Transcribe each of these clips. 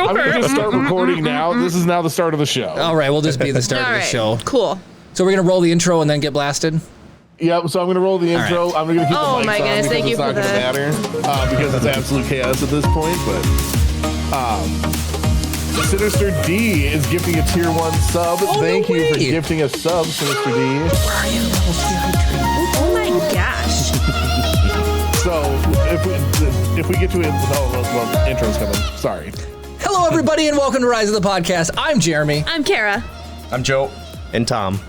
I'm going to just start recording now. This is now the start of the show. All right, we'll just be the start of the show. Cool. So we're going to roll the intro and then get blasted? Yep, so I'm going to roll the intro. Right. I'm going to keep the mics my goodness, on thank you it's not for going to matter because it's absolute chaos at this point. But Sinister D is gifting a tier 1 sub. Thank you for gifting a sub, Sinister D. Where are you? Oh my gosh. So if we get to it, well, intro's coming. Sorry. Hello, everybody, and welcome to Rise of the Podcast. I'm Jeremy. I'm Kara. I'm Joe. And Tom.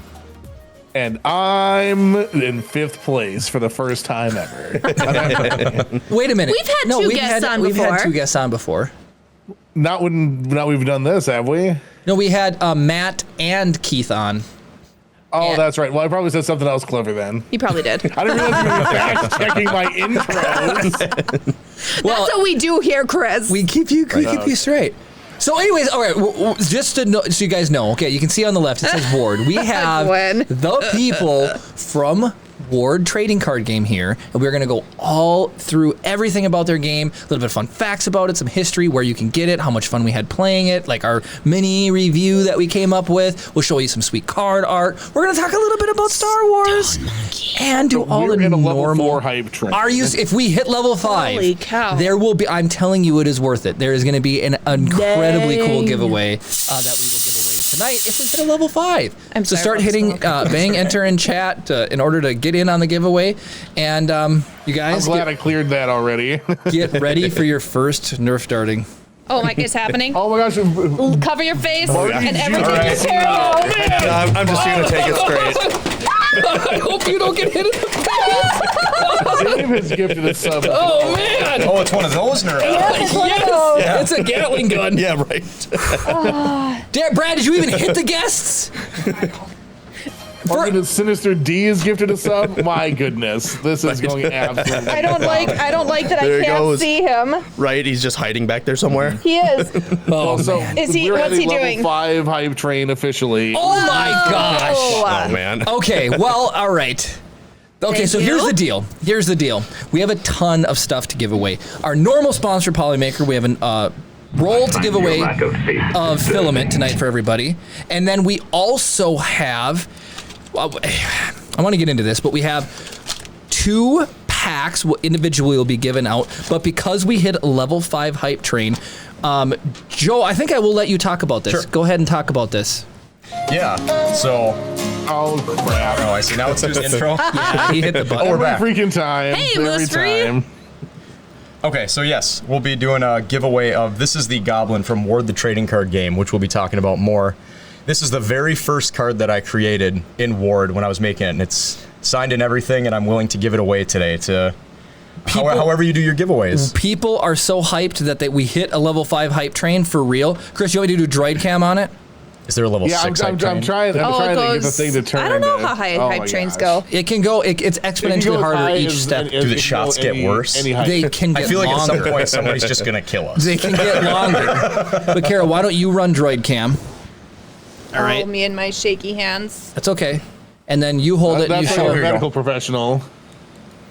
And I'm in 5th place for the first time ever. Wait a minute. We've had two guests on We've before. had 2 guests on before. Not we've done this, have we? No, we had Matt and Keith on. Oh, that's right. Well, I probably said something else clever then. You probably did. I didn't realize you were fact-checking my intros. That's what we do here, Chris. We keep you straight. So anyways, all right, just to know, so you guys know, okay, you can see on the left, it says Ward. We have the people from Ward trading card game here, and we're going to go all through everything about their game, a little bit of fun facts about it, some history, where you can get it, how much fun we had playing it, like our mini review that we came up with. We'll show you some sweet card art. We're going to talk a little bit about Star Wars and do all the normal level 4 hype train. If we hit level 5, Holy cow. there will be, I'm telling you, it is worth it. There is going to be an incredibly cool giveaway that we will give away tonight if we hit a level 5. So start hitting bang enter in chat in order to get in on the giveaway. And you guys, I'm glad I cleared that already. get ready for your first Nerf darting. Oh my, it's happening. Oh my gosh. Cover your face Marty and everything Jr. is terrible. Oh, man. I'm just going to take it straight. I hope you don't get hit in the face. Dave has gifted a sub. Oh man! Oh, it's one of those nerfs. Yes, it's a Gatling gun. Yeah, right. Brad, did you even hit the guests? Sinister D is gifted a sub. My goodness, this is going absolutely. I don't like that There I he can't goes. see him. Right, he's just hiding back there somewhere. He is. Oh, So man. Is he- we're what's at a he doing? level 5 hype train officially. Oh my gosh! Oh, man. Okay, well, all right. Okay, Thank so you. here's the deal. We have a ton of stuff to give away. Our normal sponsor, Polymaker, we have an roll to give away of filament tonight for everybody. And then we also have, I want to get into this, but we have 2 packs individually will be given out. But because we hit a level 5 hype train, Joe, I think I will let you talk about this. Sure. Go ahead and talk about this. Yeah, so... Oh crap! Oh, I see. Now it's just intro. Yeah, he hit the button. we're back. Every freaking time. Hey, every Mystery. time. Okay, so yes, we'll be doing a giveaway of, this is the Goblin from Ward the Trading Card Game, which we'll be talking about more. This is the very first card that I created in Ward when I was making it, and it's signed and everything, and I'm willing to give it away today to however you do your giveaways. People are so hyped that we hit a level 5 hype train for real. Chris, you want me to do droid cam on it? Is there a level Yeah, 6 I'm trying to get the thing to turn. I don't know how high hype trains go. It can go. It's exponentially harder each step. Do the shots get worse? They can get I feel like longer. at some point somebody's just going to kill us. They can get longer. But Kara, why don't you run droid cam? All right. Oh, me and my shaky hands. That's okay. And then you hold it and you That's show like a Here you go. medical professional.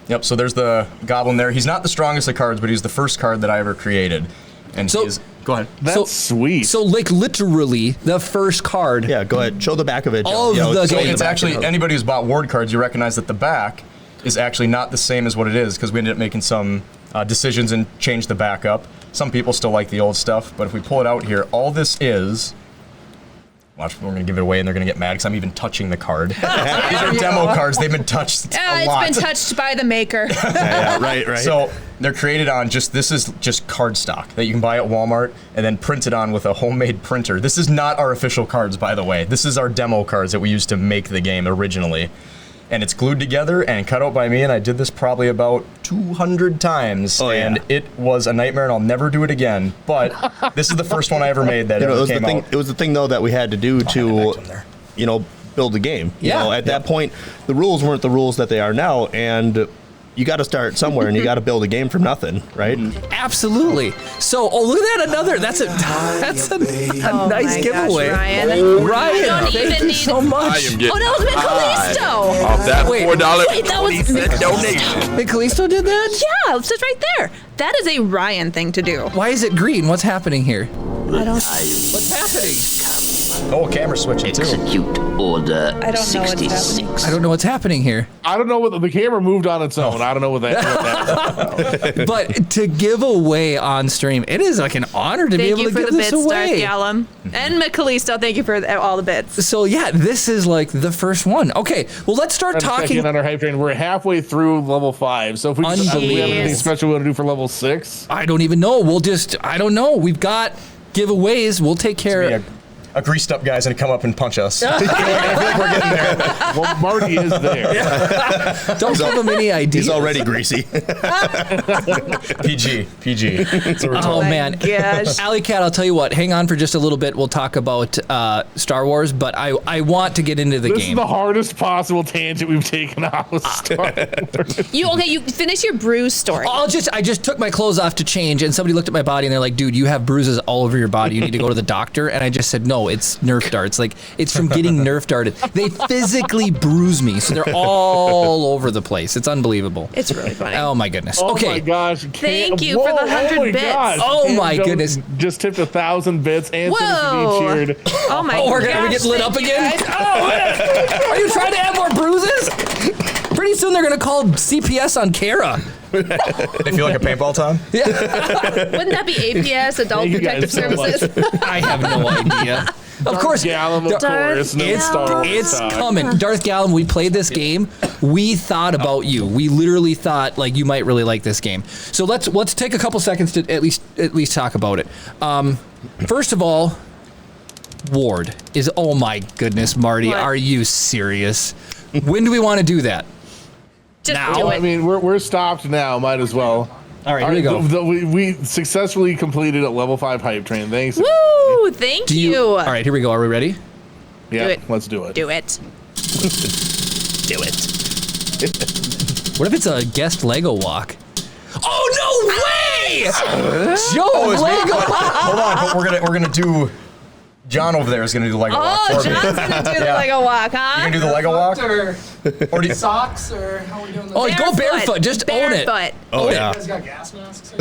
Yep, so there's the Goblin there. He's not the strongest of cards, but he's the first card that I ever created. And So- go ahead. That's sweet. So like literally the first card. Yeah, go ahead. Show the back of it. All of Joe. the So game. it's actually, anybody who's bought Ward cards, you recognize that the back is actually not the same as what it is, because we ended up making some decisions and changed the back up. Some people still like the old stuff, but if we pull it out here, all this is... Watch, we're going to give it away and they're going to get mad because I'm even touching the card. These are demo cards. They've been touched a lot. It's been touched by the maker. Yeah, right. So they're created on this is just card stock that you can buy at Walmart and then print it on with a homemade printer. This is not our official cards, by the way. This is our demo cards that we used to make the game originally. And it's glued together and cut out by me, and I did this probably about 200 times. Oh, yeah. And it was a nightmare, and I'll never do it again. But this is the first one I ever made that ever came out. It was the thing, though, that we had to do Hand it back to, him there. build the game. Yeah. At that point, the rules weren't the rules that they are now, and you got to start somewhere, and you got to build a game from nothing, right? Absolutely. So, look at that! Another. That's a Oh nice my giveaway. Gosh, Ryan. Ryan, I don't thank even you need- so much. I am getting Oh, that was Callisto. off that Wait, $4 wait, that was 40-cent donation. Wait, Callisto did that? Yeah, it says right there. That is a Ryan thing to do. Why is it green? What's happening here? What's happening? Oh, camera switching too. Execute order I don't know what's 66. I don't know what's happening here. I don't know what the camera moved on its own. I don't know what that. But to give away on stream, it is like an honor to be Thank able you to for give the this bits, Darth away. Gallum. And Callisto, thank you for all the bits. So yeah, this is like the first one. Okay, well let's start Check talking. in on our hype train. We're halfway through level 5. So if we, do we have anything Jeez. special we want to do for level 6? I don't even know. I don't know. We've got giveaways. We'll take care. A greased up guy's gonna come up and punch us. I feel like we're getting there. Well, Marty is there. Don't give them any ideas. He's already greasy. PG. That's what we're Oh told. man, gosh. Alley Cat, I'll tell you what. Hang on for just a little bit. We'll talk about Star Wars, but I want to get into the This game. is the hardest possible tangent we've taken off of Star Wars. You finish your bruise story. I just took my clothes off to change, and somebody looked at my body and they're like, "Dude, you have bruises all over your body. You need to go to the doctor." And I just said, "No, it's Nerf darts. Like it's from getting Nerf darted. They physically bruise me, so they're all over the place. It's unbelievable." It's really funny. Oh my goodness. Oh Okay. my gosh. Thank you for the 100 my bits. gosh. Oh Cam my Jones goodness. Just tipped 1,000 bits and Whoa. cheered. Oh my Oh, we're gosh. gonna get lit up thank you again. guys. Oh, man. Are you trying to have more bruises? Pretty soon they're gonna call CPS on Kara. They feel like a paintball, Tom? Wouldn't that be APS, Adult Thank you Protective guys so much. Services? I have no idea. Of course, Gallum, of course. No it's Star Wars it's talk. coming. Darth Gallum, we played this game. We thought about you. We literally thought like you might really like this game. So let's take a couple seconds to at least talk about it. First of all, Ward is, oh my goodness, Marty, What? are you serious? When do we want to do that? Just Now? do I it. mean, we're stopped now. Might as well. All right, here we go. We successfully completed a level 5 hype train. Thanks. Woo! Thank Do you. All right, here we go. Are we ready? Yeah, Do it. let's do it. Do it. Do it. What if it's a guest Lego walk? Oh no way! Joe Lego. Hold on, but we're gonna do. John over there is gonna do the Lego walk Oh, for me. John's gonna do the Yeah. Lego walk, You huh? gonna do the Lego walk? Or do you, Socks or how are we doing this? Oh, go barefoot. Just own it. Barefoot. Oh, yeah. You guys got gas masks?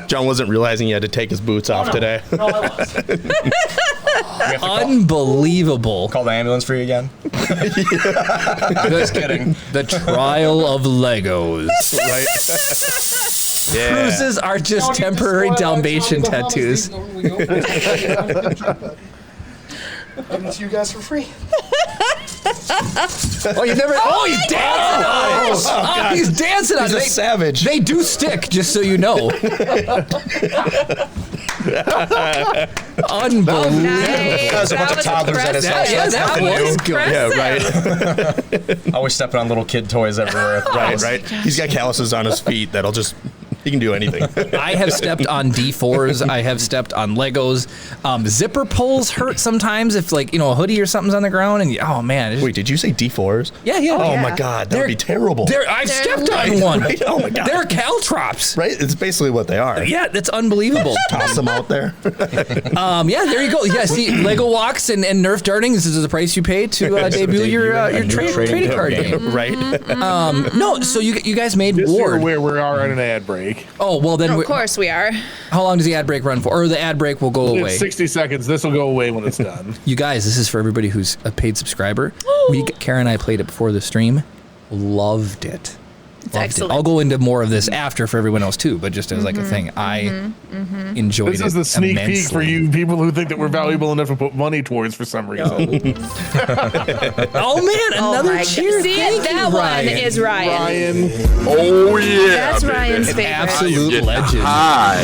John wasn't realizing he had to take his boots off today. No, I was. we have to Unbelievable. call the ambulance for you again? Just kidding. The trial of Legos. Right? Yeah. Bruises are just temporary Dalmatian tattoos. Giving it to you guys for free. Oh, you never. Oh, he's dancing on it. Oh, he's dancing on He's it. a They- savage. They do stick, just so you know. Unbelievable. Nice. There's a bunch of was toddlers at his house. Yeah, That's that nothing was new. good. Yeah, right. Always stepping on little kid toys everywhere. Right. He's got calluses on his feet that'll just, he can do anything. I have stepped on D4s. I have stepped on Legos. Zipper pulls hurt sometimes if, like, a hoodie or something's on the ground. And oh man, Wait, did you say D4s? yeah. Oh yeah. my God, that would be terrible. I've They're stepped on right, one. right? Oh my God. They're caltrops. Right? It's basically what they are. Yeah, that's unbelievable. Toss them out there. Yeah, there you go. Yeah, see, Lego walks and Nerf darting. This is the price you pay to debut your trading card game. Right? No, so you guys made Just so you're Ward. aware, we are on an ad break. Oh well, then Of course we are. how long does the ad break run for? Or the ad break will go away. It's 60 seconds. This will go away when it's done. You guys, this is for everybody who's a paid subscriber. Kara and I played it before the stream. Loved it. Loved excellent. I'll go into more of this after for everyone else too, but just as like a thing, I enjoyed This it. is the sneak peek for immensely. you people who think that we're valuable enough to put money towards for some reason. Oh man, Oh another my cheer! God. See, Thank that you, one Ryan. is Ryan. Ryan, Oh yeah, That's baby. Ryan's An favorite. absolute legend. High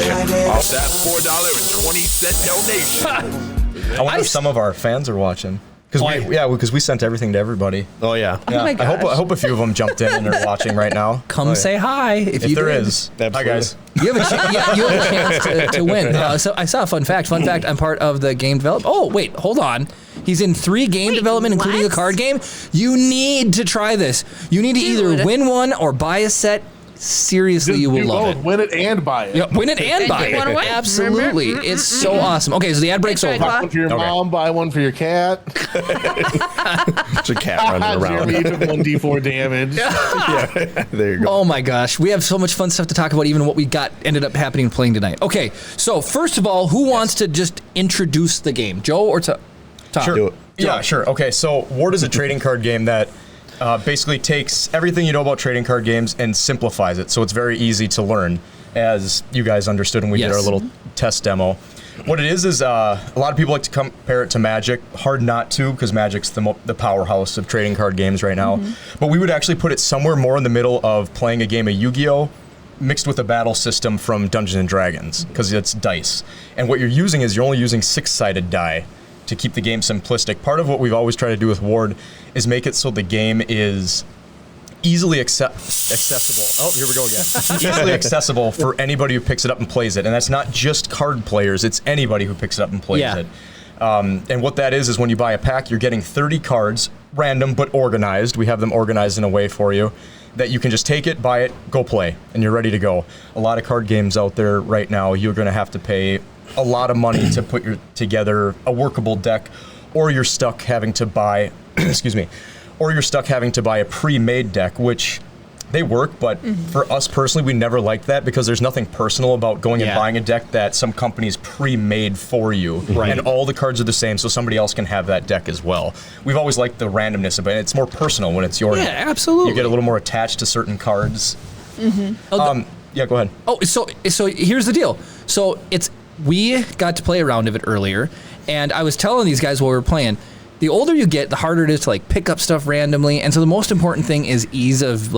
off that $4.20 donation. I wonder if some of our fans are watching. Because we sent everything to everybody. Oh, yeah. Yeah, my I hope gosh. a few of them jumped in and are watching right now. Come say hi If you there did. is. Hi Absolutely. guys. You have a chance to win. So I saw a fun fact. Fun fact, I'm part of the game development. Oh, wait, hold on. He's in 3 game Wait, development, including a what? card game. You need to try this. You need to either Dude. win one or buy a set. Seriously, you will Do love both. it. Win it and buy it. Yeah, win it and buy you wanna it. win? Absolutely. It's so awesome. Okay, so the ad break's Good over. try, Buy one for your mom, buy one for your cat. It's a cat running Jeremy, you around. took 1d4 damage. There you go. Oh my gosh, we have so much fun stuff to talk about, even what we got ended up happening playing tonight. Okay, so first of all, who wants to just introduce the game? Joe or Tom? Sure. Do it. Yeah, sure. Okay, so Ward is a trading card game that basically takes everything you know about trading card games and simplifies it, so it's very easy to learn, as you guys understood when we did Yes. our little test demo. What it is a lot of people like to compare it to Magic. Hard not to, because Magic's the powerhouse of trading card games right now. But we would actually put it somewhere more in the middle of playing a game of Yu-Gi-Oh! Mixed with a battle system from Dungeons and Dragons, because it's dice. And what you're using is you're only using 6-sided die to keep the game simplistic. Part of what we've always tried to do with Ward is make it so the game is easily accessible. Oh, here we go again. Easily accessible for anybody who picks it up and plays it. And that's not just card players, it's anybody who picks it up and plays Yeah. it. And what that is when you buy a pack, you're getting 30 cards, random but organized. We have them organized in a way for you that you can just take it, buy it, go play, and you're ready to go. A lot of card games out there right now, you're going to have to pay a lot of money to put together a workable deck, or you're stuck having to buy, excuse me, or you're stuck having to buy a pre-made deck, which they work, but for us personally, we never liked that because there's nothing personal about going and Yeah. buying a deck that some company's pre-made for you, Right. and all the cards are the same, so somebody else can have that deck as well. We've always liked the randomness of it. It's more personal when it's your Yeah, deck. absolutely. You get a little more attached to certain cards. Yeah, go ahead. Oh, so here's the deal. So we got to play a round of it earlier, and I was telling these guys while we were playing, the older you get, the harder it is to like pick up stuff randomly. And so the most important thing is ease of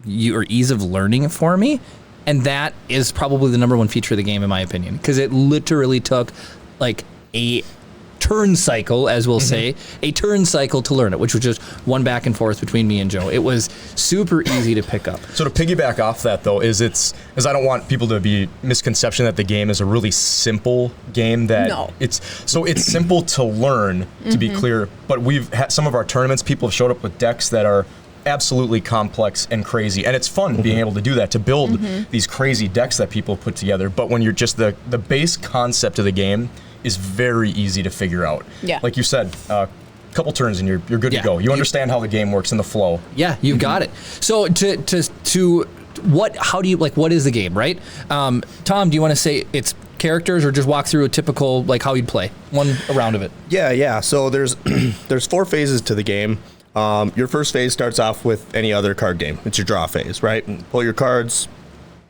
learning for me. And that is probably the number one feature of the game, in my opinion, because it literally took like a turn cycle, as we'll say, a turn cycle to learn it, which was just one back and forth between me and Joe. It was super easy to pick up. So to piggyback off that though, is I don't want people to be misconception that the game is a really simple game that No. it's simple to learn, to be clear, but we've had some of our tournaments, people have showed up with decks that are absolutely complex and crazy, and it's fun being able to do that, to build these crazy decks that people put together. But when you're just the base concept of the game is very easy to figure out. Yeah. Like you said, couple turns and you're good Yeah. to go. You understand how the game works and the flow. Yeah, you've got it. So what is the game, right? Tom, do you want to say it's characters or just walk through a typical, like how you'd play a round of it? Yeah. So there's 4 phases to the game. Your first phase starts off with any other card game. It's your draw phase, right? And pull your cards.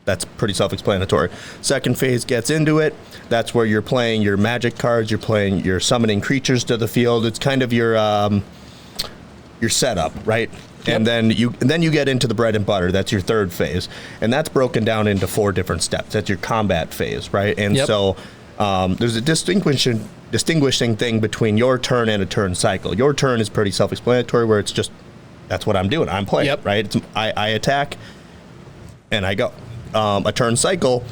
That's pretty self-explanatory. Second phase gets into it. That's where you're playing your magic cards. You're summoning creatures to the field. It's kind of your setup, right? Yep. And then you get into the bread and butter. That's your third phase, and that's broken down into 4 different steps. That's your combat phase, right? And Yep. so there's a distinguishing thing between your turn and a turn cycle. Your turn is pretty self-explanatory, where it's just that's what I'm doing. I'm playing, Yep. right? I attack, and I go. A turn cycle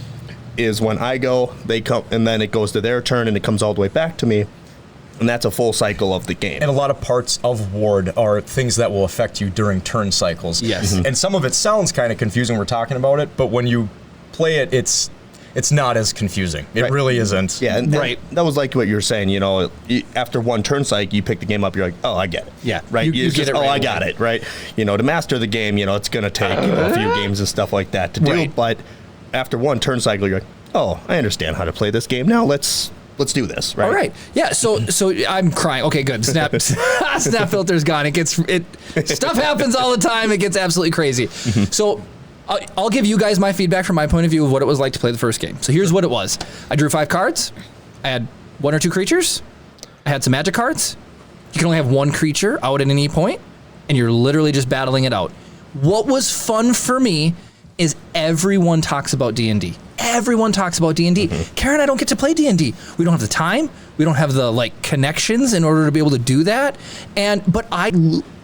is when I go, they come, and then it goes to their turn, and it comes all the way back to me, and that's a full cycle of the game. And a lot of parts of Ward are things that will affect you during turn cycles. Yes. Mhm. And some of it sounds kind of confusing when we're talking about it, but when you play it, it's not as confusing. It Right. really isn't. Yeah, and Right. that was like what you were saying. You know, after one turn cycle, you pick the game up. You're like, oh, I get it. Yeah, right. you It's get just, it oh, right I got away. it. Right. You know, to master the game, you know, it's going to take a few games and stuff like that to do. Right. But after one turn cycle, you're like, oh, I understand how to play this game now. Let's do this. Right. All right. Yeah. So I'm crying. Okay, good. Snap filter's gone. Stuff happens all the time. It gets absolutely crazy. So I'll give you guys my feedback from my point of view of what it was like to play the first game. So here's what it was. I drew 5 cards. I had 1 or 2 creatures. I had some magic cards. You can only have 1 creature out at any point, and you're literally just battling it out. What was fun for me is everyone talks about D&D. Everyone talks about D&D. Karen and I don't get to play D&D. We don't have the time. We don't have the connections in order to be able to do that. But I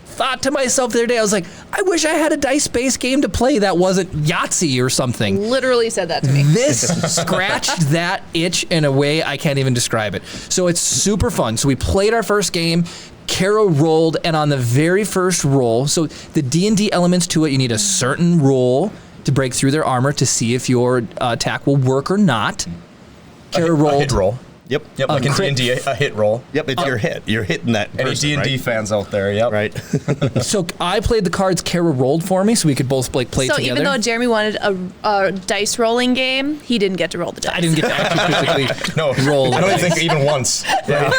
thought to myself the other day, I was like, I wish I had a dice-based game to play that wasn't Yahtzee or something. Literally said that to me. This scratched that itch in a way I can't even describe it. So it's super fun. So we played our first game. Kara rolled, and on the very first roll, so the D&D elements to it, you need a certain roll to break through their armor to see if your attack will work or not. Kara A rolled. hit roll. Yep. Yep, like in crit. D&D, a hit roll. Yep, it's your hit. You're hitting that Any person, D&D right? fans out there, yep. Right. So I played the cards Kara rolled for me, so we could both like play So together. even though Jeremy wanted a dice rolling game, he didn't get to roll the dice. I didn't get to actually physically No, roll. I don't the think dice. even once. Yeah.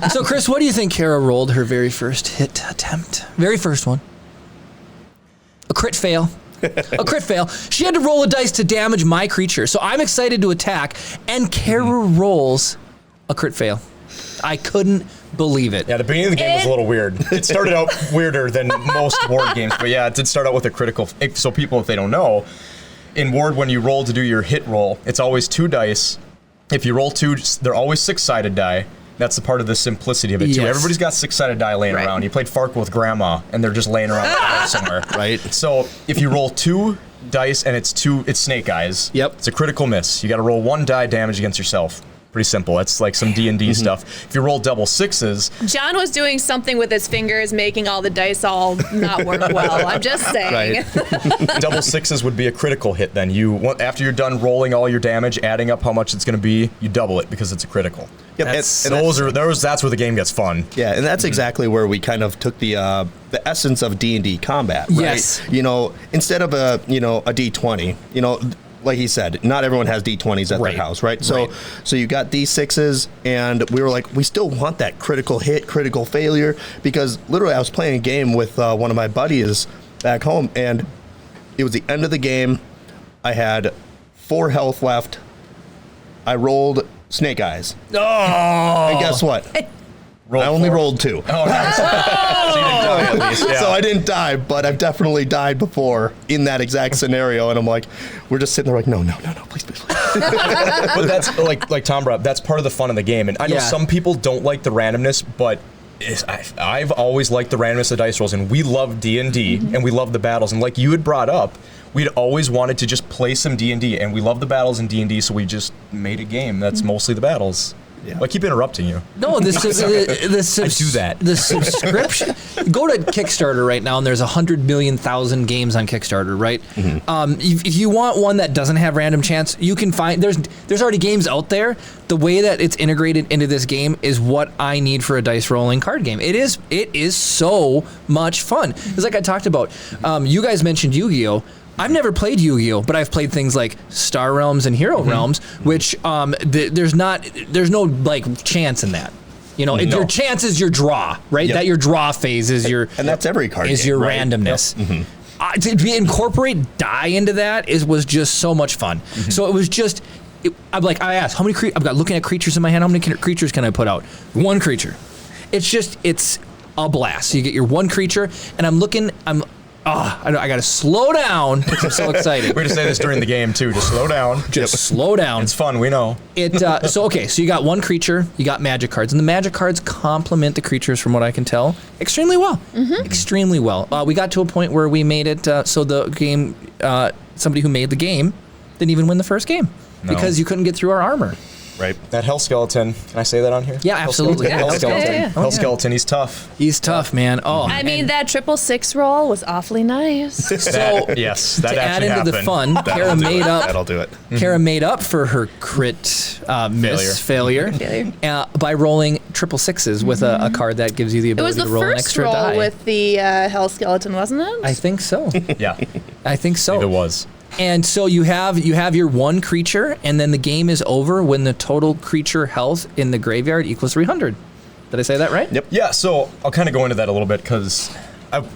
So Chris, what do you think Kara rolled her very first hit attempt? Very first one. A crit fail. A crit fail. She had to roll a dice to damage my creature. So I'm excited to attack, and Kara rolls a crit fail. I couldn't believe it. Yeah, the beginning of the game was a little weird. It started out weirder than most Ward games, but yeah, it did start out with a critical. So people, if they don't know, in Ward, when you roll to do your hit roll, it's always 2 dice. If you roll 2, they're always 6-sided die. That's the part of the simplicity of it, too. Yes. Everybody's got 6-sided die laying Right. around. You played Farkle with Grandma, and they're just laying around the house somewhere. Right. So if you roll 2 dice and it's snake eyes, Yep. it's a critical miss. You got to roll 1 die damage against yourself. Pretty simple. That's like some D&D stuff. If you roll double 6s, John was doing something with his fingers, making all the dice all not work well. I'm just saying. Right. double 6s would be a critical hit then. After you're done rolling all your damage, adding up how much it's going to be, you double it because it's a critical. Yep, That's where the game gets fun. Yeah, and that's exactly where we kind of took the essence of D&D combat, right? Yes. You know, instead of a D20, like he said, not everyone has D20s at Right. their house, right? So you got D6s, and we were like, we still want that critical hit, critical failure, because literally I was playing a game with one of my buddies back home, and it was the end of the game. I had 4 health left. I rolled snake eyes. Oh! And guess what? I only rolled 2. Oh, nice. So you didn't die at least. Yeah. So I didn't die, but I've definitely died before in that exact scenario. And I'm like, we're just sitting there like, no, please. But that's like Tom brought up, that's part of the fun of the game. And I know Yeah. some people don't like the randomness, but I've always liked the randomness of dice rolls, and we love D&D, and we love the battles. And like you had brought up, we'd always wanted to just play some D&D, and we love the battles in D&D, so we just made a game that's mostly the battles. Yeah. Well, I keep interrupting you. No, this is I do that. The subscription. Go to Kickstarter right now, and there's 100 million thousand games on Kickstarter, right? If you want one that doesn't have random chance, you can find there's already games out there. The way that it's integrated into this game is what I need for a dice rolling card game. It is so much fun. It's like I talked about. You guys mentioned Yu-Gi-Oh! I've never played Yu-Gi-Oh, but I've played things like Star Realms and Hero Realms, which there's no like chance in that. Your chance is your draw, right? Yep. That your draw phase is your And that's every card is game, your right? randomness. To incorporate die into that was just so much fun. So it was just. I asked how many I'm looking at creatures in my hand. How many creatures can I put out? 1 creature. It's a blast. So you get your 1 creature, and I got to slow down because I'm so excited. We're to say this during the game too. Just slow down. Just slow down. It's fun. We know. So you got 1 creature, you got magic cards, and the magic cards complement the creatures, from what I can tell, extremely well. Extremely well. We got to a point where we made it so the game, somebody who made the game didn't even win the first game because you couldn't get through our armor. Right. That Hell Skeleton. Can I say that on here? Yeah, absolutely. Hell Skeleton. Yeah. Hell Skeleton. He's tough. He's tough, man. Oh, I mean, and that 666 roll was awfully nice. so Yes, that to add actually into the happened. fun, Kara made up. That'll do it. Kara made up for her crit failure by rolling 666s with a card that gives you the It was ability the to roll an first extra roll die. with the Hell Skeleton, wasn't it? I think so. Yeah, I think so. it was. And so you have your 1 creature, and then the game is over when the total creature health in the graveyard equals 300. Did I say that right? Yep. Yeah, so I'll kind of go into that a little bit because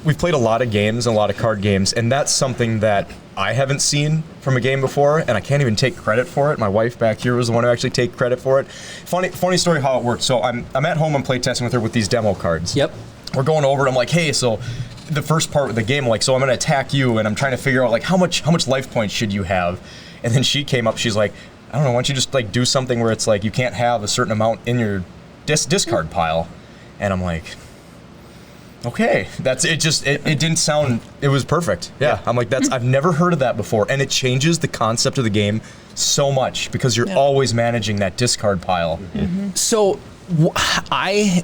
we've played a lot of games and a lot of card games, and that's something that I haven't seen from a game before, and I can't even take credit for it. My wife back here was the one who actually take credit for it. Funny story how it worked. So I'm at home, I'm playtesting with her with these demo cards. Yep. We're going over it. I'm like, hey, so the first part of the game, so I'm gonna attack you, and I'm trying to figure out how much life points should you have, and then she came up. She's like, I don't know, why don't you just do something where it's you can't have a certain amount in your discard pile, and I'm like, okay, that's it. It didn't sound. It was perfect. Yeah, I'm like, I've never heard of that before, and it changes the concept of the game so much because you're always managing that discard pile. So I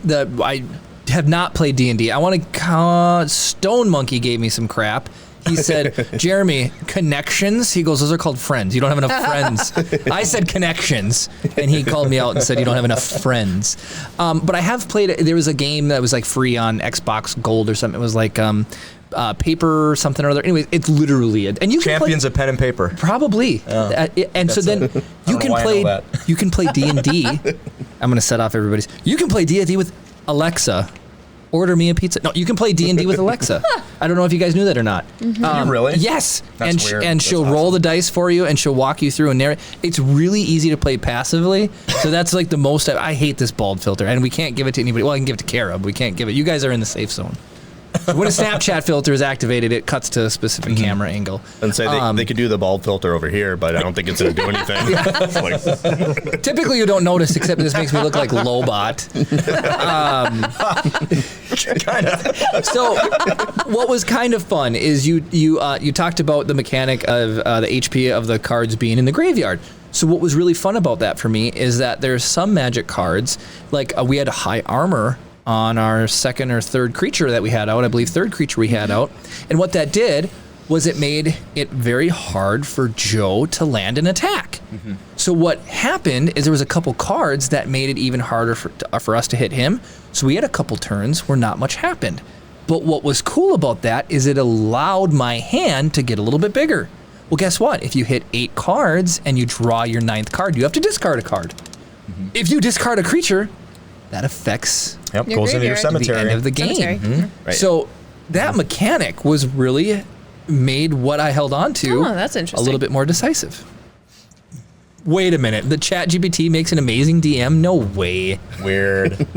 have not played D&D. I want to. Stone Monkey gave me some crap, He said, Jeremy, connections? He goes, those are called friends. You don't have enough friends. I said connections, and he called me out and said, you don't have enough friends. But I have played, there was a game that was like free on Xbox Gold or something. It was like paper something or other. Anyway, it's literally it. And you can Champions of pen and paper. Probably. And so then you can play D&D. I'm going to set off everybody's. You can play D&D with Alexa. Order me a pizza. No, you can play D&D with Alexa. I don't know if you guys knew that or not. You really? Yes. That's weird. And she'll That's roll awesome. the dice for you, and she'll walk you through and narrate. It's really easy to play passively. So that's like the most. I hate this bald filter, and we can't give it to anybody. Well, I can give it to Kara, but we can't give it. You guys are in the safe zone. When a Snapchat filter is activated, it cuts to a specific camera angle. And say they could do the bald filter over here, but I don't think it's going to do anything. Typically, you don't notice, except this makes me look like Lobot. Kind of. So, what was kind of fun is you talked about the mechanic of the HP of the cards being in the graveyard. So what was really fun about that for me is that there's some magic cards, like we had high armor on our second or third creature that we had out. I believe third creature we had out. And what that did was it made it very hard for Joe to land an attack. Mm-hmm. So what happened is there was a couple cards that made it even harder for us to hit him. So we had a couple turns where not much happened. But what was cool about that is it allowed my hand to get a little bit bigger. Well, guess what? If you hit 8 cards and you draw your 9th card, you have to discard a card. Mm-hmm. If you discard a creature, that affects Yep, goes into your cemetery. the end of the game. Mm-hmm. Right. So that mechanic was really made what I held on to that's interesting. a little bit more decisive. Wait a minute. The ChatGPT makes an amazing DM? No way. Weird.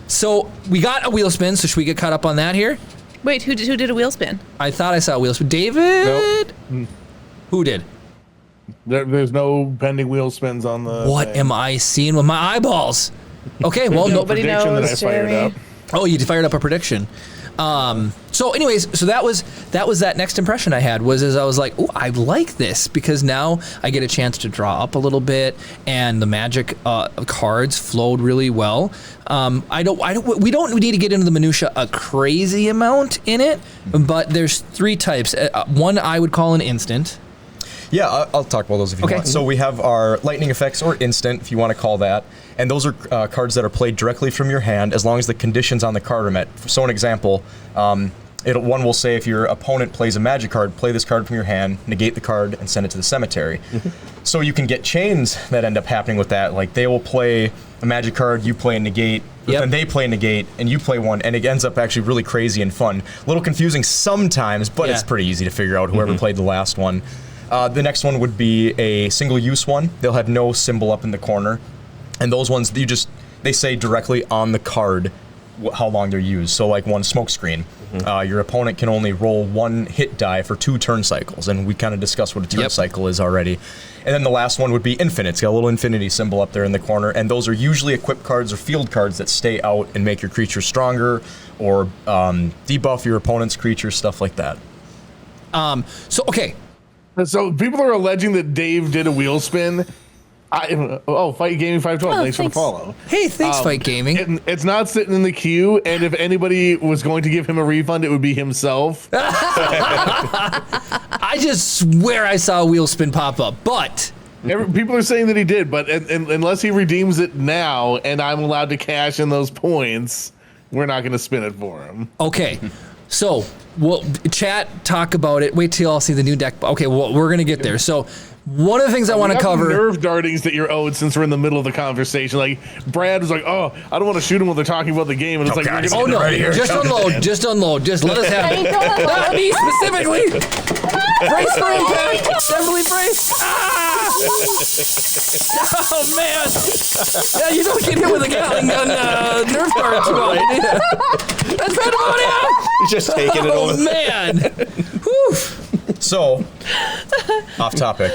So we got a wheel spin, so should we get caught up on that here? Wait, who did a wheel spin? I thought I saw a wheel spin. David? Nope. Who did? There's no pending wheel spins on the What thing. am I seeing with my eyeballs? Okay, well, Nobody Prediction knows, that I fired Jeremy. up. Oh, you fired up a prediction. So anyways, so that was that next impression I had was I was like, oh, I like this because now I get a chance to draw up a little bit and the magic cards flowed really well. We don't need to get into the minutia a crazy amount in it, but there's 3 types. One I would call an instant. Yeah, I'll talk about those if you want. So we have our lightning effects, or instant, if you want to call that. And those are cards that are played directly from your hand as long as the conditions on the card are met. So an example, one will say if your opponent plays a magic card, play this card from your hand, negate the card, and send it to the cemetery. So you can get chains that end up happening with that. Like they will play a magic card, you play a negate, then they play a negate, and you play one, and it ends up actually really crazy and fun. A little confusing sometimes, but it's pretty easy to figure out whoever played the last one. The next one would be a single-use one. They'll have no symbol up in the corner. And those ones, they say directly on the card how long they're used. So like one smoke screen. Your opponent can only roll 1 hit die for 2 turn cycles. And we kind of discussed what a turn cycle is already. And then the last one would be infinite. It's got a little infinity symbol up there in the corner. And those are usually equip cards or field cards that stay out and make your creature stronger or debuff your opponent's creature, stuff like that. So people are alleging that Dave did a wheel spin. Fight Gaming 512. Thanks for the follow. Hey, thanks, Fight Gaming. It's not sitting in the queue, and if anybody was going to give him a refund, it would be himself. I just swear I saw a wheel spin pop up, but People are saying that he did, but unless he redeems it now, and I'm allowed to cash in those points, we're not going to spin it for him. okay. So, chat, talk about it. Wait till y'all see the new deck. Okay, well, we're gonna get there. So, one of the things I want to cover. Nerve dartings that you're owed since we're in the middle of the conversation. Like Brad was like, "Oh, I don't want to shoot him while they're talking about the game," and it's like, guys, "Oh no, just unload, just unload, just let us have it." Not me specifically. Brace for impact. Definitely brace. Ah! Oh man! Yeah, you don't get hit with a Gatling gun nerf dart too often. That's pandemonium. Just taking it Oh over. man! Whew. So, off topic,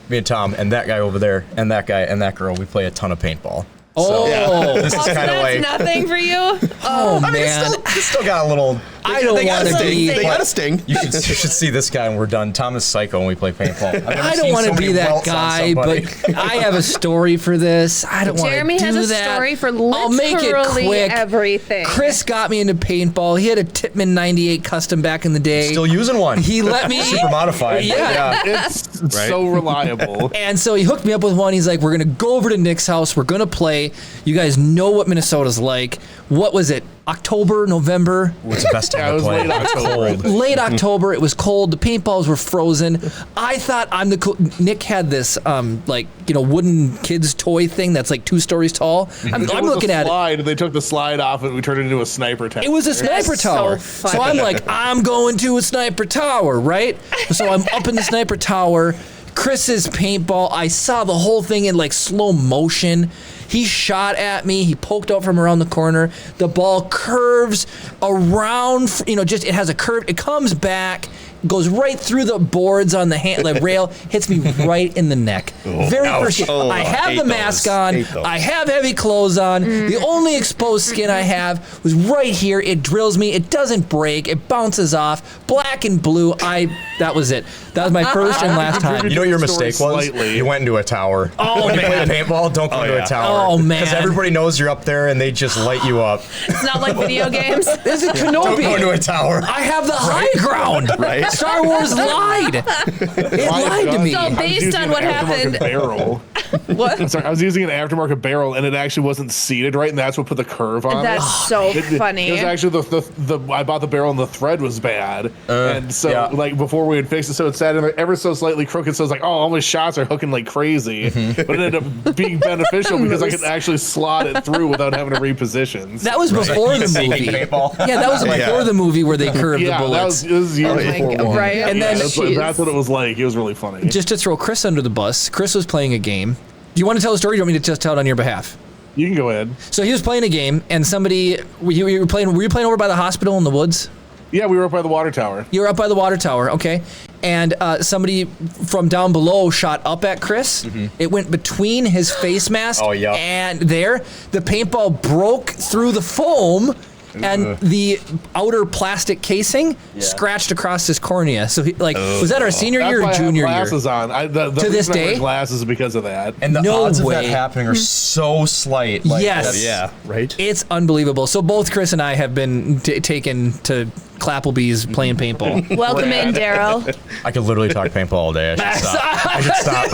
me and Tom and that guy over there and that guy and that girl, we play a ton of paintball. Oh, This is kind of That's like, nothing for you. oh I mean, man! it's still got a little I don't want to be. They got a sting. You should see this guy when we're done. Thomas Psycho when we play paintball. I don't want to be that guy, but I have a story for this. I don't want to do that. Jeremy has a story for I'll make it literally quick. everything. Chris got me into paintball. He had a Tipman 98 custom back in the day. Still using one. He let me. Super modified. Yeah. It's so reliable. And so he hooked me up with one. He's like, we're going to go over to Nick's house. We're going to play. You guys know what Minnesota's like. What was it? October, November? What's the best time It was to play? late October. Late October. It was cold. The paintballs were frozen. I thought I'm the cool. Nick had this, wooden kids toy thing that's like 2 stories tall. I'm looking at it. They took the slide off and we turned it into a sniper tank. It was a sniper so tower. funny. So I'm like, I'm going to a sniper tower, right? So I'm up in the sniper tower. Chris's paintball, I saw the whole thing in like slow motion. He shot at me. He poked out from around the corner. The ball curves around, it has a curve. It comes back, goes right through the boards on the rail, hits me right in the neck. Very first hit. I have the mask on. I have heavy clothes on. The only exposed skin I have was right here. It drills me. It doesn't break. It bounces off. Black and blue. That was it. That was my first and last time. You know what your mistake was? Slightly. You went into a tower. Oh, when you man. play paintball, don't go into a tower. Oh, man. Because everybody knows you're up there and they just light you up. It's not like video games. This is Don't go into Kenobi. a tower. I have the high ground. Right. Star Wars lied. It lied to me. So based on what happened. Barrel. What? I'm sorry, I was using an aftermarket barrel and it actually wasn't seated right, and that's what put the curve on That's it. so funny. It was actually the I bought the barrel and the thread was bad, and so yeah. like before we had fixed it, so it sat in there ever so slightly crooked. So it's like, oh, all my shots are hooking like crazy, but it ended up being beneficial because I could actually slot it through without having to reposition. That was before the Sneaky movie. paintball. Yeah, that was before the movie where they curved the Yeah, bullets. this was years my before God, one. right? And then- that's what it was like. It was really funny. Just to throw Chris under the bus, Chris was playing a game. Do you want to tell a story or do you want me to just tell it on your behalf? You can go ahead. So he was playing a game and were you playing over by the hospital in the woods? Yeah, we were up by the water tower. You were up by the water tower, okay. And somebody from down below shot up at Chris. It went between his face mask and the paintball broke through the foam and the outer plastic casing scratched across his cornea. So he, was that our senior year or That's why I have junior year? glasses on. The To this reason I wear day? glasses is because of that. And the No odds way. of that happening are so slight. Like, Yes. Yeah, right? It's unbelievable. So both Chris and I have been taken to Clapplebee's playing paintball. Welcome in, Daryl. I could literally talk paintball all day. I should stop.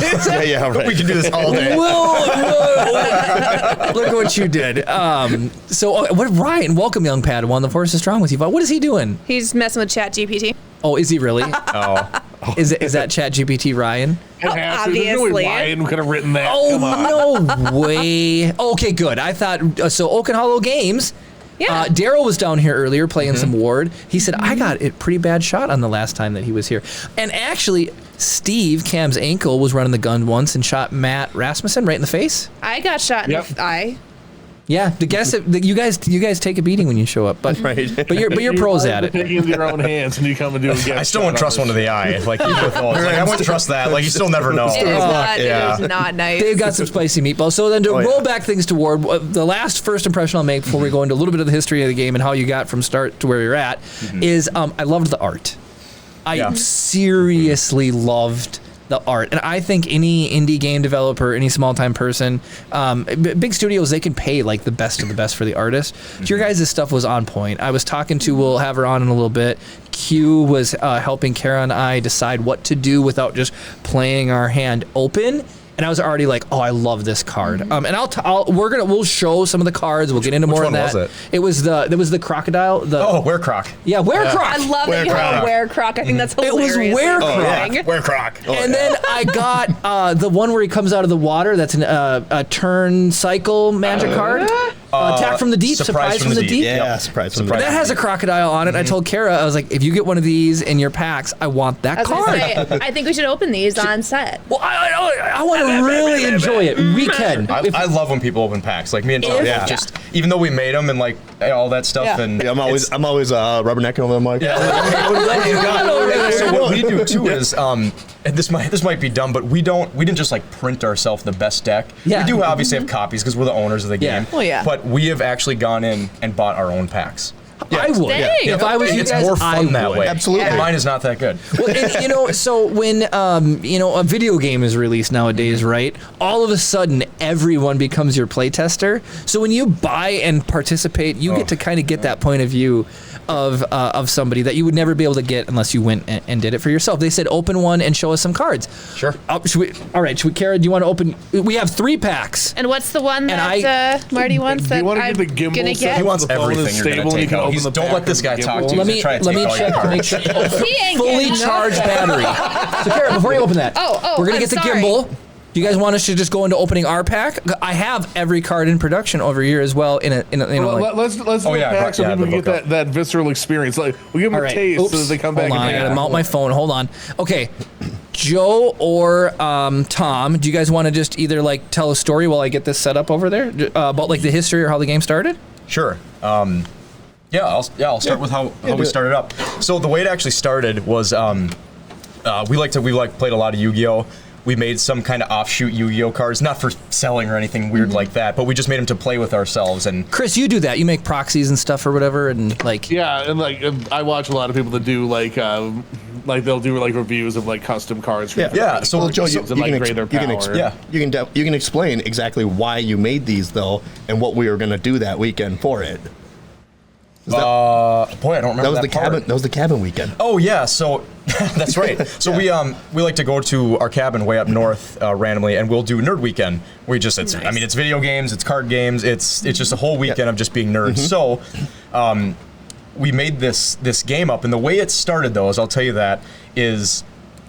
Yeah, right. We can do this all day. Whoa. Look what you did. Ryan, welcome, young Padawan. The force is strong with you. But what is he doing? He's messing with ChatGPT. Oh, is he really? Oh. Is that ChatGPT Ryan? It has to. There's no way obviously. Ryan could have written that. Come on. Oh, no way. Okay, good. I thought, so Oak and Hollow Games. Yeah. Daryl was down here earlier playing some Ward. He said, I got a pretty bad shot on the last time that he was here. And actually, Steve, Cam's ankle, was running the gun once and shot Matt Rasmussen right in the face. I got shot in Yep. the eye. Yeah, the guess you guys take a beating when you show up, but Right. but you're pros at it. Taking it in your own hands when you come and do a guest I still shot wouldn't trust on one to the eye. Like, even with those. Like, I wouldn't trust that. Like, you still never know. It is not. Yeah. It is not nice. They've got some spicy meatballs. So then to roll back things to Ward, the last first impression I'll make before we go into a little bit of the history of the game and how you got from start to where you're at is I loved the art. I seriously loved the art. And I think any indie game developer, any small-time person, big studios, they can pay like the best of the best for the artist. Your guys' stuff was on point. I was talking to, we'll have her on in a little bit, Q was helping Kara and I decide what to do without just playing our hand open. And I was already like, oh, I love this card. And we'll show some of the cards. We'll get into more of that. Which one was it? It was the crocodile. Werecroc. Yeah, Werecroc. I love that you have a werecroc. I think that's It was hilarious. Werecroc. Werecroc. And then I got the one where he comes out of the water. That's a turn cycle magic card. Attack from the deep, surprise from the deep. Yeah, surprise from the deep. That has a crocodile on it. I told Kara, I was like, if you get one of these in your packs, I want that I was gonna card. say, I think we should open these on set. Well, I want to really enjoy it. We can. I love when people open packs. Like me and Tom, just even though we made them and like all that stuff, Yeah. and Yeah, I'm always rubbernecking over them like. So what we do too is, and this might be dumb, but we didn't just like print ourselves the best deck. Yeah. We do obviously have copies because we're the owners of the Yeah. game. Well, yeah. But we have actually gone in and bought our own packs. I would. Dang. If I was you It's guys, more fun I that would. way. Absolutely. And mine is not that good. Well, and, so when a video game is released nowadays, right? All of a sudden, everyone becomes your playtester. So when you buy and participate, you get to kind of get that point of view of somebody that you would never be able to get unless you went and did it for yourself. They said open one and show us some cards. Sure. All right, Kara, do you want to open? We have 3 packs. And what's the one And that Marty wants Do that you want to I'm get the gimbal? gonna so get? He wants the phone is everything you're going stable to and you take can out. open He's, the don't pack let this of guy the talk gimbal. to you. Let He's me trying to take all your check to cards. make sure. He ain't Fully getting charged nothing. battery. So Kara, before you open that, we're gonna I'm get the sorry. gimbal. Do you guys want us to just go into opening our pack? I have every card in production over here as well. Well, let's do a pack so people can get that visceral experience. Like we give them All a right. taste Oops. so that they come back. Hold on, and I gotta mount my phone. Hold on. Okay, Joe or Tom, do you guys want to just either like tell a story while I get this set up over there about like the history or how the game started? Sure. Yeah, I'll start with how we started up. So the way it actually started was we played a lot of Yu-Gi-Oh! We made some kind of offshoot Yu-Gi-Oh! Cards, not for selling or anything weird like that, but we just made them to play with ourselves. And Chris, you do that. You make proxies and stuff or whatever, and like Yeah, and I watch a lot of people that do like they'll do like reviews of like custom cards. For Yeah, so Well, Joe, you, and like grade their power. you can explain exactly why you made these though, and what we were going to do that weekend for it. boy, I don't remember That was the part. cabin. That was the cabin weekend. Oh yeah, so that's right. So we like to go to our cabin way up north randomly, and we'll do Nerd Weekend. It's video games, it's card games, it's just a whole weekend of just being nerds. So we made this game up, and the way it started though, is I'll tell you that is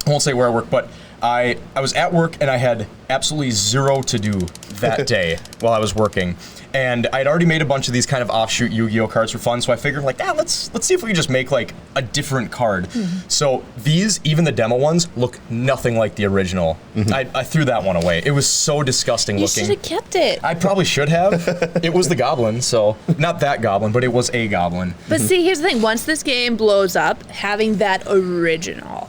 I won't say where I work, but I was at work and I had absolutely zero to do that day while I was working. And I'd already made a bunch of these kind of offshoot Yu-Gi-Oh cards for fun, so I figured like, let's see if we can just make like a different card. So these, even the demo ones, look nothing like the original. I threw that one away. It was so disgusting You looking. should have kept it. I probably should have. It was the goblin, so not that goblin, but it was a goblin. But see, here's the thing. Once this game blows up, having that original.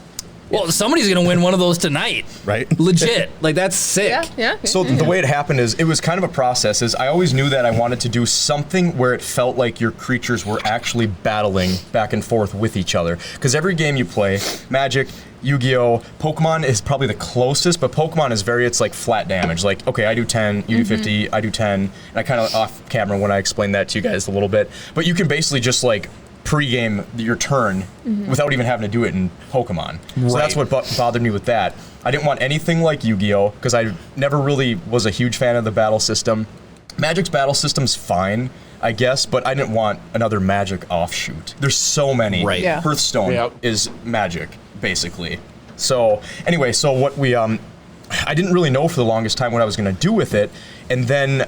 well, somebody's gonna win one of those tonight. Right. Legit. Like that's sick. Yeah. So the way it happened is, it was kind of a process. Is I always knew that I wanted to do something where it felt like your creatures were actually battling back and forth with each other. Because every game you play, Magic, Yu-Gi-Oh, Pokemon is probably the closest, but Pokemon is it's like flat damage. Like, okay, I do 10, you do 50, I do 10. And I kind of off camera when I explained that to you guys a little bit. But you can basically just like pre-game your turn without even having to do it in Pokemon. So that's what bothered me with that. I didn't want anything like Yu-Gi-Oh! Because I never really was a huge fan of the battle system. Magic's battle system's fine, I guess, but I didn't want another Magic offshoot. There's so many. Right. Yeah. Hearthstone is Magic, basically. So anyway, so what we I didn't really know for the longest time what I was going to do with it, and then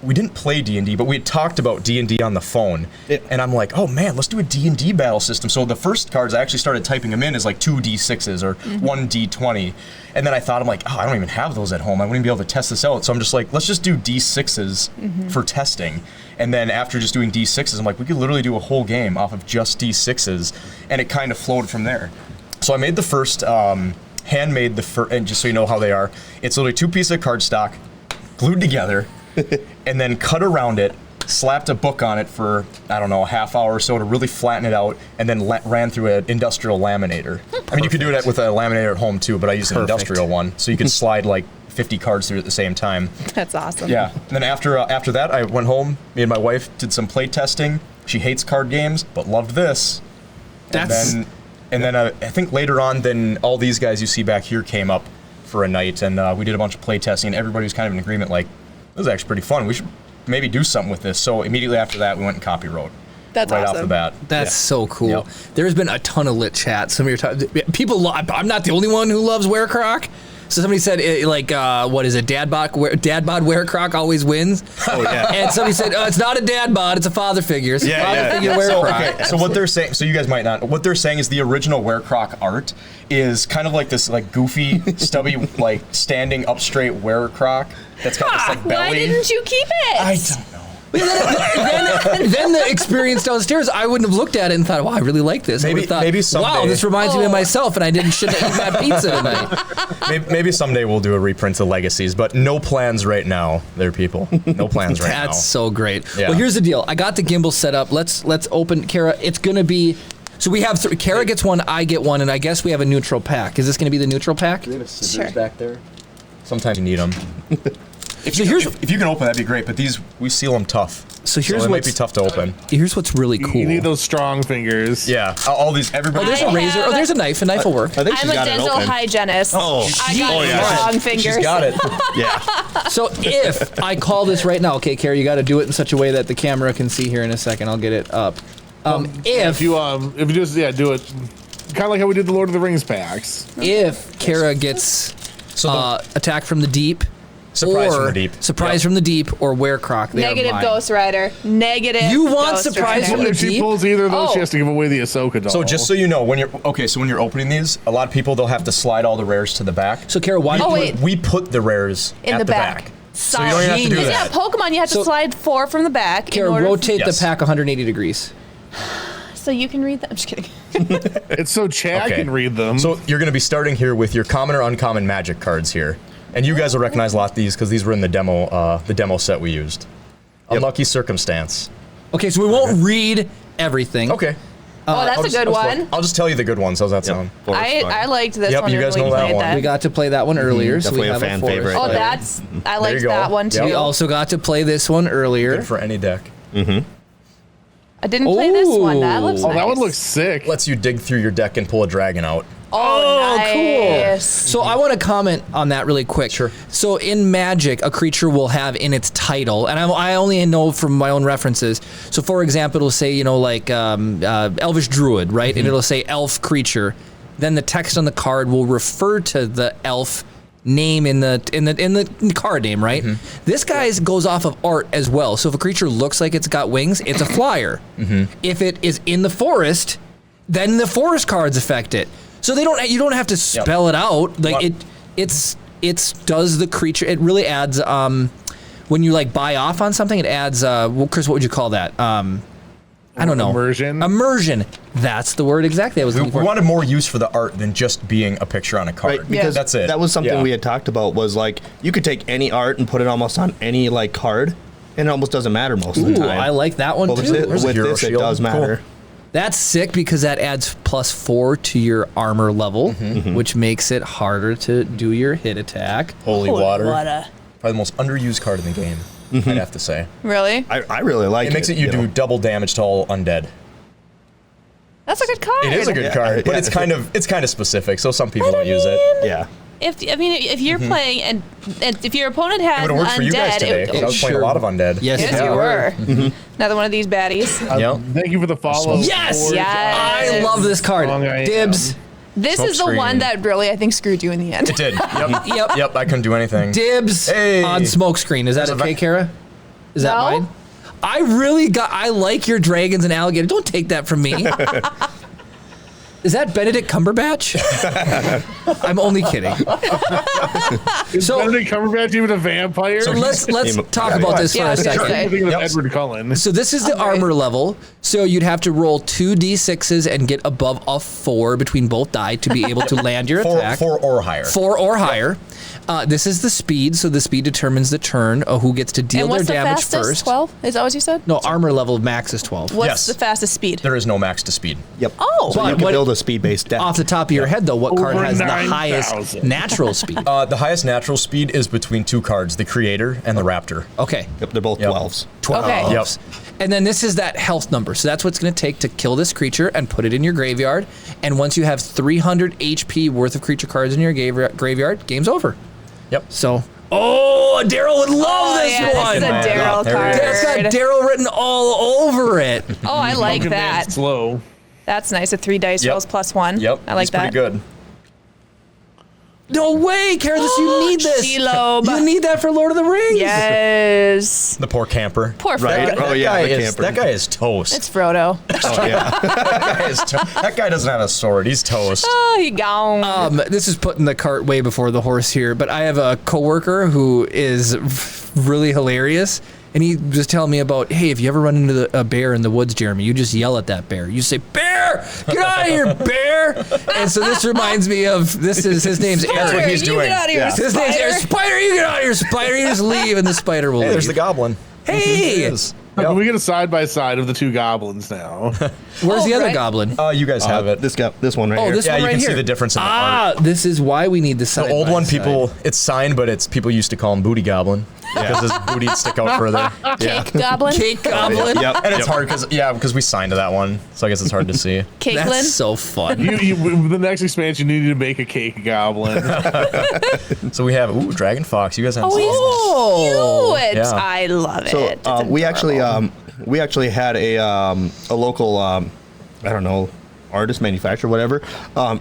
we didn't play D&D, but we had talked about D&D on the phone, and I'm like, oh man, let's do a D&D battle system. So the first cards, I actually started typing them in as like 2 D6s or 1 D20, and then I thought, I'm like, oh, I don't even have those at home. I wouldn't be able to test this out. So I'm just like, let's just do D6s for testing. And then after just doing D6s, I'm like, we could literally do a whole game off of just D6s, and it kind of flowed from there. So I made the first, handmade the first, and just so you know how they are, it's literally 2 pieces of cardstock glued together, and then cut around it, slapped a book on it for, I don't know, a half hour or so to really flatten it out, and then ran through an industrial laminator. I mean, you could do it with a laminator at home too, but I used an industrial one, so you could slide like 50 cards through at the same time. That's awesome. Yeah. And then after that, I went home, me and my wife did some play testing. She hates card games, but loved this. And then I think later on, then all these guys you see back here came up for a night, and we did a bunch of play testing, and everybody was kind of in agreement, like, this is actually pretty fun. We should maybe do something with this. So immediately after that, we went and copy wrote. That's right awesome. off the bat. That's so cool. Yep. There's been a ton of lit chat. Some of your people. I'm not the only one who loves Werecroc. So somebody said, what is it? Dad bod Werecroc always wins. Oh yeah. And somebody said, it's not a dad bod, it's a father figure. It's a father figure So, Werecroc. okay, so what they're saying, so you guys might not, what they're saying is the original Werecroc art is kind of like this like goofy, stubby, like standing up straight Werecroc that's got this like belly. Why didn't you keep it? I don't know. then the experience downstairs, I wouldn't have looked at it and thought, wow, I really like this. I Maybe- would have thought, maybe someday. wow, this reminds me of myself, and I shouldn't eat that pizza tonight. Maybe someday we'll do a reprint of Legacies, but no plans right now, there, people. No plans right now. That's so great. Yeah. Well, here's the deal. I got the gimbal set up. Let's open, Kara. It's going to be, so we have, Kara gets one, I get one, and I guess we have a neutral pack. Is this going to be the neutral pack? Do they have scissors Sure. back there? Sometimes you need them. If you can open, that'd be great. But these, we seal them tough. So here's it might be what's tough to open. here's what's really cool. You need those strong fingers. Yeah, all these. Everybody. Oh, there's a I razor. have- Oh, there's a knife. A knife will work. I think I'm she's a got it dental open. hygienist. Oh, I got long fingers. She's got it. Yeah. So if I call this right now, okay, Kara, you got to do it in such a way that the camera can see here in a second. I'll get it up. If you just do it, kind of like how we did the Lord of the Rings packs. If Kara gets attack from the deep, Surprise or from the deep. surprise Yep. from the deep, or wear croc. They are Negative mine. Ghost Rider. Negative. You want Ghost surprise Rider. from the If she deep? pulls either of those, Oh. she has to give away the Ahsoka doll. So just so you know, when you're opening these, a lot of people they'll have to slide all the rares to the back. So Kara, why? Oh, do you- wait. We put the rares In at the the back. back. So you don't even have to do Genius. Yeah, that. Pokemon, you have So- to slide 4 from the back. in Kara, order rotate Yes. the pack 180 degrees. so you can read them. I'm just kidding. it's so Chad Okay. can read them. So you're going to be starting here with your common or uncommon magic cards here, and you guys will recognize a lot of these because these were in the demo set we used. Unlucky circumstance. Okay, so we won't read everything. Okay. Oh, that's a good one. I'll just tell you the good ones. How's that sound? I liked this Yep, one. you guys when we know that played one. We got to play that one earlier, so we Definitely a have fan forest. favorite. Oh, Right. that's. I you liked go. that one too. Yep. We also got to play this one earlier. Good for any deck. I didn't play this one. That looks oh, nice. that one looks sick. Lets you dig through your deck and pull a dragon out. Oh, nice. So I want to comment on that really quick. Sure. So in Magic, a creature will have in its title, and I only know from my own references. So for example, it'll say, like Elvish Druid, right? And it'll say elf creature. Then the text on the card will refer to the elf name in the card name, right? This guy's goes off of art as well. So if a creature looks like it's got wings, it's a flyer. If it is in the forest, then the forest cards affect it. So you don't have to spell it out. Like What? it's does the creature. It really adds when you like buy off on something. It adds Chris, what would you call that? I don't know. Immersion? Immersion. That's the word exactly I was We looking for. wanted more use for the art than just being a picture on a card. Right, because That's it. That was something Yeah. we had talked about. Was like you could take any art and put it almost on any like card, and it almost doesn't matter most of the Ooh, time. I like that one But too. with Hero this, it shield. does matter. Cool. That's sick because that adds +4 to your armor level, which makes it harder to do your hit attack. Holy water. Water. Probably the most underused card in the game, I'd have to say. Really? I really like it. It makes it you do know. double damage to all undead. That's a good card. It is a good Yeah, card, but yeah. it's kind of specific, so some people don't use it. Yeah. If you're playing and if your opponent has It would have worked for you guys undead, today. it, 'Cause I was playing sure- a lot of undead. Yes, yes, you were. Another one of these baddies. Yep. Thank you for the follow. Yes! Forge. Yes. I love this card. Strong I am. Dibs. This Smoke is the screen. one that really I think screwed you in the end. It did. Yep. Yep. Yep. I couldn't do anything. Dibs Hey. on smokescreen. Is that There's a okay, vi- Kara? Is that No. mine? I like your dragons and alligators. Don't take that from me. Is that Benedict Cumberbatch? I'm only kidding. Is So- Benedict Cumberbatch even a vampire? So let's Name- talk about this Yeah, for I a was gonna second. say. I'm thinking of Yep. Edward Cullen. So this is the Okay. armor level. So you'd have to roll 2d6s and get above a 4 between both die to be able to land your attack. Four or higher. 4 or higher. This is the speed, so the speed determines the turn of who gets to deal And their what's the damage fastest? first. 12? Is that what you said? No, armor level max is 12. What's Yes. the fastest speed? There is no max to speed. Yep. Oh. So you But can what- build a speed-based deck. Off the top of your head, though, what card Over has the 9,000. highest natural speed? The highest natural speed is between two cards, the Creator and the Raptor. Okay. Yep, they're both Yep. 12s. 12. Okay. Yep. And then this is that health number. So that's what's going to take to kill this creature and put it in your graveyard. And once you have 300 HP worth of creature cards in your graveyard, game's over. Yep. So, Daryl would love this yeah, one. This is a Man. Daryl There card. it That's got Daryl written all over it. Oh, I like Pumpkin that. Dance Slow. That's nice. A 3 dice Yep. rolls +1. Yep. I like He's that. pretty good. No way, Karis, you need this. Shelob. You need that for Lord of the Rings. Yes. The poor camper. Poor Right? Frodo. Oh, yeah, guy the is, camper. that guy is toast. It's Frodo. Oh, yeah. That guy doesn't have a sword. He's toast. Oh, he gone. This is putting the cart way before the horse here, but I have a coworker who is really hilarious. And he was telling me about, hey, if you ever run into a bear in the woods, Jeremy, you just yell at that bear. You say, "Bear, get out of here, bear!" And so this reminds me of his name's Eric. That's what he's doing. Get out of here, His name's Eric. Spider, you get out of here, Spider. You just leave, and the spider will Hey, leave. there's the goblin. Hey, There it is. Can we get a side by side of the two goblins now? where's the other right. goblin? You guys have it. This one right Oh, here. this Yeah, one you right can here. see the difference in the art. This is why we need the side. The old by one, side. people, it's signed, but it's people used to call him Booty Goblin because his booty would stick out further. Cake goblin. Cake goblin. Yep. And it's hard because we signed to that one, so I guess it's hard to see. Cakelin. That's so fun. The next expansion, you need to make a cake goblin. So we have Dragon Fox. You guys have Oh, he's cute. Yeah. I love So it. It's we adorable. actually had a local I don't know, artist, manufacturer, whatever.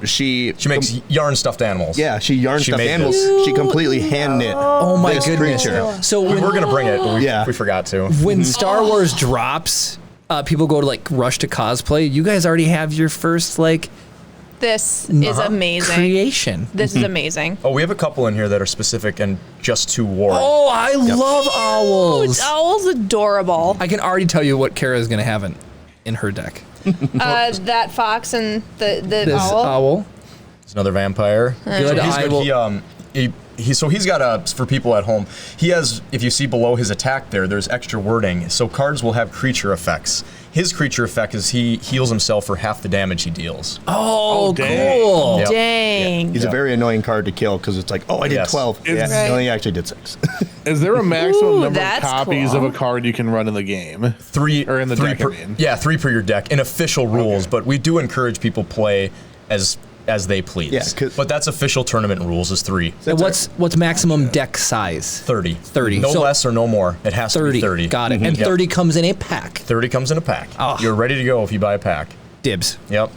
She makes yarn stuffed animals. yeah, she yarn She stuffed made animals. this. She completely hand knit. Oh my this goodness. creature. So We were gonna bring it, but Yeah. we forgot to. when Star Wars drops, people go to like rush to cosplay. You guys already have your first like This is amazing. creation. This is amazing. Oh, we have a couple in here that are specific and just to war. Oh, I love owls. Owl's adorable. I can already tell you what Kara is going to have in her deck. That fox and the This owl. owl. It's another vampire. Good. So he's I good. will- He's got for people at home. He has, if you see below his attack there's extra wording. So cards will have creature effects. His creature effect is he heals himself for half the damage he deals. Oh, dang. cool. Yep. Dang. He's a very annoying card to kill because it's like, oh, I did Yes. 12. Is- Yeah, Right. no, he actually did 6. Is there a maximum Ooh, number of that's copies cool. of a card you can run in the game? 3 Or in the three deck, I per, mean. Yeah, 3 per your deck in official rules, Okay. but we do encourage people play as they please. Yeah, 'cause- but that's official tournament rules is 3. And what's maximum deck size? 30. 30. No So- less or no more. It has to 30. be 30. Got it. And Yep. 30 comes in a pack. 30 comes in a pack. Oh. You're ready to go if you buy a pack. Dibs. Yep.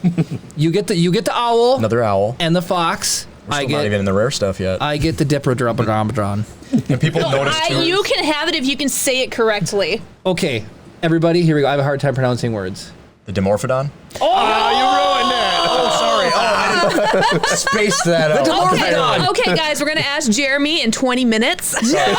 You get the owl Another owl. and the fox. We're still not even in the rare stuff yet. I get the Diprotodon. And people notice too. You can have it if you can say it correctly. Okay, everybody, here we go. I have a hard time pronouncing words. The Dimorphodon. you ruined it. Oh, sorry. Oh, I didn't space that out. Dimorphodon. Okay, guys, we're gonna ask Jeremy in 20 minutes. Yeah.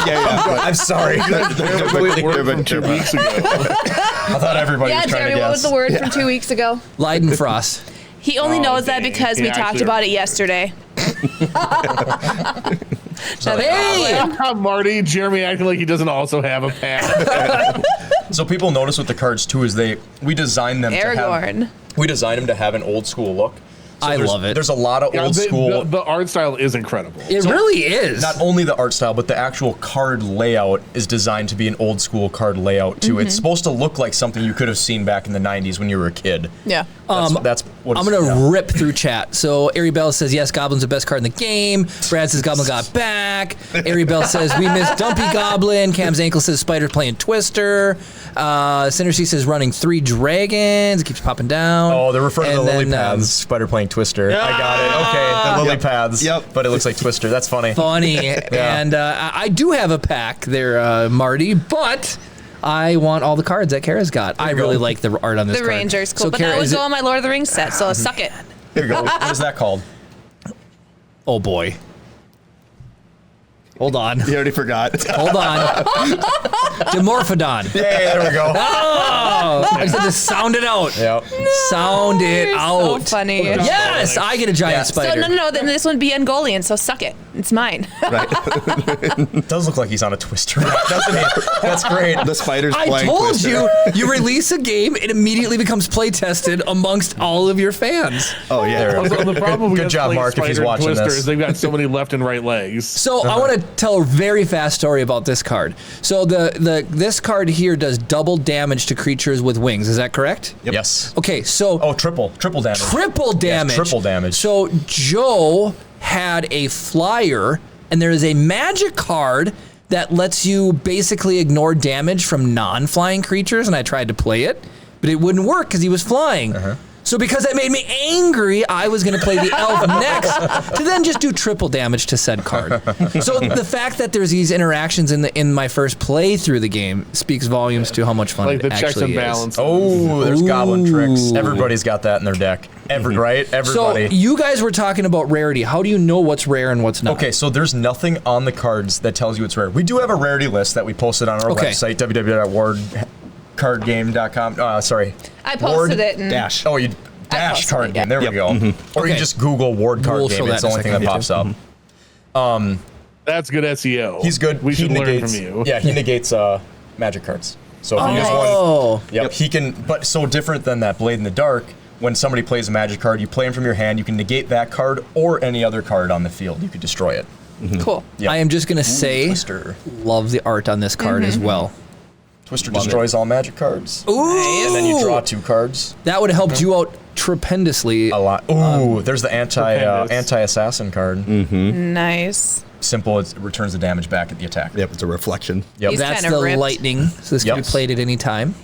I'm sorry. Word from 2 weeks ago. I thought everybody Yeah, was trying Jeremy, to what was guess. the word from 2 weeks ago? Leidenfrost. He only knows that dang. because we He talked actually- about it yesterday. Marty, Jeremy acting like he doesn't also have a pack. So people notice with the cards too is we design them Aragorn. to have an old school look. So I there's- love it. There's a lot of old school. The art style is incredible. It really is. Not only the art style, but the actual card layout is designed to be an old school card layout too. It's supposed to look like something you could have seen back in the 90s when you were a kid. Yeah. That's what I'm it's, gonna yeah. rip through chat. So Ari Bell says yes, Goblin's the best card in the game. Brad says Goblin got back. Ari Bell says we missed Dumpy Goblin. Cam's ankle says Spider playing Twister. Synergy says running 3 dragons. It keeps popping down. Oh, they're referring to And the lily then, paths. Spider playing Twister. I got it. Okay, the lily paths. Yep. But it looks like Twister. That's funny. Funny. And I do have a pack there, Marty, but I want all the cards that Kara's got. I really like the art on this The card. Ranger's cool, So but Kara, that would is go it- on my Lord of the Rings set, so suck it. Here you go. What is that called? Oh boy. Hold on. You already forgot. Hold on. Dimorphodon. Hey, there we go. Oh, I just had to sound it out. Yep. Sound it So out. funny. Yes, I get a giant Yeah. So spider. no, then this would be Ungoliant, so suck it. It's mine. It does look like he's on a Twister, doesn't he? That's great. The spider's I flying told Twister. you, you release a game, it immediately becomes play tested amongst all of your fans. Oh, yeah. Also, the problem with Good job, Mark, if he's watching Twister this. is they've got so many left and right legs. So I want to tell a very fast story about this card. So this card here does double damage to creatures with wings. Is that correct? Yep. Yes. Okay, so Oh, triple damage. triple damage. triple damage. So Joe had a flyer, and there is a magic card that lets you basically ignore damage from non-flying creatures, and I tried to play it, but it wouldn't work because he was flying. So because that made me angry, I was going to play the elf next to then just do triple damage to said card. So the fact that there's these interactions in my first play through the game speaks volumes to how much fun Like it the actually checks and is. balances. Oh, there's goblin tricks. Ooh. Everybody's got that in their deck. Right? Everybody. So you guys were talking about rarity. How do you know what's rare and what's not? Okay, so there's nothing on the cards that tells you it's rare. We do have a rarity list that we posted on our website, www.wardcardgame.com. Sorry. I posted it. And Dash. Oh, you dash posted card it, game. yeah. There we go. Or you Okay. just Google Ward card We'll game. show It's that the in a only thing second, that pops up. That's good SEO. He's good. We should he learn negates, from you. Yeah, he negates magic cards. So if you use one, Oh. yep, he can. But so different than that Blade in the Dark. When somebody plays a magic card, you play them from your hand. You can negate that card or any other card on the field. You could destroy it. Cool. Yep. I am just going to say, Twister. love the art on this card as well. Twister destroys all magic cards. Ooh. And then you draw 2 cards. That would have helped you out tremendously. A lot. Ooh, there's the Stupendous. anti-assassin card. Nice. Simple. It returns the damage back at the attack. Yep, it's a reflection. Yep. He's That's kinda the ripped. lightning. So this can Yep. be played at any time.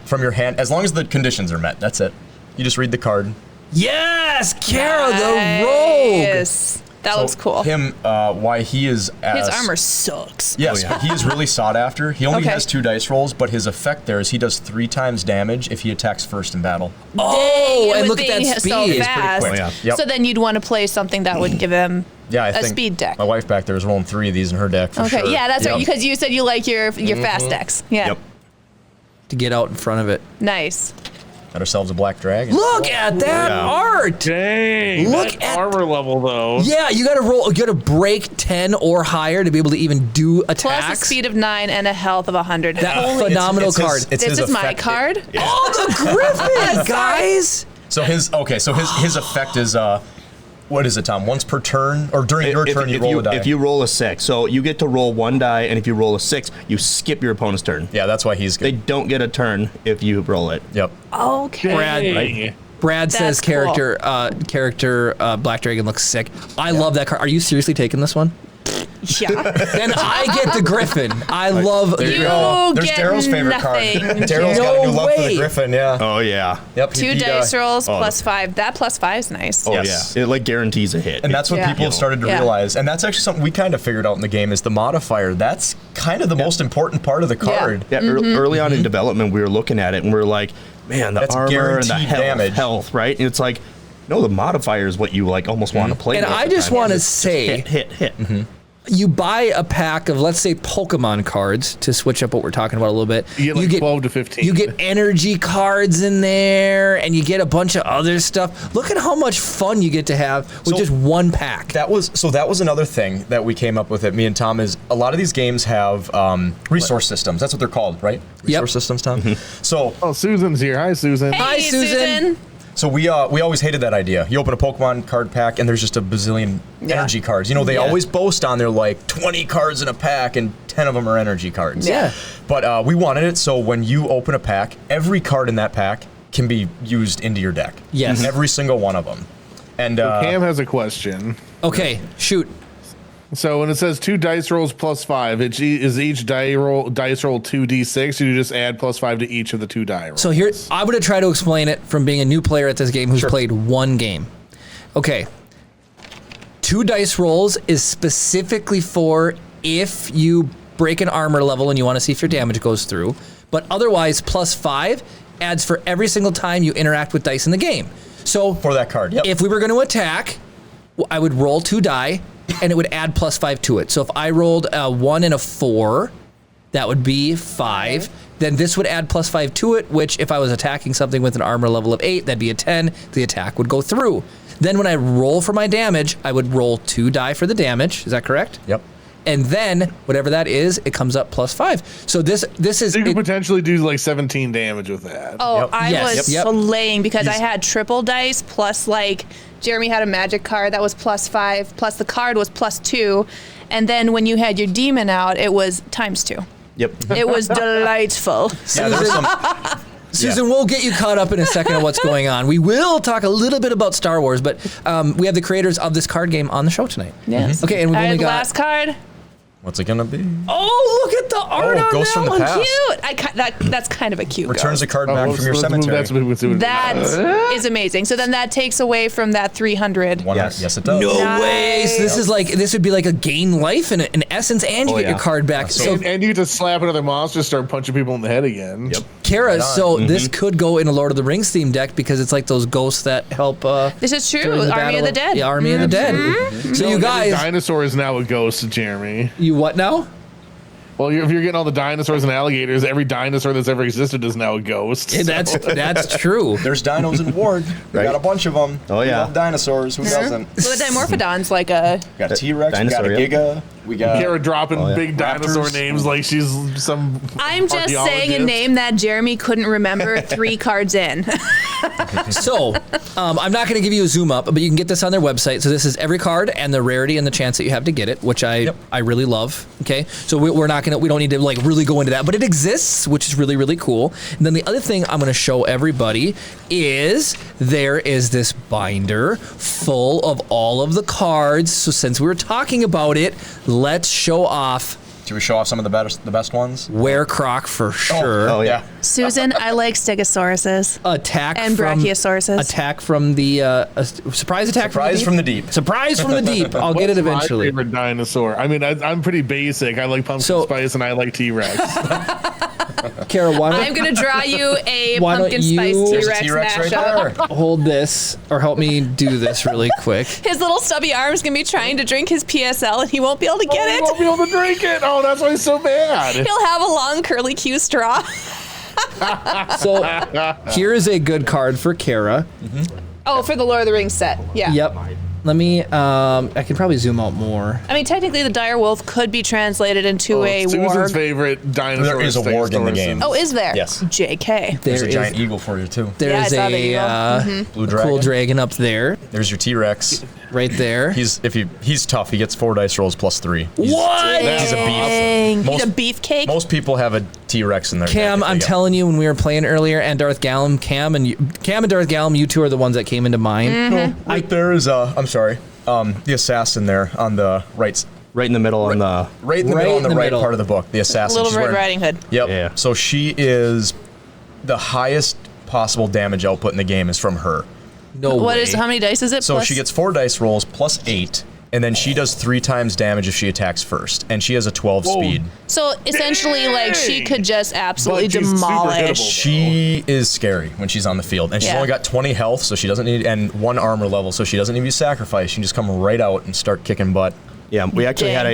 From your hand, as long as the conditions are met. That's it. You just read the card. Yes, Kara the Rogue. Yes. That looks cool. Him, why he is His as armor sucks. Yes, Oh, yeah. but he is really sought after. He only Okay. has 2 dice rolls, but his effect there is he does 3 times damage if he attacks first in battle. Oh, Dang, and with look at that being speed. so It's pretty fast. quick. Yeah. Yep. So then you'd want to play something that would give him Yeah, I a think speed deck. my wife back there is rolling 3 of these in her deck for Okay, sure. yeah, that's right. Yep. Because you said you like your fast decks. Yeah. Yep. To get out in front of it. Nice. Got ourselves a black dragon. Look at that Yeah. art. Dang. Look that at- armor level though. Yeah, you got to roll. You got to break 10 or higher to be able to even do attacks. Plus a speed of 9 and a health of 100. That Holy- phenomenal It's his- card. it's this his is my effect. card. Oh, the Griffin, guys. So his effect is what is it, Tom? Once per turn or during your turn you roll a die. If you roll a 6, so you get to roll 1 die, and if you roll a 6, you skip your opponent's turn. yeah, that's why he's They good. don't get a turn if you roll it. Yep. Okay. Dang. Brad says That's cool. character Black Dragon looks sick. I love that card. Are you seriously taking this one? Yeah. Then I get the Griffin. I love There the you You go. There's get Daryl's favorite card. nothing. Daryl's got a No new love for way. the Griffin, yeah. Oh, yeah. Yep. he 2 beat, dice rolls oh. plus 5. That plus 5 is nice. Oh, Yes. yeah. It, like, guarantees a hit. And that's what Yeah. people have started to Yeah. realize. And that's actually something we kind of figured out in the game is the modifier. That's kind of the most important part of the card. Yeah, early on in development, we were looking at it, and we were like, man, the That's armor and the guaranteed damage. health, right? And it's like, no, the modifier is what you, like, almost want to play And with I the just time. want to Just say, hit. you buy a pack of, let's say, Pokemon cards to switch up what we're talking about a little bit. You get like 12 to 15. You get energy cards in there, and you get a bunch of other stuff. Look at how much fun you get to have with So- just one pack. That was another thing that we came up with at me and Tom is a lot of these games have resource systems. That's what they're called, right? Yep. Resource systems, Tom. So Oh, Susan's here. Hi, Susan. Hi, Hey, Susan. So we always hated that idea. You open a Pokemon card pack and there's just a bazillion energy cards. You know, they Yeah. always boast on there like 20 cards in a pack and 10 of them are energy cards. Yeah. But we wanted it so when you open a pack, every card in that pack can be used into your deck. Yes. Every single one of them. And Cam has a question. Okay, shoot. So when it says 2 dice rolls plus 5, is each dice roll 2d6? Or you just add plus 5 to each of the 2 die rolls? So here, I'm going to try to explain it from being a new player at this game who's Sure. played one game. Okay. 2 dice rolls is specifically for if you break an armor level and you want to see if your damage goes through. But otherwise, plus 5 adds for every single time you interact with dice in the game. So for that card. Yep. if we were going to attack, I would roll 2 die, and it would add plus 5 to it. So if I rolled a 1 and a 4, that would be 5. Then this would add plus 5 to it, which if I was attacking something with an armor level of 8, that'd be a 10. The attack would go through. Then when I roll for my damage, I would roll 2 die for the damage. Is that correct? Yep. And then whatever that is, it comes up plus 5. So this is So you could it- potentially do like 17 damage with that. Oh, Yep. I Yes. was Yep. slaying because I had triple dice plus like Jeremy had a magic card that was plus 5 plus the card was plus 2, and then when you had your demon out, it was times 2. Yep. It was delightful. Yeah, there's some. Susan, we'll get you caught up in a second on what's going on. We will talk a little bit about Star Wars, but we have the creators of this card game on the show tonight. Yes. Okay, and we've All right, only got last card. What's it gonna be? Oh, look at the art on Ghost that from the one. Past. That's kind of a cute. Returns ghost. a card back from your cemetery. That is amazing. So then that takes away from that 300. Yes, it does. No Nice. way. So this would be like a gain life in essence, and you get your card back. So And you just slap another monster, start punching people in the head again. Yep. Kara, so this could go in a Lord of the Rings theme deck because it's like those ghosts that help. This is true. during the Army Battle of the Dead. Yeah, Army of the Dead. So you Every guys, dinosaur is now a ghost, Jeremy. you what now? Well, if you're getting all the dinosaurs and alligators, every dinosaur that's ever existed is now a ghost. Yeah, that's true. There's dinos in Ward. We Right. got a bunch of them. Oh, We yeah. love dinosaurs. Who doesn't? So the Dimorphodon's like a. We got a T-Rex. We got a Dinosaur, yeah. Giga. We got. Kara dropping yeah. big dinosaur Raptors. names like she's some. I'm just saying a archaeologist. name that Jeremy couldn't remember 3 cards in. So, I'm not going to give you a zoom up, but you can get this on their website. So this is every card and the rarity and the chance that you have to get it, which I really love. Okay, so we don't need to like really go into that, but it exists, which is really, really cool. And then the other thing I'm going to show everybody is there is this binder full of all of the cards. So since we were talking about it, let's show off Do we show off some of the best ones? Werecroc for sure. Oh, yeah. Susan, I like Stegosauruses. Attack And from Brachiosauruses. Attack from the surprise attack. Surprise from the deep. Surprise from the deep. I'll get it What's eventually. My favorite dinosaur. I mean, I'm pretty basic. I like pumpkin spice and I like T-Rex. Kara, why don't I'm going to draw you a Why don't pumpkin you- spice There's There's a T-Rex T-Rex mashup. right there. hold this or help me do this really quick? His little stubby arm's going to be trying to drink his PSL and he won't be able to get I it. won't be able to drink it. Oh, that's why it's so bad. He'll have a long curly Q straw. So here is a good card for Kara. Oh, for the Lord of the Rings set. Yeah. Yep. Let me. I can probably zoom out more. I mean, technically, the dire wolf could be translated into a Susan's warg. favorite dinosaur. There is a warg in the game. Oh, is there? Yes. JK. There's There a is- giant eagle for you too. Yeah, I There's saw the eagle. Blue a dragon. cool dragon up there, There's your T-Rex. right there. He's tough. He gets 4 dice rolls plus 3. What? He's a beef. Dang. Most- He's a beefcake. Most people have a T-Rex in their Cam, deck. I'm telling you, when we were playing earlier, and Darth Gallum, Cam and Darth Gallum, you two are the ones that came into mind. Mm-hmm. Right there is I'm sorry. The assassin there on the right. Right in the middle on the. Right in the Right middle on in the the right middle. part of the book. The assassin. Little She's Red wearing- Riding Hood. Yep. Yeah. So she is the highest possible damage output in the game is from her. No What way. is? How many dice is it? So Plus- she gets 4 dice rolls plus 8, and then she does 3 times damage if she attacks first, and she has a 12 speed. So essentially, like she could just absolutely But she's super demolish. hittable. She is scary when she's on the field, and she's Yeah. only got 20 health, so she doesn't need, and 1 armor level, so she doesn't need to be sacrificed. She can just come right out and start kicking butt. Yeah, we actually had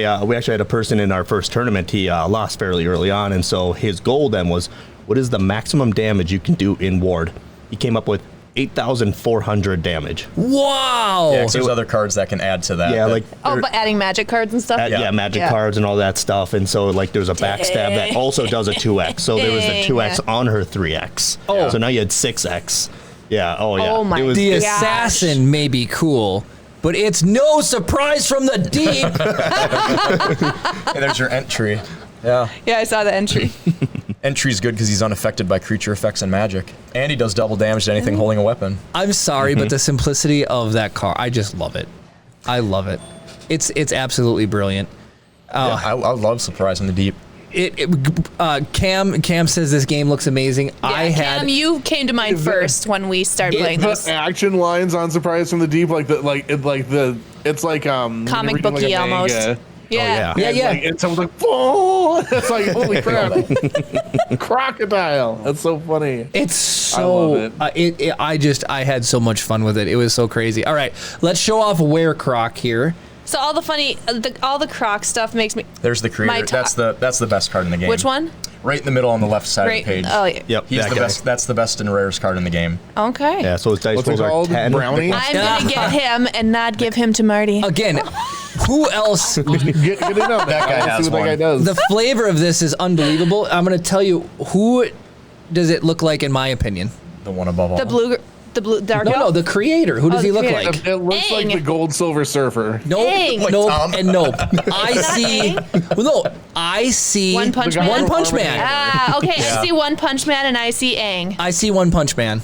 a person in our first tournament. He lost fairly early on, and so his goal then was, what is the maximum damage you can do in ward? He came up with 8,400 damage. Wow. Yeah, 'cause there's other cards that can add to that. Yeah, that- like Oh, there- but adding magic cards and stuff. yeah, magic Yeah. cards and all that stuff. And so like there's a backstab that also does a 2x. So there was a Dang. 2x on her 3x. Oh. So now you had 6x. Yeah. Oh yeah. Oh, my The gosh. assassin may be cool, but it's no surprise from the deep. Hey, there's your entry. Yeah. Yeah, I saw the entry. Entry's good because he's unaffected by creature effects and magic. And he does double damage to anything holding a weapon. I'm sorry, but the simplicity of that car, I just love it. I love it. It's absolutely brilliant. Yeah, I love Surprise in the Deep. Cam says this game looks amazing. I Cam, had you came to mind first when we started playing The this. action lines on Surprise from the Deep, it's like Comic reading, booky a almost. manga. Yeah. Yeah, And, yeah. and someone's like, "Whoa!" It's like, holy crap, crocodile! That's so funny. It's so I love I had so much fun with it. It was so crazy. All right, let's show off Werecroc here. So all the funny, all the Croc stuff makes me. There's the creator. My top- That's the best card in the game. Which one? Right in the middle on the left side Right. of the page. Oh, yeah. Yep. He's that the guy. best. That's the best and rarest card in the game. Okay. Yeah. So his dice What's it rolls are called? 10. Brownie? I'm gonna get him and not give him to Marty. Again, who else? Get it on that guy has See what one. that guy does. The flavor of this is unbelievable. I'm going to tell you who does it look like in my opinion. The one above all. The blue dark. No, the creator. Who does Oh, he the look creator. like? It looks like Aang. the Gold Silver Surfer. Nope, Aang. Like nope, Tom. and nope. I that see. Well, no, I see One Punch The guy Man. One Punch from Man. Ah, okay. I see One Punch Man and I see Aang. I see One Punch Man.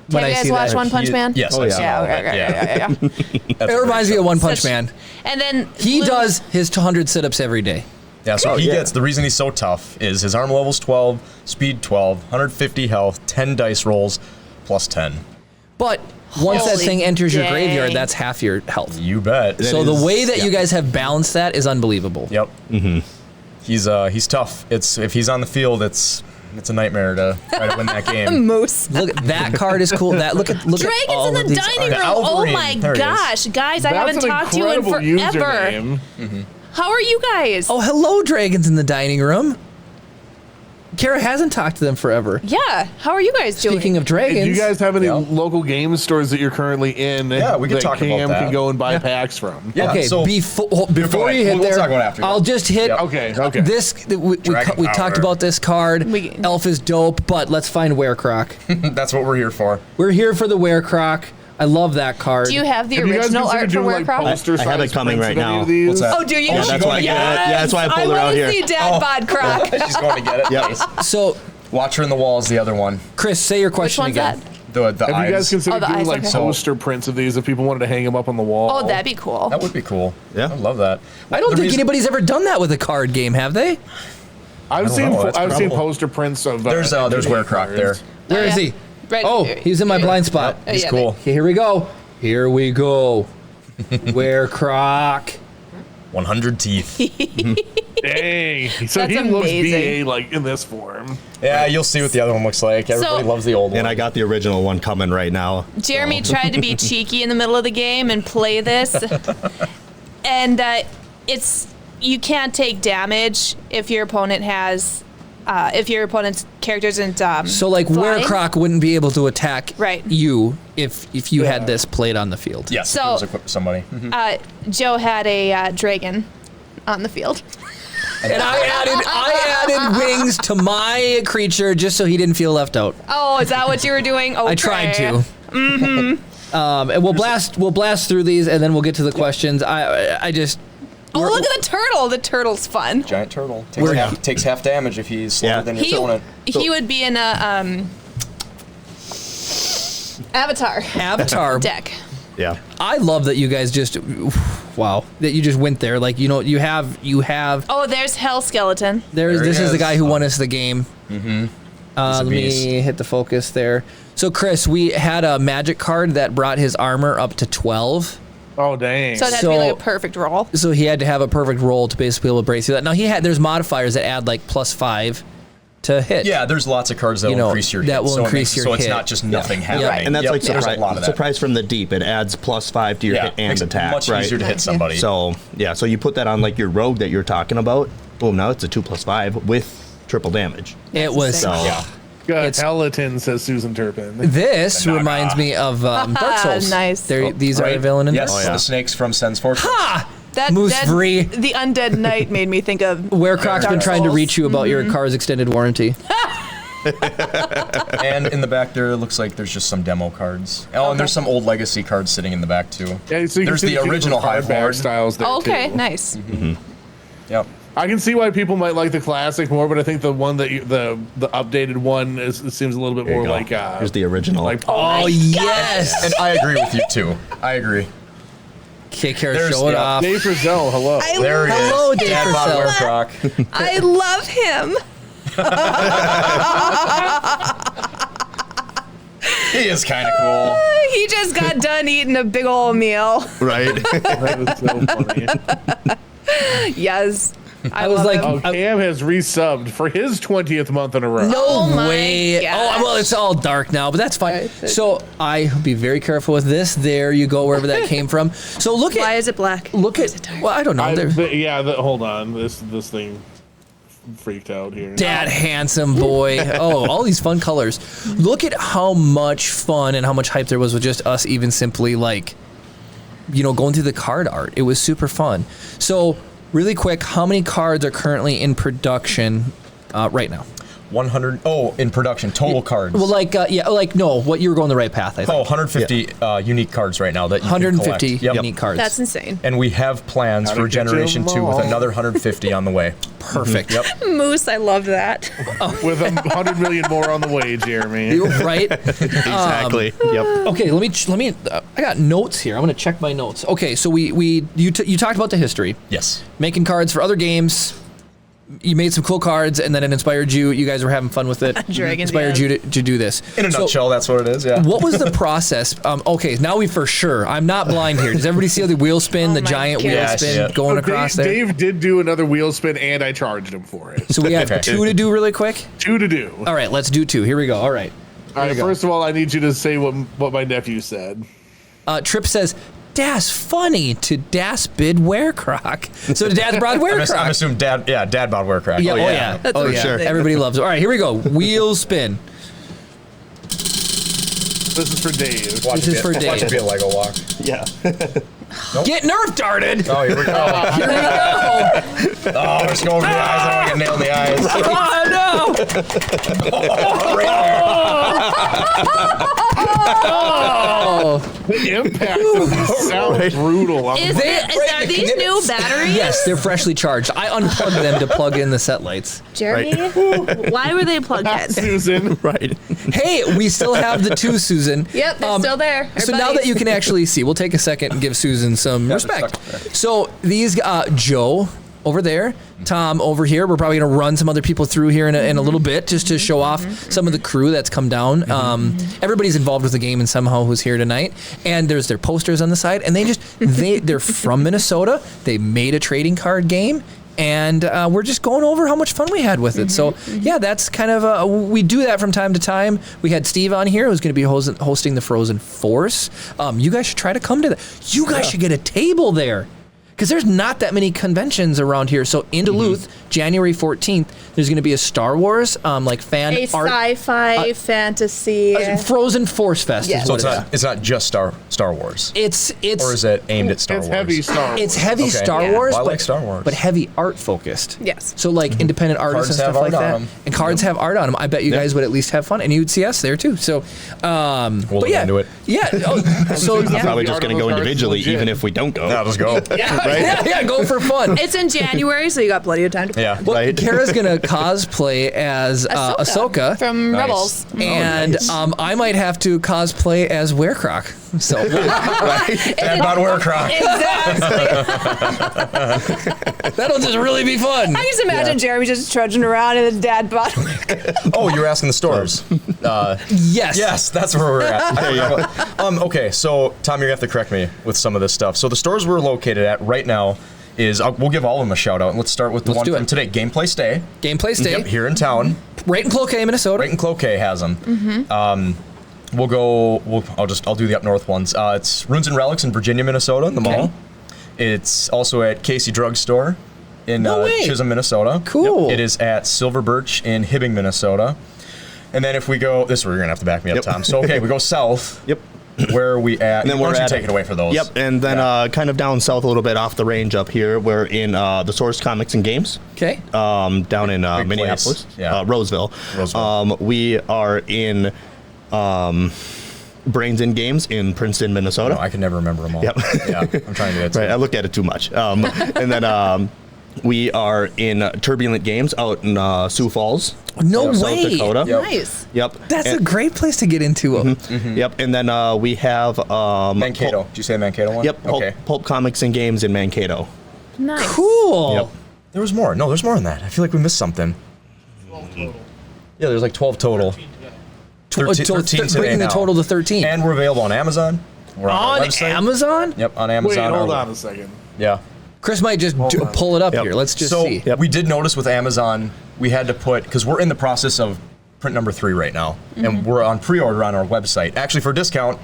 When Have I you guys see watched that. One Punch Man? Yes. Oh, I've yeah. seen Yeah, all of okay, it. okay, yeah. That's It reminds me of One Punch Such- Man. And then He blue- does his 200 sit-ups every day. Yeah, so he gets, the reason he's so tough is his armor level's 12, speed 12, 150 health, 10 dice rolls, plus 10. But once that Holy thing enters your dang. graveyard, that's half your health. You bet. So the way that you guys have balanced that is unbelievable. Yep. He's tough. If he's on the field, it's a nightmare to try to win that game. Moose. Look, that card is cool. Look at Dragons all in of the these dining room. cards. Oh Alvarine. my There he is. gosh, guys, I That's haven't an talked to you in incredible forever. username. How are you guys? Oh, hello, dragons in the dining room. Kara hasn't talked to them forever. Yeah. How are you guys doing? Speaking of dragons, Do you guys have any Yeah. local game stores that you're currently in Yeah, we can that talk about Cam that. can go and buy packs from? Yeah, okay, so- before you hit We'll there, talk about it after. I'll just hit Yep. Okay. this. We Dragon talked power. about this card. Elf is dope, but let's find Werecroc. That's what we're here for. We're here for the Werecroc. I love that card. Do you have the Have you guys original considered art for doing, like, Werecroft? poster I have it size coming prints right of any now. of these? What's that? Oh, do you? Yeah, that's why. Yeah, that's why I pulled her out here. I want to see Dad Bod Croc. She's going to get it. Yep. Nice. So, Watch her in the wall is the other one. Guys, say your Which question one's again. that? The Have eyes. you guys considered Oh, the doing eyes, like okay. poster prints of these if people wanted to hang them up on the wall? Oh, that'd be cool. That would be cool. Yeah. I love that. I don't The think reason- anybody's ever done that with a card game, have they? I've don't seen know, that's I've seen probably- poster prints of. There's Werecroc cards. there. Where is yeah. he? Right Oh, there. he's in my blind spot. Oh, He's yeah, cool. Okay, here we go. Here we go. Werecroc. 100 teeth. Dang. So That's he looks amazing. BA like in this form. Yeah, you'll see what the other one looks like. Everybody loves the old one. And I got the original one coming right now. Jeremy tried to be cheeky in the middle of the game and play this, and you can't take damage if your opponent has if your opponent's character isn't So, like, flying. Werecroc wouldn't be able to attack Right. you if you had this played on the field. Yes, So- if it was equipped with somebody. Joe had a dragon on the field. And I added wings to my creature just so he didn't feel left out. Oh, is that what you were doing? Okay. I tried to. Mm-hmm. And we'll blast through these, and then we'll get to the questions. I just. Oh, look at the turtle. The turtle's fun. Giant turtle. Takes half damage if he's slower than your opponent. He would be in a Avatar deck. Yeah. I love that you guys just. Wow, that you just went there. Like, you have. Oh, there's Hell Skeleton. This he is the is. guy who won us the game. a Let beast. me hit the focus there. So, Chris, we had a magic card that brought his armor up to 12. Oh dang. So it had to be like a perfect roll. So he had to have a perfect roll to basically be able to break through that. Now there's modifiers that add like +5 to hit. Yeah, there's lots of cards that will increase your hit. that will so increase your So hit. it's not just nothing happening. Right. And that's Yep, like there's a lot of that. surprise from the deep. It adds +5 to your hit and makes it attack. much right? easier to hit somebody. So yeah, so you put that on like your rogue that you're talking about. Boom! Now it's a 2+5 with triple damage. It was. So yeah. Got Peloton, says Susan Turpin. This Banana. reminds me of Dark Souls. Nice. These are Right? available in Yes, this. the snakes from Sen's Fortress. Moose Vree. The Undead Knight made me think of Werecroc's been Dark trying to Souls. reach you about your car's extended warranty. And in the back there, it looks like there's just some demo cards. Oh, and there's some old legacy cards sitting in the back too. Yeah, so you There's can the see original some Hive hardback Lord. styles there Oh, okay, too. nice. Yep. I can see why people might like the classic more, but I think the one that the updated one seems a little bit There you more go. like Here's the original. like Oh, yes. And I agree with you too. I agree. Okay, Kara, There's- show it yeah. off. Dave Frizzell, hello. There he Hello, is. Dave Dad Bod Purcell. Werecroc. I love him. He is kind of cool. He just got done eating a big old meal. right. That was so funny. Yes. I was love like, him. Oh, Cam has resubbed for his 20th month in a row. No Oh my way. gosh. Oh, well, it's all dark now, but that's fine. So I be very careful with this. There you go, wherever that came from. So look Why at is it black? look at. Well, I don't know. Hold on. This thing freaked out here. Dad, handsome boy. Oh, all these fun colors. Look at how much fun and how much hype there was with just us even simply like, going through the card art. It was super fun. So really quick, how many cards are currently in production right now? 100. Oh, in production, total cards. Well, what you were going the right path, I think. 150 unique cards right now that you 150 can collect. Yep. unique cards. That's insane. And we have plans Gotta for get you Generation 2 with all. another 150 on the way. Perfect. Yep. Moose, I love that. With 100 million more on the way, Jeremy. Right? Exactly. Yep. Okay, let me. I got notes here. I'm gonna check my notes. Okay, so you talked about the history, Yes. making cards for other games, you made some cool cards, and then it inspired you. You guys were having fun with it. Dragons, inspired you to do this. In a nutshell, that's what it is. Yeah. What was the process? Okay, now we for sure. I'm not blind here. Does everybody see the wheel spin, the my giant gosh. wheel spin going across there? Dave did do another wheel spin, and I charged him for it. So we have two to do really quick. 2 to do. All right, let's do 2. Here we go. All right. All right. First of all, I need you to say what my nephew said. Trip says, "Das funny to Das bid Werecrock." So Dad's brought I'm Werecrock. assuming Dad bought Werecrack. Yeah, oh yeah. That's Oh for yeah. sure. Everybody loves it. All right, here we go. Wheel spin. This is for Dave. This is for Dave. Watch it be a Lego walk. Yeah. Get nerf darted. Oh, here we go. Here we go. Oh, we're just going over the eyes. I don't want to get nailed in the eyes. Oh no. The impact of these sounds brutal. Are these new batteries? Yes, they're freshly charged. I unplugged them to plug in the set lights. Jeremy, why were they plugged in? Susan. Right. Hey, we still have the 2, Susan. Yep, they're still there. Our So now buddies. that you can actually see, we'll take a second and give Susan some respect. So these, Joe over there, Tom over here, we're probably going to run some other people through here in a little bit just to show off some of the crew that's come down. Everybody's involved with the game and somehow who's here tonight. And there's their posters on the side. And they're from Minnesota. They made a trading card game. And we're just going over how much fun we had with it. So, yeah, that's kind of, we do that from time to time. We had Steve on here who's going to be hosting the Frozen Force. You guys should try to come to that. You guys should get a table there. Because there's not that many conventions around here. So in Duluth, January 14th, there's going to be a Star Wars fan a art. sci-fi fantasy. Frozen Force Fest. Yes. Is So what it's not just Star Wars. It's Or is it aimed at Star It's Wars? heavy Star Wars. It's heavy Okay. Star Yeah. Wars, Well, I but, like Star Wars. but heavy art focused. Yes. So like independent artists Cards and have stuff like art on that. 'em. And cards have art on them. I bet you guys would at least have fun, and you'd see us there too. So, We'll but look yeah, into it. yeah. So Yeah. Probably The just art going of to go those cards is individually, legit. even if we don't go. Yeah, let's go. yeah, go for fun. It's in January, so you got plenty of time to plan. Yeah. Well, Right. Kara's gonna cosplay as Ahsoka, from Nice. Rebels. and I might have to cosplay as Werecrock. So Dad bought Werecrack. Exactly. that'll just really be fun. I just imagine Jeremy just trudging around in his dad bod. Oh, you were asking the stores. Yes. Yes, that's where we're at. Okay, so Tom, you're gonna have to correct me with some of this stuff. So the stores we're located at right now is we'll give all of them a shout out. Let's start with the Let's one do from it. today, Gameplay Stay. Gameplay Stay. Yep, here in town. Right in Cloquet, Minnesota. Right in Cloquet has them. We'll go. I'll do the up north ones. It's Runes and Relics in Virginia, Minnesota, in the mall. It's also at Casey Drug Store in No way. Chisholm, Minnesota. Cool. Yep. It is at Silver Birch in Hibbing, Minnesota. And then if we go, this is where you're gonna have to back me up, Yep. Tom. So okay, we go south. Yep. Where are we at? And then Why we're don't you at take it away for those. Yep, and then kind of down south a little bit off the range up here, we're in the Source Comics and Games. Okay. Down in Big Minneapolis, place. Yeah. Roseville. We are in Brains in Games in Princeton, Minnesota. No, I can never remember them all. Yep. Yeah, I'm trying to do that too. Right, I looked at it too much. And then we are in Turbulent Games out in Sioux Falls. No South way. Dakota. Yep. Nice. Yep. That's a and, great place to get into. Yep. And then we have Mankato. Did you say Mankato one? Yep. Okay. Pulp Comics and Games in Mankato. Nice. Cool. Yep. There was more. No, there's more than that. I feel like we missed something. 12 total. Yeah, there's like 12 total. 13 today Bringing the now. total to 13. And we're available on Amazon. We're on our website. Amazon? Yep, on Wait, Amazon. hold on a second. Yeah. Chris might just pull it up Yep. here. Let's just So see. we did notice with Amazon, we had to put, because we're in the process of print number 3 right now, and we're on pre-order on our website. Actually, for discount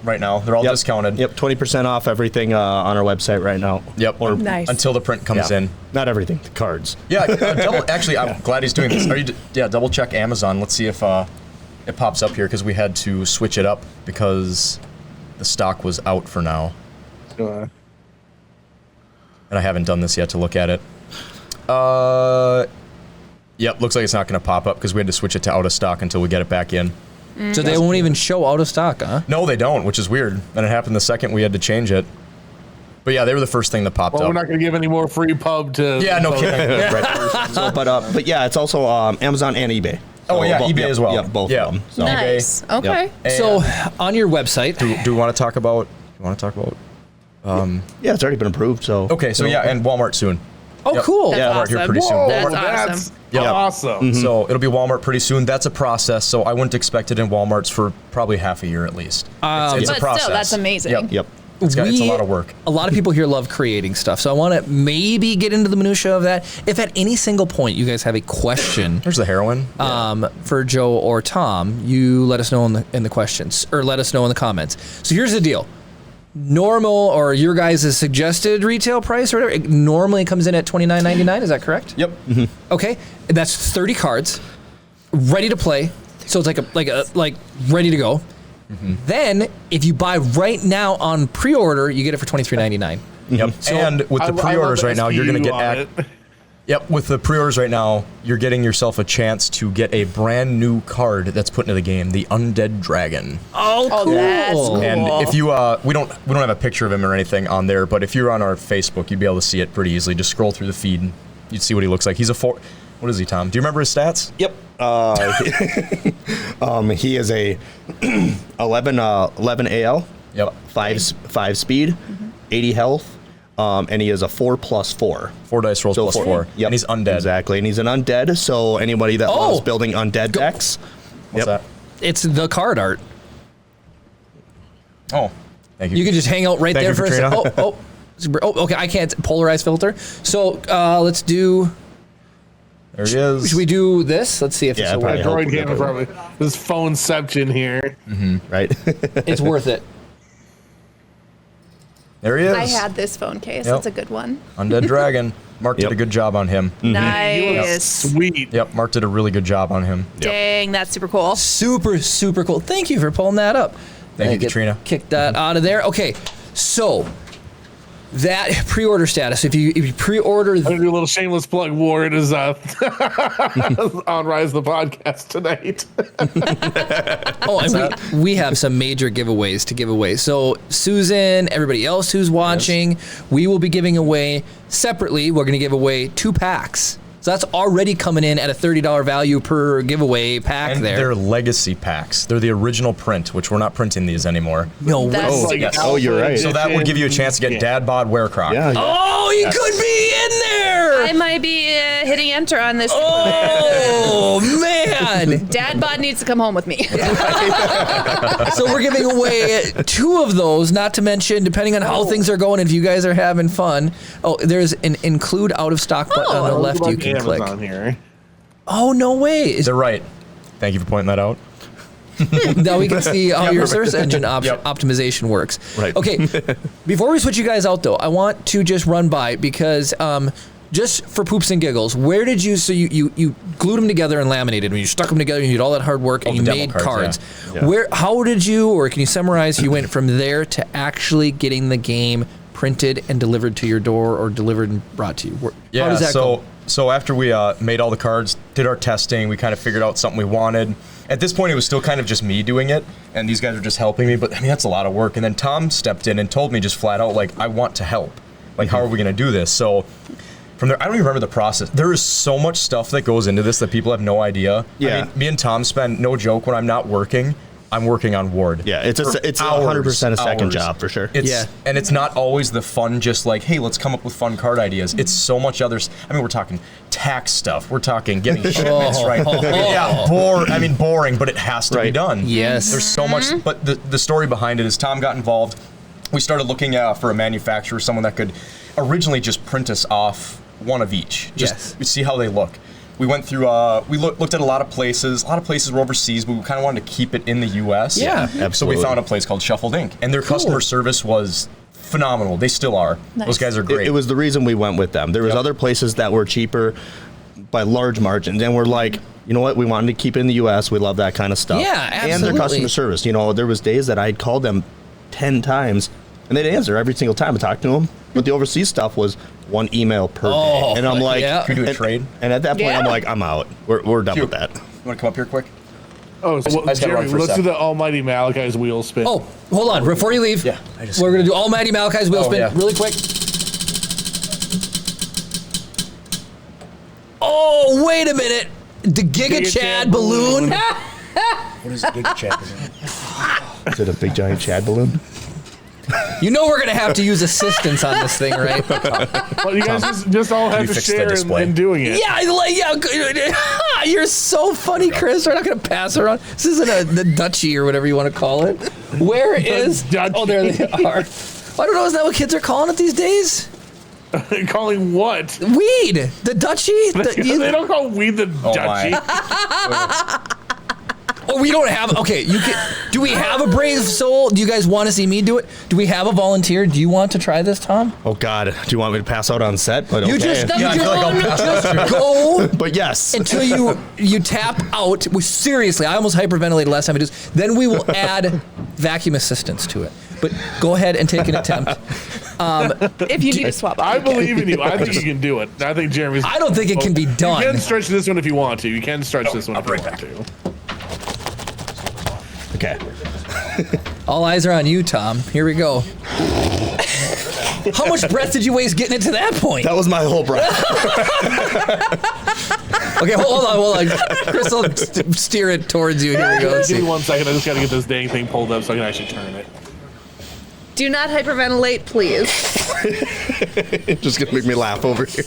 right now, they're all Yep. discounted. Yep. 20% off everything on our website right now. Yep. Or Nice. Until the print comes yeah. in. Not everything. The cards. Yeah. Actually, I'm glad he's doing this. Double check Amazon. Let's see if it pops up here, because we had to switch it up because the stock was out for now. And I haven't done this yet to look at it. Yep, looks like it's not going to pop up because we had to switch it to out of stock until we get it back in. So they won't even show out of stock, huh? No, they don't, which is weird. And it happened the second we had to change it. But yeah, they were the first thing that popped Well, up. we're not going to give any more free pub to. Yeah, no kidding. Right. So, but yeah, it's also Amazon and eBay. Oh, yeah, both- eBay yep, as well. Yep, both Yeah. of them. So. Nice. Okay. Yep. And So on your website, do we want to talk about? Yeah, it's already been approved. So Okay, so yeah, and Walmart soon. Oh, Yep. cool. That's Walmart here awesome. pretty soon. Whoa, That's that's awesome. Yeah. awesome. So it'll be Walmart pretty soon. That's a process. So I wouldn't expect it in Walmart's for probably half a year at least. It's But a still, process. that's amazing. Yep. Yep. It's a lot of work. A lot of people here love creating stuff, so I want to maybe get into the minutia of that. If at any single point you guys have a question There's the heroin. for Joe or Tom, you let us know in the questions, or let us know in the comments. So here's the deal. Normal, or your guys' suggested retail price or whatever, it normally comes in at $29.99. Is that correct? Yep. Okay, and that's 30 cards, ready to play. So it's like ready to go. Then, if you buy right now on pre-order, you get it for $23.99. Yep. And with the pre-orders right now, you're going to get Yep, with the pre-orders right now, you're getting yourself a chance to get a brand new card that's put into the game, the Undead Dragon. Oh, cool. That's cool. And if you we don't have a picture of him or anything on there, but if you're on our Facebook, you'd be able to see it pretty easily. Just scroll through the feed, and you'd see what he looks like. He's a four. What is he, Tom? Do you remember his stats? Yep. He is a 11 AL. Yep. 5 speed, 80 health, and he is a 4+4. 4 dice rolls plus 4. Yep. And he's undead. Exactly, and he's an undead. So anybody that loves building undead decks, What's that? It's the card art. Oh, thank you. You can just hang out right Thank there you, for a second. Katrina. Oh, okay. I can't polarize filter. So let's do. There he is. Should we do this? Let's see if Yeah, this will probably work. help Droid with camera it. probably. This phoneception here. right? It's worth it. There he is. I had this phone case. Yep. That's a good one. Undead Dragon. Mark did Yep. a good job on him. Nice. Sweet. Yep, Mark did a really good job on him. Dang, that's super cool. Super, super cool. Thank you for pulling that up. Thank you, Get- Katrina. Kick that out of there. Okay, so that pre-order status. If you pre-order, I'm gonna do a little shameless plug. Ward is on Rise the Podcast tonight. and we have some major giveaways to give away. So Susan, everybody else who's watching, we will be giving away separately. We're going to give away 2 packs. So that's already coming in at a $30 value per giveaway pack And there. they're legacy packs. They're the original print, which we're not printing these anymore. No way. That's Like yes. Oh, you're right. So that would give you a chance to get Dad Bod Werecroc. Yeah. Oh, he could be in there. I might be hitting enter on this. Oh, man. Dad bod needs to come home with me. So we're giving away 2 of those, not to mention, depending on how things are going, if you guys are having fun. Oh, there's an include out of stock button on the left you can click. Amazon here. Oh, no way. They're right. Thank you for pointing that out. Now we can see how your perfect. search engine Yep. optimization works. Right. Okay. Before we switch you guys out, though, I want to just run by because just for poops and giggles, where did you? So you glued them together and laminated them. You stuck them together. And you did all that hard work, and the you demo made cards, cards. yeah. Where? How did you? Or can you summarize? You went from there to actually getting the game printed and delivered to your door, or delivered and brought to you. Yeah, How does that go? So after we made all the cards, did our testing, we kind of figured out something we wanted. At this point, it was still kind of just me doing it, and these guys were just helping me, but I mean, that's a lot of work. And then Tom stepped in and told me just flat out, like, I want to help. Like, how are we going to do this? So from there, I don't even remember the process. There is so much stuff that goes into this that people have no idea. Yeah. I mean, me and Tom spend, no joke, when I'm not working, I'm working on Ward. Yeah, it's For 100% a second hours. job for sure. Yeah. And it's not always the fun, just like, hey, let's come up with fun card ideas. It's so much other. I mean, we're talking tax stuff. We're talking getting shipments right. Yeah, boring, but it has to be Right. done. Yes. There's so much. But the story behind it is Tom got involved. We started looking for a manufacturer, someone that could originally just print us off one of each. Just see how they look. We went through, we looked at a lot of places. A lot of places were overseas, but we kind of wanted to keep it in the U.S. Yeah, So absolutely. we found a place called Shuffled Ink, and their customer service was phenomenal. They still are. Nice. Those guys are great. It was the reason we went with them. There was Yep. other places that were cheaper by large margins, and we're like, you know what? We wanted to keep it in the U.S. We love that kind of stuff. Yeah, And absolutely. their customer service. You know, there was days that I'd call them 10 times, and they'd answer every single time I talked to them. But the overseas stuff was 1 email per day, and I'm like, yeah. Can we do a and- trade? And at that point, I'm Yeah. like, I'm out. We're done with that. You want to come up here quick? Oh, so, I just gotta run Jeremy, for a let's sec. do the Almighty Malachi's wheel spin. Oh, hold on. Before you leave, Yeah, I just- we're going to do Almighty Malachi's wheel Oh, spin yeah. really quick. Oh, wait a minute. The Giga Giga Chad Chad balloon. balloon. What is Giga Chat? Is it a big giant Chad balloon? You know we're gonna have to use assistance on this thing, right? Well, you guys just all have to fix the share display? in doing it. Yeah. You're so funny, Chris. We're not gonna pass around. This isn't the duchy or whatever you want to call it. Where is? duchy. Oh, there they are. I don't know. Is that what kids are calling it these days? Calling what? Weed. The duchy. They don't call weed the duchy. Oh, we don't have. Okay, do we have a brave soul? Do you guys want to see me do it? Do we have a volunteer? Do you want to try this, Tom? Oh God, do you want me to pass out on set? But You okay. just go But yes. until you tap out. Seriously, I almost hyperventilated last time I did this. Then we will add vacuum assistance to it. But go ahead and take an attempt. If you need to swap. I believe in you. I think you can do it. I think Jeremy's. I don't think it can be done. You can stretch this one if you want to. You can stretch this one if you want to. Okay. All eyes are on you, Tom. Here we go. How much breath did you waste getting it to that point? That was my whole breath. Okay, hold on. Chris will steer it towards you. Here we go. Let's Give see. me 1 second. I just got to get this dang thing pulled up so I can actually turn it. Do not hyperventilate, please. Just gonna make me laugh over here.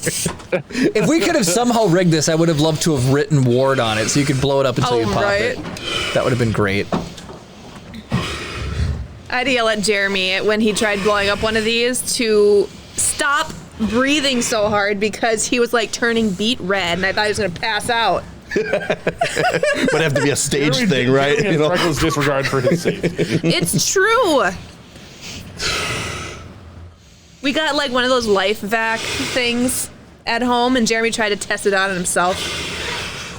If we could have somehow rigged this, I would have loved to have written Ward on it so you could blow it up until you pop it. That would have been great. I'd yell at Jeremy when he tried blowing up one of these to stop breathing so hard because he was like turning beet red and I thought he was going to pass out. But have to be a stage thing, right? Jeremy has reckless disregard for his safety. It's true. We got like one of those life vac things at home and Jeremy tried to test it out on himself.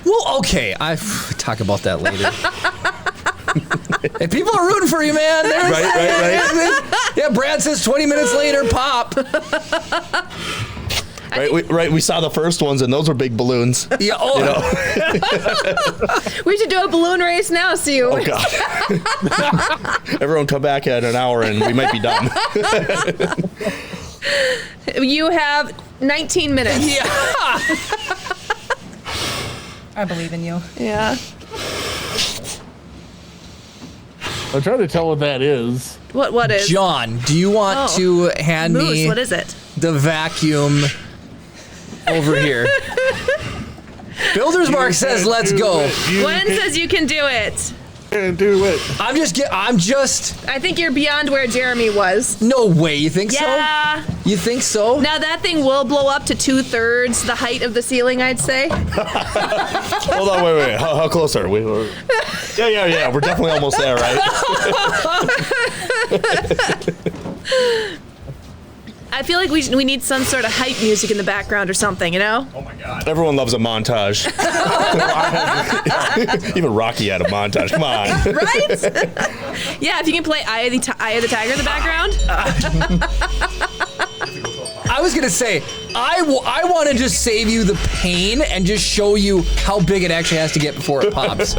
Well, okay. I talk about that later. Hey, people are rooting for you, man. Right. Yeah, Brad says 20 minutes later, pop. Right. We saw the first ones, and those were big balloons. Yeah. Oh. We should do a balloon race now, see you. Oh God! Everyone, come back in an hour, and we might be done. You have 19 minutes. Yeah. I believe in you. Yeah. I'm trying to tell what that is. What is? John, do you want to hand Moose, me what is it? the vacuum over here? Builder's Mark says, "Let's go." Gwen says you can do it. Can't do it. I'm just. I think you're beyond where Jeremy was. No way. You think Yeah. so? You think so? Now that thing will blow up to 2/3 the height of the ceiling, I'd say. Hold on, wait. How close are we? Yeah. We're definitely almost there, right? I feel like we need some sort of hype music in the background or something, you know? Oh my God. Everyone loves a montage. Even Rocky had a montage. Come on. Right? Yeah, if you can play Eye of the Tiger in the background. I was gonna say, I want to just save you the pain and just show you how big it actually has to get before it pops.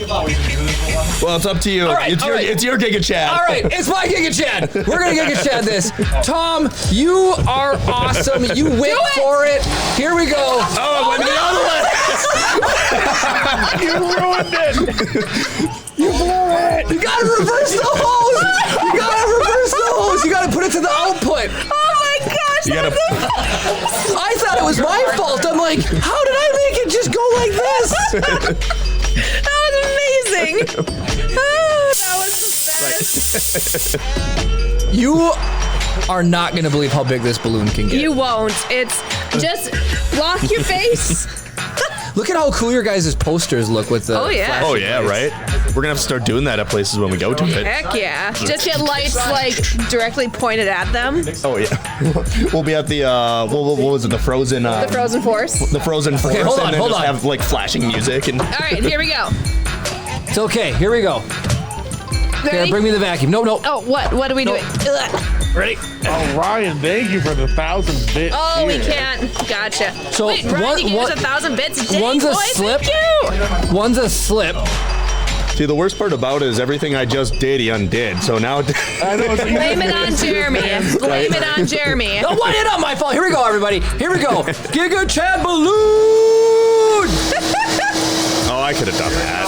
Well, it's up to you. Right, It's your Giga Chad. All right, it's my Giga Chad. We're gonna Giga Chad this. Tom, you are awesome. You went for it. Here we go. Oh, it went the other way. You ruined it. You blew it. You gotta reverse the hose. You gotta reverse the hose. You gotta put it to the output. Oh my gosh! You gotta. I thought it was my fault. I'm like, how did I make it just go like this? That was amazing. Oh, that was the best. You are not gonna believe how big this balloon can get. You won't. It's just block your face. Look at how cool your guys' posters look with the. Oh, yeah. Oh yeah, right. We're gonna have to start doing that at places when we go to it. Heck yeah. Just get lights like directly pointed at them. Oh yeah. We'll be at the what was it? The Frozen. The Frozen Force. The Frozen Force. hold on, and then hold just on. have like flashing music and. All right, here we go. It's okay. Here we go. Here, Ready? bring me the vacuum. No. Oh, what are we doing? Ugh. Ready? Oh, Ryan, thank you for the 1,000 bits. Oh, we here. can't. Gotcha. So Wait, Ryan, you gave us 1,000 bits. Dang, one's a boys, slip. thank you. One's a slip. See, the worst part about it is everything I just did, he undid. So now. I know, it's like- Blame it on Jeremy. Blame it on Jeremy. No, why it not my fault? Here we go, everybody. Here we go. Giga Chad balloon. Oh, I could have done that.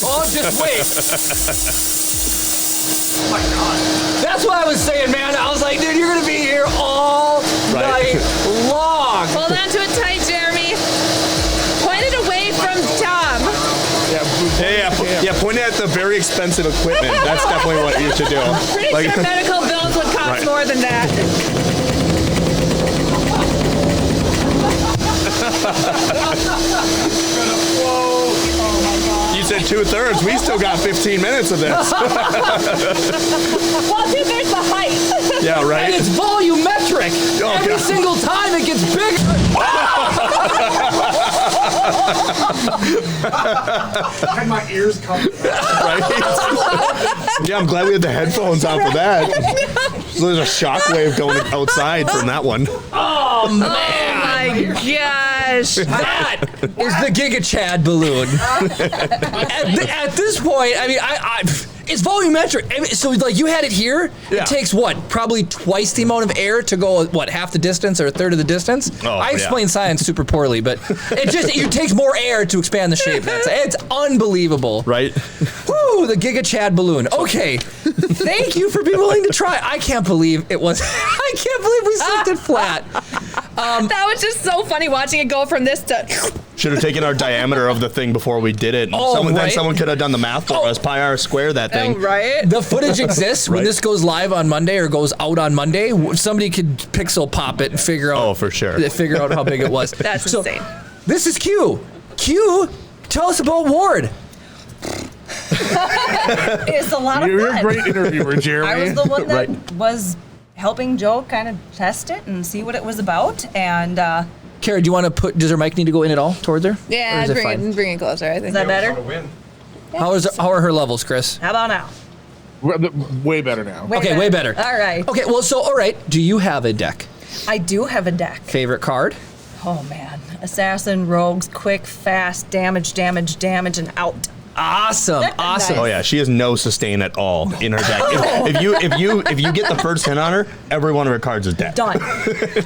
Oh, just wait. Oh my God. That's what I was saying, man. I was like, dude, you're gonna be here all night long. Hold on to it tight, Jeremy. Point it away from Tom. Yeah, point it at the very expensive equipment. That's definitely what you should do. Pretty sure medical bills would cost more than that. You said 2/3. We still got 15 minutes of this. Well, dude, there's the height. Yeah, right. And it's volumetric. Every single time it gets bigger. I had my ears covered. Right? Yeah, I'm glad we had the headphones on for that. So there's a shockwave going outside from that one. Oh man! Oh my gosh! That is the Giga Chad balloon. At this point, I mean, it's volumetric. I mean, so like you had it here. Yeah. It takes what? Probably twice the amount of air to go half the distance or a third of the distance. Oh, I explain science super poorly, but it takes more air to expand the shape. It's unbelievable. Right? Woo, the Giga Chad balloon. Okay. Thank you for being willing to try. I can't believe it was. I can't believe we slipped it flat. That was just so funny watching it go from this to. Should have taken our diameter of the thing before we did it. Then someone could have done the math for us. Pi r square that thing. Right? The footage exists. When this goes live on Monday or goes out on Monday, somebody could pixel pop it and figure out. Oh, for sure. Figure out how big it was. That's insane. This is Q. Q, tell us about Ward. It's a lot of You're fun. a great interviewer, Jeremy. I was the one that Right. was helping Joe kind of test it and see what it was about. And Kara, do you want to does her mic need to go in at all toward there? Yeah, Or is it fine? bring it closer. I think. is that better? How are her levels, Chris? How about now? Way better now. Okay, way better. All right. Okay, well, so, all right. Do you have a deck? I do have a deck. Favorite card? Oh, man. Assassin, rogues, quick, fast, damage, and out. Awesome, awesome. Oh yeah, she has no sustain at all in her deck. If you get the first hit on her, every one of her cards is dead. Done.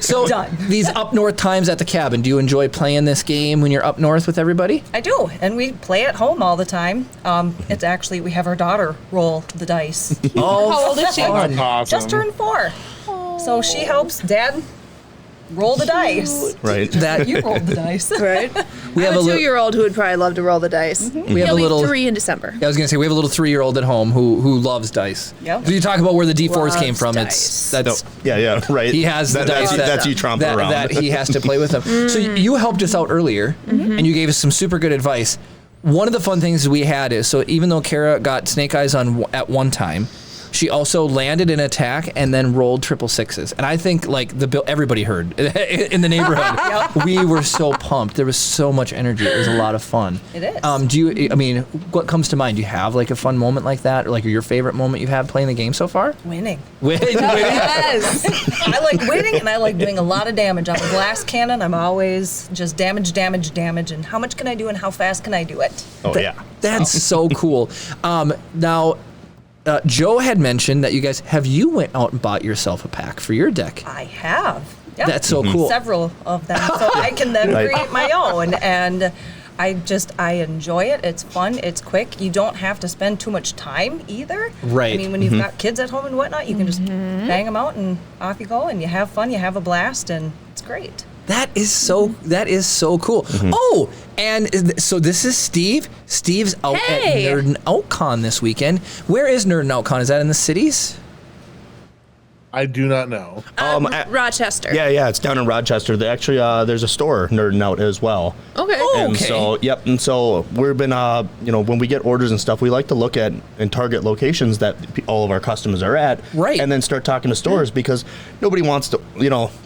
So Done. these up north times at the cabin, do you enjoy playing this game when you're up north with everybody? I do. And we play at home all the time. It's actually, we have our daughter roll the dice. Oh, How old is she? That's awesome. Just turned 4. So she helps Dad roll the dice. Right. that You rolled the dice. Right. we I have have a little. 2-year-old who would probably love to roll the dice. We have He'll a little. be 3 in December. I was gonna say we have a little 3-year-old at home who loves dice. Yep. So you talk about where the D4s came Loves from. dice. That's Yeah, right. he has the dice that's you tromping that, around. that he has to play with them. So you helped us out earlier, and you gave us some super good advice. One of the fun things we had is, so even though Kara got snake eyes on at one time, she also landed an attack and then rolled 666s. And I think like everybody heard in the neighborhood. We were so pumped. There was so much energy. It was a lot of fun. It is. What comes to mind? Do you have like a fun moment like that, or like your favorite moment you've had playing the game so far? Winning. Yes. I like winning, and I like doing a lot of damage. I'm a glass cannon. I'm always just damage. And how much can I do and how fast can I do it? Oh yeah. That's so cool. Now, Joe had mentioned that you went out and bought yourself a pack for your deck. I have. Yep. That's so cool. Several of them, so I can then Right. create my own. And I enjoy it. It's fun. It's quick. You don't have to spend too much time either. Right. I mean, when you've got kids at home and whatnot, you can just bang them out and off you go, and you have fun. You have a blast, and it's great. That is so cool. Oh, and so this is Steve. Steve's out Hey. at Nerd and Outcon this weekend. Where is Nerd and Outcon? Is that in the cities? I do not know. Rochester. Yeah, it's down in Rochester. There's a store, Nerding Out, as well. Okay. And Okay. so we've been, when we get orders and stuff, we like to look at and target locations that all of our customers are at. Right. And then start talking to stores because nobody wants to,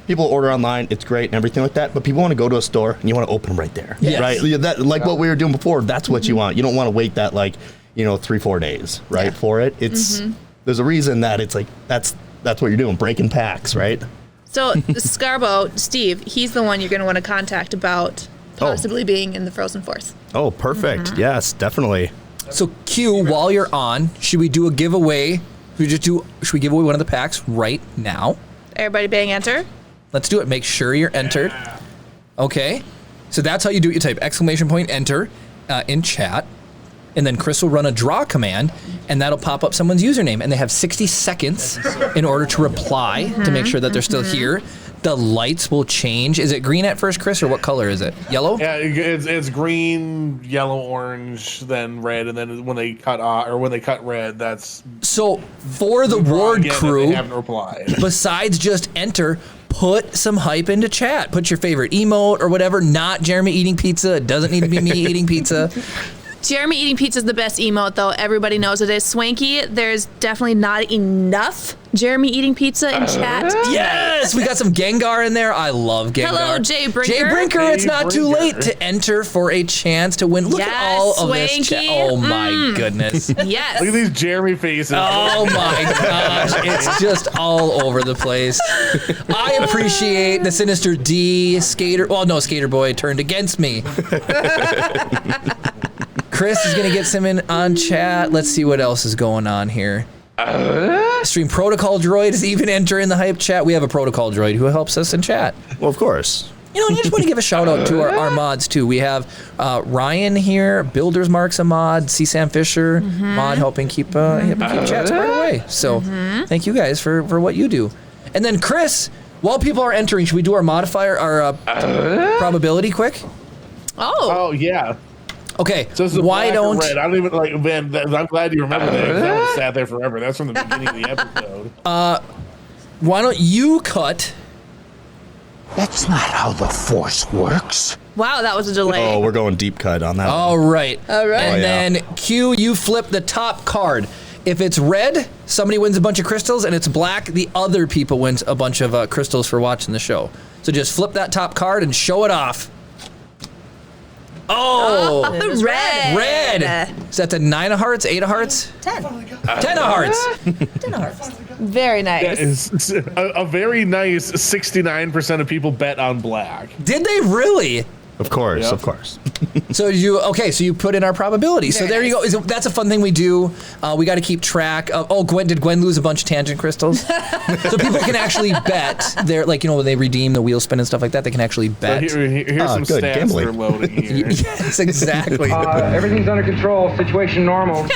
people order online, it's great and everything like that, but people want to go to a store and you want to open them right there. Yes. Right? Yeah, that, like what we were doing before, that's what you want. You don't want to wait that 3-4 days, right, for it. It's, there's a reason that it's like, that's what you're doing, breaking packs, right? So Scarbo, Steve, he's the one you're going to want to contact about possibly being in the Frozen Force. Oh, perfect. Yes, definitely. So Q, while you're on, should we do a giveaway? Should we give away one of the packs right now? Everybody bang enter. Let's do it. Make sure you're entered. Okay. So that's how you do it. You type !enter in chat. and then Chris will run a draw command, and that'll pop up someone's username, and they have 60 seconds in order to reply to make sure that they're still here. The lights will change. Is it green at first, Chris, or what color is it? Yellow? Yeah, it's green, yellow, orange, then red, and then when they cut red, that's so for the Ward crew. They haven't replied. Besides just enter, put some hype into chat. Put your favorite emote or whatever. Not Jeremy eating pizza. It doesn't need to be me eating pizza. Jeremy eating pizza is the best emote, though. Everybody knows it is. Swanky, there's definitely not enough Jeremy eating pizza in chat. Yes, we got some Gengar in there. I love Gengar. Hello, Jay Brinker. Jay Brinker, it's not too late to enter for a chance to win. Look at all of this chat. Oh my goodness. Yes. Look at these Jeremy faces. Oh my gosh. It's just all over the place. I appreciate the Sinister D Skater. Well, no, Skater Boy turned against me. Chris is going to get some in on chat. Let's see what else is going on here. Stream Protocol Droid is even entering the hype chat. We have a Protocol Droid who helps us in chat. Well, of course. You know, I just want to give a shout out to our mods too. We have Ryan here, Builder's Mark's a mod, C. Sam Fisher, mod helping keep chat squared away. So thank you guys for what you do. And then Chris, while people are entering, should we do our modifier, our probability quick? Oh yeah. Okay, So it's the why black or don't... red. I don't even like. Man, I'm glad you remember that. 'Cause that one sat there forever. That's from the beginning of the episode. Why don't you cut... That's not how the Force works. Wow, that was a delay. Oh, we're going deep cut on that. All right. All right. And Oh, yeah. then Q, you flip the top card. If it's red, somebody wins a bunch of crystals, and it's black, the other people wins a bunch of crystals for watching the show. So just flip that top card and show it off. Oh, red. red. Is that the 9 of hearts, 8 of hearts? 10. 10 of hearts. 10 hearts. Very nice. That is a very nice 69% of people bet on black. Did they really? Of course, Yep. of course. So you put in our probability. So there you go. That's a fun thing we do. We got to keep track of. Oh, did Gwen lose a bunch of tangent crystals? So people can actually bet. They're like, when they redeem the wheel spin and stuff like that, they can actually So bet. here's some good stats gambling. that are loading here. Yes, exactly. Everything's under control. Situation normal.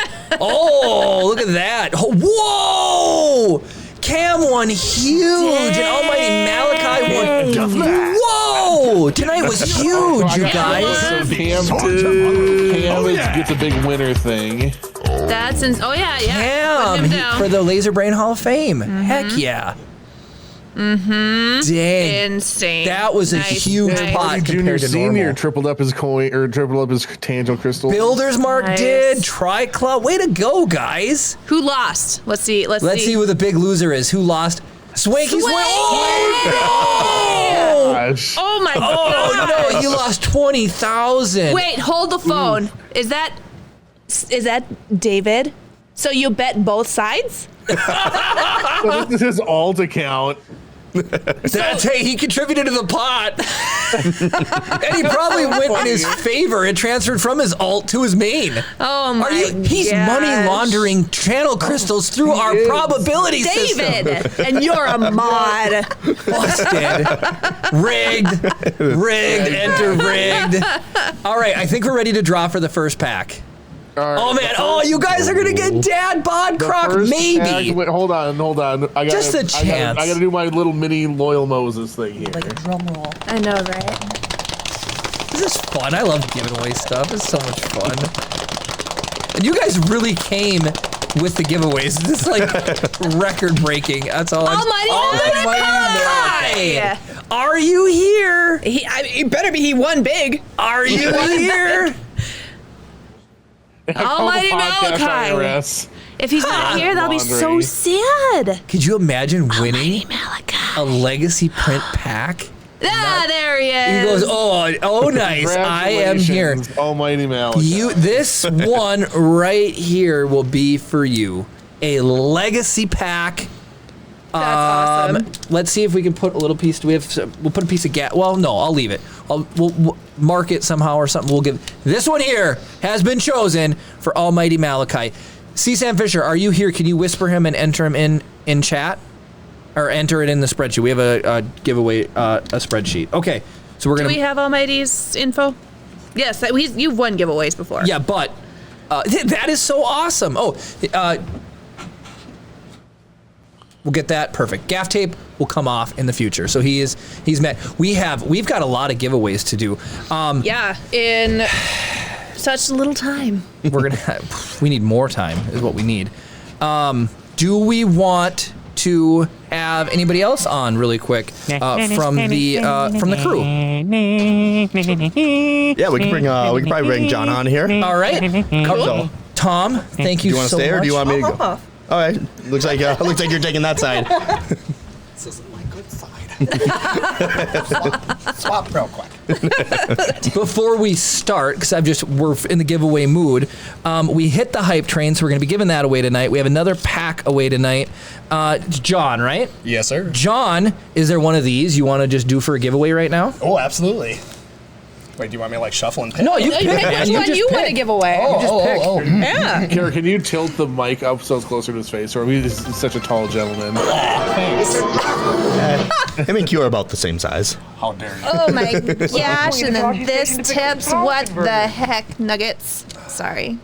Oh, look at that. Oh, whoa! Cam won huge, and Almighty Malachi won. Whoa! Tonight was huge, you guys. So Cam gets a big winner thing. That's oh yeah. Cam Put him down. for the Laser Brain Hall of Fame. Heck yeah. Dang. Insane. That was a huge pot Marty Jr compared to Sr normal. tripled up his coin or tripled up his tangent crystal. Builder's Mark Nice. did. Triclub. Way to go, guys. Who lost? Let's see. Let's see who the big loser is. Who lost? Swanky's win. Oh, Gosh. Oh my no. god. Oh, no, you lost 20,000. Wait, hold the phone. Is that David? So you bet both sides? So this is his alt account. That's, hey, he contributed to the pot. And he probably went in his favor. It transferred from his alt to his main. Oh my He's money laundering channel crystals through our probability system. David, and you're a mod. Busted. Rigged. Enter rigged. All right, I think we're ready to draw for the first pack. Right, Oh man! Oh, you guys are gonna get Dad Bod the Croc, first maybe. pack- wait, hold on. Just a chance. I gotta do my little mini Loyal Moses thing here. Like a drum roll. I know, right? This is fun. I love giving away stuff. It's so much fun. And you guys really came with the giveaways. This is like record breaking. That's all. Almighty Malachi! Are you here? He better be. He won big. Are you here? Almighty Malachi. If he's not here, that'll be so sad. Could you imagine winning a legacy print pack? There he is. He goes, oh, nice. I am here. Congratulations, Almighty Malachi. This one right here will be for you. A legacy pack. That's awesome. Let's see if we can put a little piece. We'll put a piece of gas. Well, no, I'll leave it. We'll mark it somehow or something. We'll give this one here has been chosen for Almighty Malachi. C. Sam Fisher, are you here? Can you whisper him and enter him in chat, or enter it in the spreadsheet? We have a giveaway a spreadsheet. Okay, so we're Do gonna. we have Almighty's info? Yes, you've won giveaways before. Yeah, but That is so awesome. Oh, we'll get that perfect. Gaff tape will come off in the future. So he's met. We've got a lot of giveaways to do. Yeah, in such little time. We need more time is what we need. Do we want to have anybody else on really quick from the crew? Yeah, we can probably bring John on here. All right. So, Tom, thank you do you want to so stay much. or do you want me to go? All right. Looks like you're taking that side. This isn't my good side. Swap real quick. Before we start, because we're in the giveaway mood, we hit the hype train, so we're going to be giving that away tonight. We have another pack away tonight. It's John, right? Yes, sir. John, is there one of these you want to just do for a giveaway right now? Oh, absolutely. Wait, do you want me to shove and pick? No, you pick Which one you want to give away? Yeah. Kara, can you tilt the mic up so it's closer to his face? Or are we such a tall gentleman? Him and Q are about the same size. How dare you? Oh my gosh, and then this tips. What the heck, nuggets? Sorry.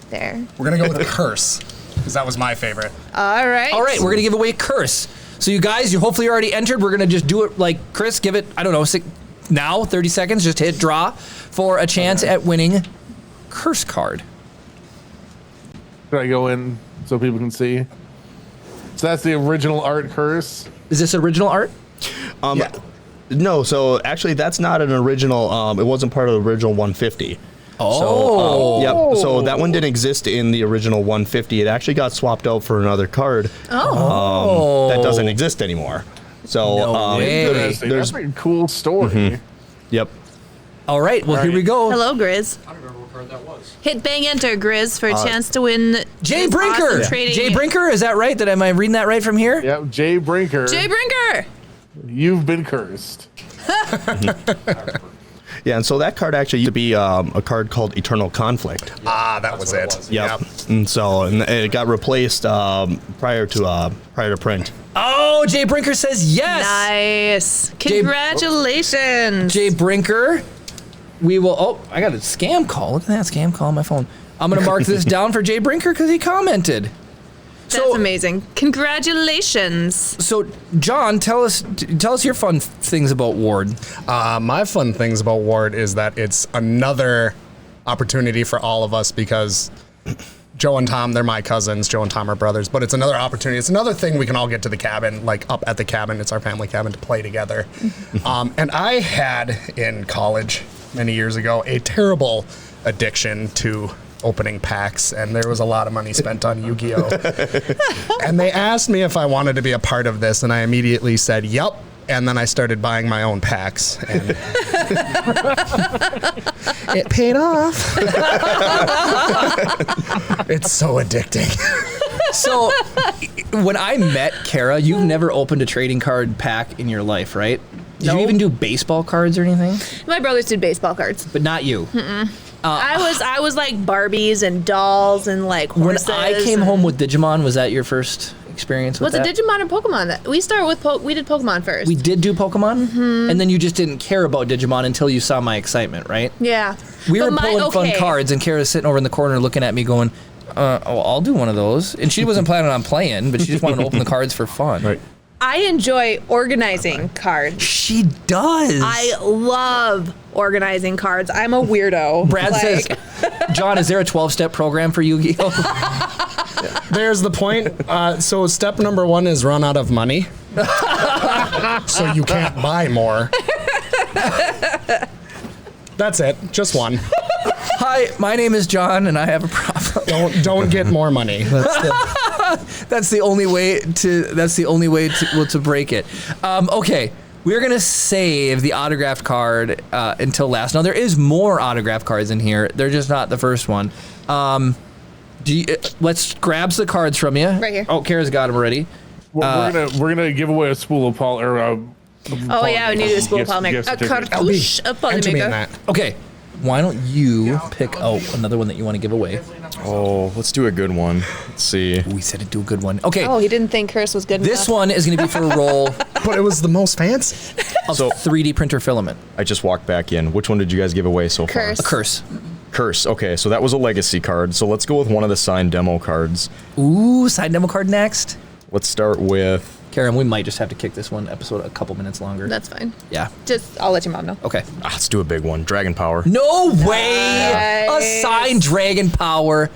There. We're going to go with a curse, because that was my favorite. All right. All right, we're going to give away Curse. So you guys, you hopefully already entered. We're going to just do it like Chris, give it, I don't know, 30 seconds, just hit draw for a chance at winning Curse card. Should I go in so people can see? So that's the original art curse. Is this original art? Yeah. No, so actually that's not an original. It wasn't part of the original 150. Oh. Yep. So that one didn't exist in the original 150. It actually got swapped out for another card. That doesn't exist anymore. So No way. That's a cool story. Yep. All right, well, here we go. Hello, Grizz. I don't remember what card that was. Hit bang enter, Grizz, for a chance to win. Jay this Brinker. awesome trading- Jay Brinker, is that right? Am I reading that right from here? Yep, Jay Brinker. Jay Brinker. You've been cursed. Yeah, and so that card actually used to be a card called Eternal Conflict. Ah, that was it. Yep. And it got replaced prior to print. Oh, Jay Brinker says yes. Nice. Congratulations. Jay Brinker. We will. Oh, I got a scam call. Look at that scam call on my phone. I'm going to mark this down for Jay Brinker because he commented. That's amazing. Congratulations. So, John, tell us your fun things about Ward. My fun things about Ward is that it's another opportunity for all of us because Joe and Tom, they're my cousins. Joe and Tom are brothers, but it's another opportunity. It's another thing we can all get to the cabin, like up at the cabin. It's our family cabin to play together. And I had in college many years ago a terrible addiction to opening packs, and there was a lot of money spent on Yu-Gi-Oh! And they asked me if I wanted to be a part of this, and I immediately said, yup. And then I started buying my own packs, and it paid off. It's so addicting. So, when I met Kara, you've never opened a trading card pack in your life, right? Did you even do baseball cards or anything? My brothers did baseball cards. But not you. I was like Barbies and dolls and like horses. When I came home with Digimon, was that your first experience with Was that? it Digimon or Pokemon? We started with we did Pokemon first. We did do Pokemon, and then you just didn't care about Digimon until you saw my excitement, right? Yeah. We were pulling fun cards, and Kara's sitting over in the corner looking at me going, I'll do one of those. And she wasn't planning on playing, but she just wanted to open the cards for fun. Right. I enjoy organizing cards. She does. I love organizing cards. I'm a weirdo. Brad says, John, is there a 12-step program for Yu-Gi-Oh? There's the point. So step number 1 is run out of money. So you can't buy more. That's it. Just one. Hi, my name is John, and I have a problem. Don't get more money. That's the only way to break it. Okay, we're gonna save the autographed card until last. Now there is more autographed cards in here. They're just not the first one. Let's grab the cards from you. Right here. Oh, Kara's got them already. We're gonna give away a spool of oh yeah, we need a spool of polymer. A cartouche of Enter me in polymer. that. Okay, why don't you pick out another one that you want to give away? Oh, let's do a good one. Let's see. We said to do a good one. Okay. Oh, he didn't think Curse was good This enough. one is going to be for a roll But it was the most fancy. of 3D printer filament. I just walked back in. Which one did you guys give away so far? Curse. A curse. Curse. Okay, so that was a legacy card. So let's go with one of the signed demo cards. Ooh, signed demo card next. Let's start with... Karen, we might just have to kick this one episode a couple minutes longer. That's fine. Yeah. I'll let your mom know. Okay. Let's do a big one. Dragon Power. No way! A signed Dragon Power.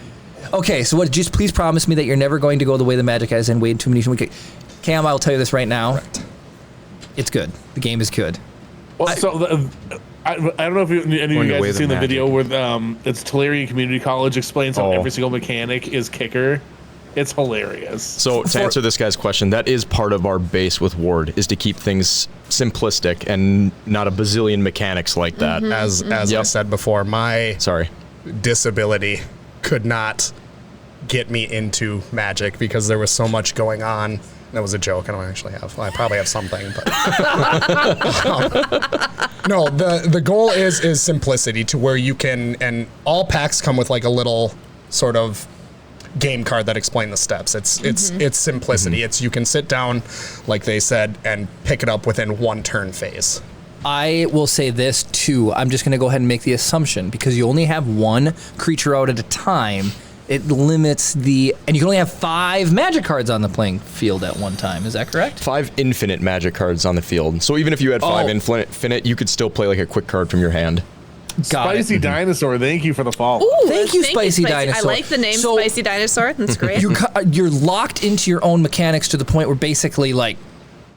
Okay, so just please promise me that you're never going to go the way the Magic has and wait too many. Cam, I'll tell you this right now. Correct. It's good. The game is good. Well, I don't know if any of you guys have seen the video where it's Tulare Community College explains how every single mechanic is kicker. It's hilarious. So to answer this guy's question, that is part of our base with Ward, is to keep things simplistic and not a bazillion mechanics like that. As I said before, my disability could not get me into Magic because there was so much going on. That was a joke. I don't actually have. I probably have something, but no. The goal is simplicity, to where you can, and all packs come with like a little sort of game card that explain the steps. It's simplicity. It's you can sit down, like they said, and pick it up within one turn phase. I will say this too. I'm just going to go ahead and make the assumption, because you only have one creature out at a time. It limits and you can only have 5 Magic cards on the playing field at one time. Is that correct? 5 infinite Magic cards on the field. So even if you had 5 infinite, you could still play like a quick card from your hand. Spicy Dinosaur, thank you for the follow. Ooh, thank you, Spicy Dinosaur. I like the name Spicy Dinosaur. That's great. You're locked into your own mechanics to the point where basically, like,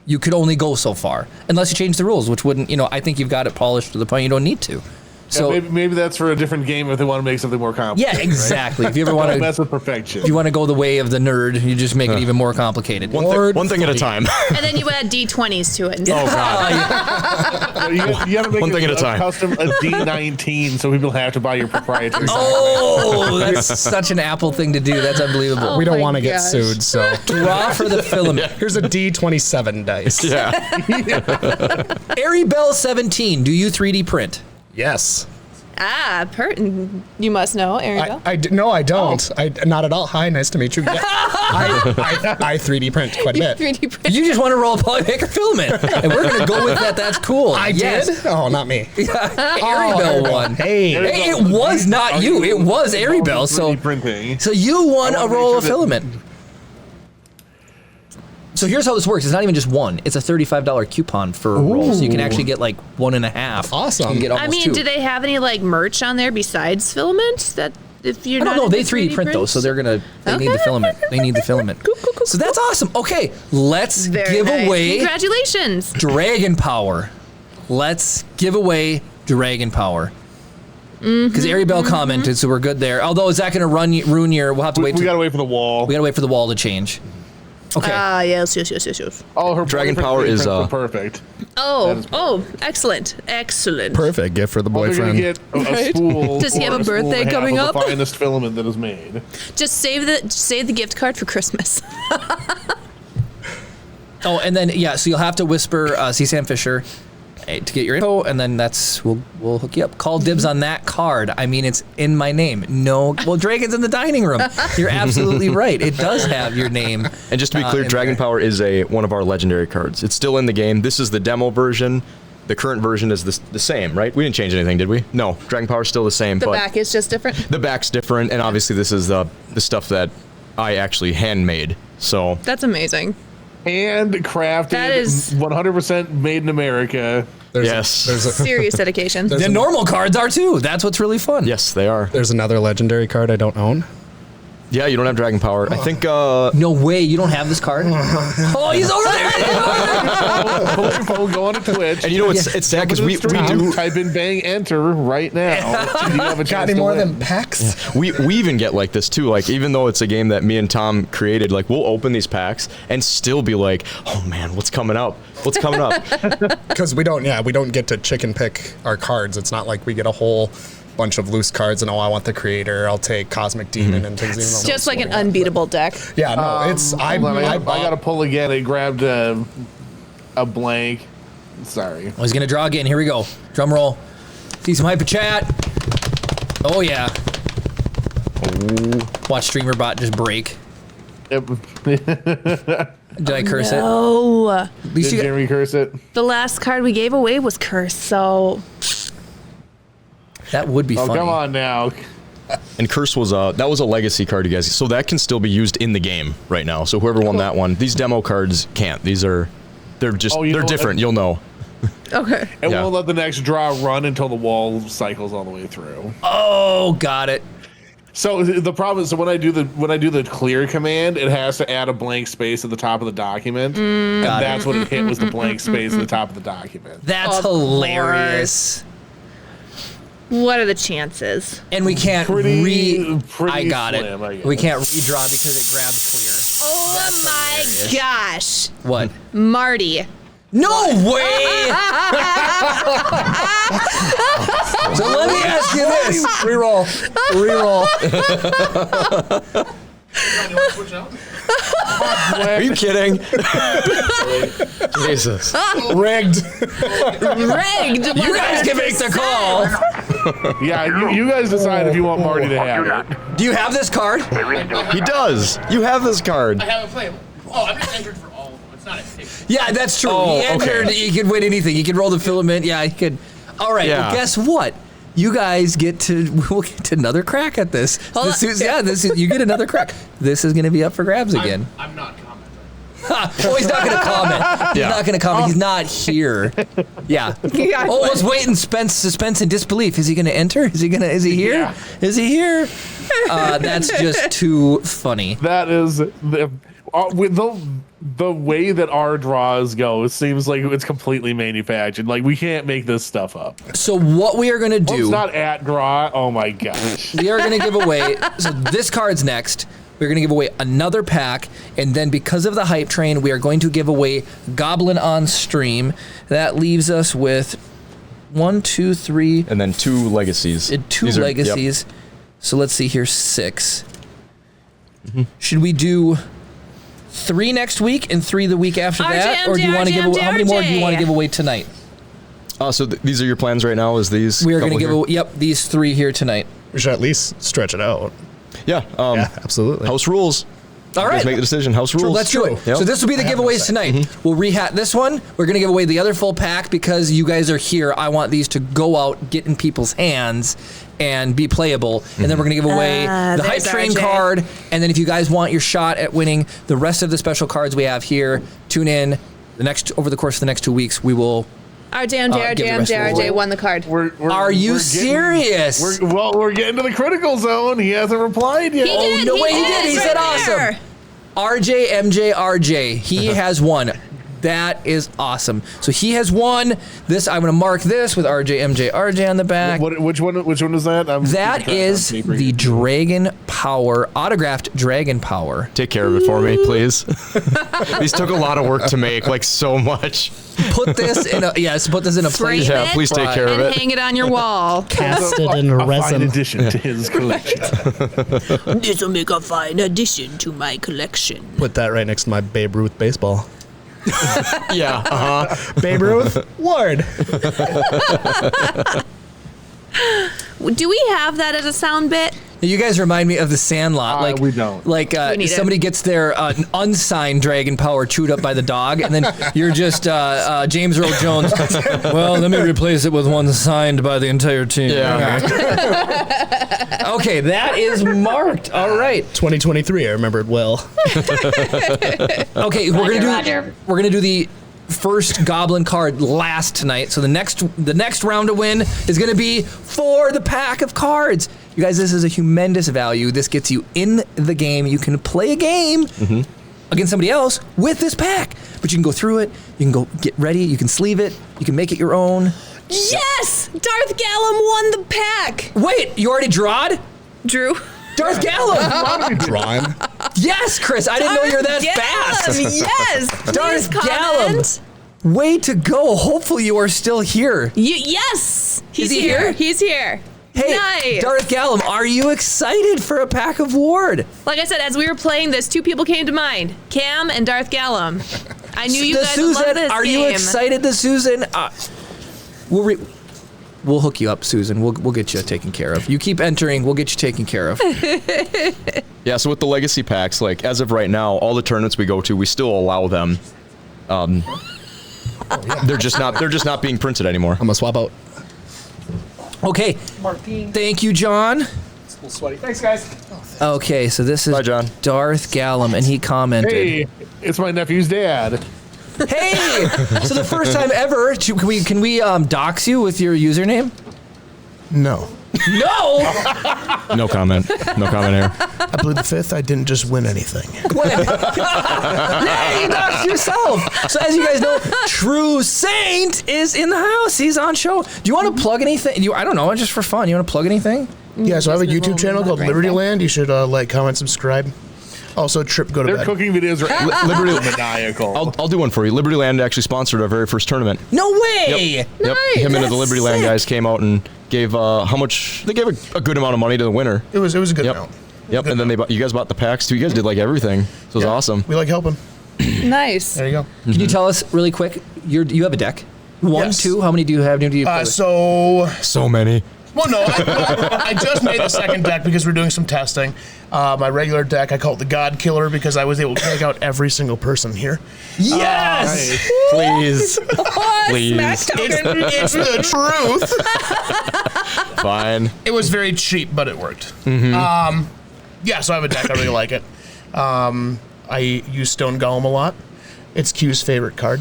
you could only go so far unless you change the rules, which wouldn't, I think you've got it polished to the point you don't need to. So maybe that's for a different game if they want to make something more complicated. Yeah, exactly. Right? If you ever want to mess with perfection, if you want to go the way of the nerd, you just make it even more complicated. One thing at a time. And then you add D20s to it. Oh god! you got to make one thing at a time. Custom a D19, so people have to buy your proprietary. Oh, that's such an Apple thing to do. That's unbelievable. Oh we don't want to get sued, so draw for the filament. Here's a D27 dice. Yeah. Airy Bell 17. Do you 3D print? Yes. You must know, Ariel. No, I don't. Not at all. Hi, nice to meet you. Yeah, I 3D print quite a bit. 3D print. You just want to roll Polymaker filament, and we're gonna go with that. That's cool. I did. Oh, not me. Airy Bell won. Hey, it was not you. It was Airy Bell. So you won a roll of filament. So here's how this works. It's not even just one. It's a $35 coupon for a roll. So you can actually get like 1.5. Awesome. You can get almost 2. Do they have any like merch on there besides filament? That if you're I don't not know. They into 3D print those, so they're gonna. They need the filament. They need the filament. Cool. So that's awesome. Okay, let's give away. Congratulations. Dragon Power. Let's give away Dragon Power. Because Airy Bell commented, so we're good there. Although, is that going to ruin your? We'll have to wait. We got to wait for the wall. We got to wait for the wall to change. Okay. Yes. Oh, her Dragon Power is perfect. Oh, excellent. Perfect gift for the boyfriend. Get a spool. Does he have a birthday coming up? The finest filament that is made. Just save the gift card for Christmas. Oh, and then so you'll have to whisper C. Sam Fisher to get your info, and then we'll hook you up. Call dibs on that card. I mean, it's in my name. No, well, Dragon's in the dining room. You're absolutely right. It does have your name. And just to be clear, Dragon Power is one of our legendary cards. It's still in the game. This is the demo version. The current version is the same, right? We didn't change anything, did we? No, Dragon Power is still the same. The back is just different? The back's different, and obviously this is the stuff that I actually handmade. So that's amazing. Handcrafted. That is 100% made in America. There's serious dedication. The normal cards are too. That's what's really fun. Yes, they are. There's another legendary card I don't own. Yeah, you don't have Dragon Power. I think. No way, you don't have this card. Oh, he's over there. Pull your phone, go on to Twitch. And you know it's sad because we do type in bang enter right now. You have a got any more than packs? We even get like this too. Like even though it's a game that me and Tom created, like we'll open these packs and still be like, oh man, what's coming up? What's coming up? Because we don't get to chicken pick our cards. It's not like we get a whole bunch of loose cards and I want the creator. I'll take Cosmic Demon and things. It's just like an unbeatable deck. Yeah, no, it's I gotta pull again. I grabbed a blank. Sorry. I was gonna draw again. Here we go. Drum roll. See some hyper chat. Oh yeah. Watch streamer bot just break. Yep. Did I curse it? No. Did Jeremy curse it? The last card we gave away was cursed, so. That would be funny. Come on now. And Curse was that was a legacy card, you guys. So that can still be used in the game right now. So whoever won that one, these demo cards can't. They're different. You'll know. Okay. And we'll let the next draw run until the wall cycles all the way through. Oh, got it. So the problem is, so when I do the clear command, it has to add a blank space at the top of the document, and that's what it hit was the blank space at the top of the document. That's hilarious. What are the chances? And we can't pretty I got slim, it. We can't redraw because it grabbed clear. Oh That's my hilarious. gosh. What? Marty. No way! So let me ask you this. Reroll. Are you kidding? Jesus. Rigged. You guys can make the call. Yeah, you guys decide if you want Marty to have it. Do you have this card? He does. You have this card. I haven't played. Oh, I'm just entered for all of them. It's not a ticket. Yeah, that's true. Oh, He entered. okay. He could win anything. He could roll the filament. Yeah, he could. All right. Yeah. Well, guess what? You guys we'll get another crack at this. You get another crack. This is going to be up for grabs again. I'm not commenting. Oh, he's not going to comment. He's not going to comment. He's not here. Yeah. Oh, let's wait in suspense and disbelief. Is he going to enter? Is he here? Yeah. Is he here? That's just too funny. That is with the way that our draws go. It seems like it's completely manufactured. Like we can't make this stuff up. So what we are going to do? It's not at draw. Oh my gosh. We are going to give away. So this card's next. We're going to give away another pack, and then because of the hype train, we are going to give away Goblin on stream. That leaves us with 1, 2, 3, and then 2 legacies. Two legacies. Yep. So let's see here, 6. Mm-hmm. Should we do 3 next week and 3 the week after that, or do you want to give away? How many more do you want to give away tonight? So these are your plans right now? Is these? We are going to give away. Yep, these 3 here tonight. We should at least stretch it out. Yeah, absolutely. House rules. All right. Let's make the decision. House rules. Let's do it. Yep. So this will be the giveaways tonight. Mm-hmm. We'll rehat this one. We're going to give away the other full pack because you guys are here. I want these to go out, get in people's hands, and be playable. And then we're going to give away the Hype Train card. And then if you guys want your shot at winning the rest of the special cards we have here, tune in. Over the course of the next 2 weeks, we will... RJ won the card. Are you serious? We're getting to the critical zone. He hasn't replied yet. He did. He said awesome. RJ. He has won. That is awesome. So he has won this. I'm going to mark this with RJ on the back. Which one is that? That is the Dragon Power, autographed Dragon Power. Take care of it for me, please. These took a lot of work to make, like so much. Put this in a plate. Yeah, please take care of it. And hang it on your wall. Cast it in resin. Fine addition to his collection. This will make a fine addition to my collection. Put that right next to my Babe Ruth baseball. Yeah. Babe Ruth, Ward. Do we have that as a sound bit? You guys remind me of the Sandlot. Like we don't. Like somebody gets their unsigned Dragon Power chewed up by the dog, and then you're just James Earl Jones. Well, let me replace it with one signed by the entire team. Yeah. Okay, that is marked. All right. 2023. I remember it well. Okay, we're gonna do the first Goblin card last tonight. So the next round to win is gonna be for the pack of cards. You guys, this is a humongous value. This gets you in the game. You can play a game against somebody else with this pack, but you can go through it. You can go get ready. You can sleeve it. You can make it your own. Yes! Darth Gallum won the pack. Wait, you already drawed? Drew. Darth Gallum. Drawn. Yes, Chris. I didn't know you were that fast. Yes. Darth Gallum. Way to go. Hopefully you are still here. Yes. Is he here? He's here. Hey, nice. Darth Gallum, are you excited for a pack of Ward? Like I said, as we were playing this, 2 people came to mind. Cam and Darth Gallum. I knew you guys would love this Are game. you excited, the Susan? We'll hook you up, Susan. We'll get you taken care of. You keep entering, we'll get you taken care of. Yeah, so with the legacy packs, like as of right now, all the tournaments we go to, we still allow them. They're just not being printed anymore. I'm gonna swap out. Okay. Thank you, John. It's a little sweaty. Thanks, guys. Okay, so this is John. Darth Gallum, and he commented. Hey, it's my nephew's dad. Hey! So the first time ever, can we dox you with your username? No. No! No comment. No comment here. I plead the fifth. I didn't just win anything. Hey, you doxed yourself. So as you guys know, True Saint is in the house. He's on show. Do you want to plug anything? I don't know, just for fun. You want to plug anything? Yeah, so I have a YouTube channel called Liberty Land. You should like, comment, subscribe. Also, Trip, go to Their bed. cooking videos are Liberty maniacal. I'll do one for you. Liberty Land actually sponsored our very first tournament. No way! Yep. Nice. Him and the That's Liberty Land sick. guys came out and gave how much? They gave a good amount of money to the winner. It was a good amount. Yep. And then you guys bought the packs too. You guys did like everything. So it was awesome. We like helping. Nice. There you go. Can you tell us really quick? You have a deck. One, Yes. two. How many do you have? So many. Well, no, I just made the second deck because we're doing some testing. My regular deck, I call it the God Killer because I was able to take out every single person here. Yes! Please. Please. It's the truth. Fine. It was very cheap, but it worked. Mhm. Yeah, so I have a deck. I really like it. I use Stone Golem a lot. It's Q's favorite card.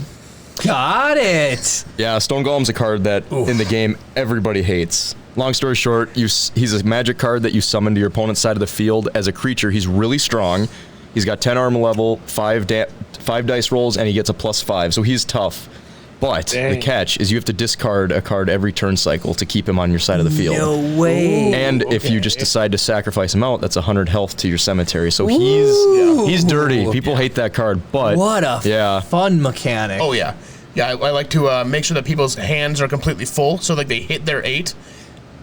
Got it. Yeah, Stone Golem's a card that in the game everybody hates. Long story short, he's a magic card that you summon to your opponent's side of the field as a creature. He's really strong. He's got 10 armor level, 5 dice rolls, and he gets a +5, so he's tough. But the catch is you have to discard a card every turn cycle to keep him on your side of the field. No way. And if you just decide to sacrifice him out, that's 100 health to your cemetery. So he's dirty. People hate that card, but What a fun mechanic. Oh, yeah. Yeah, I like to make sure that people's hands are completely full, so like they hit their 8,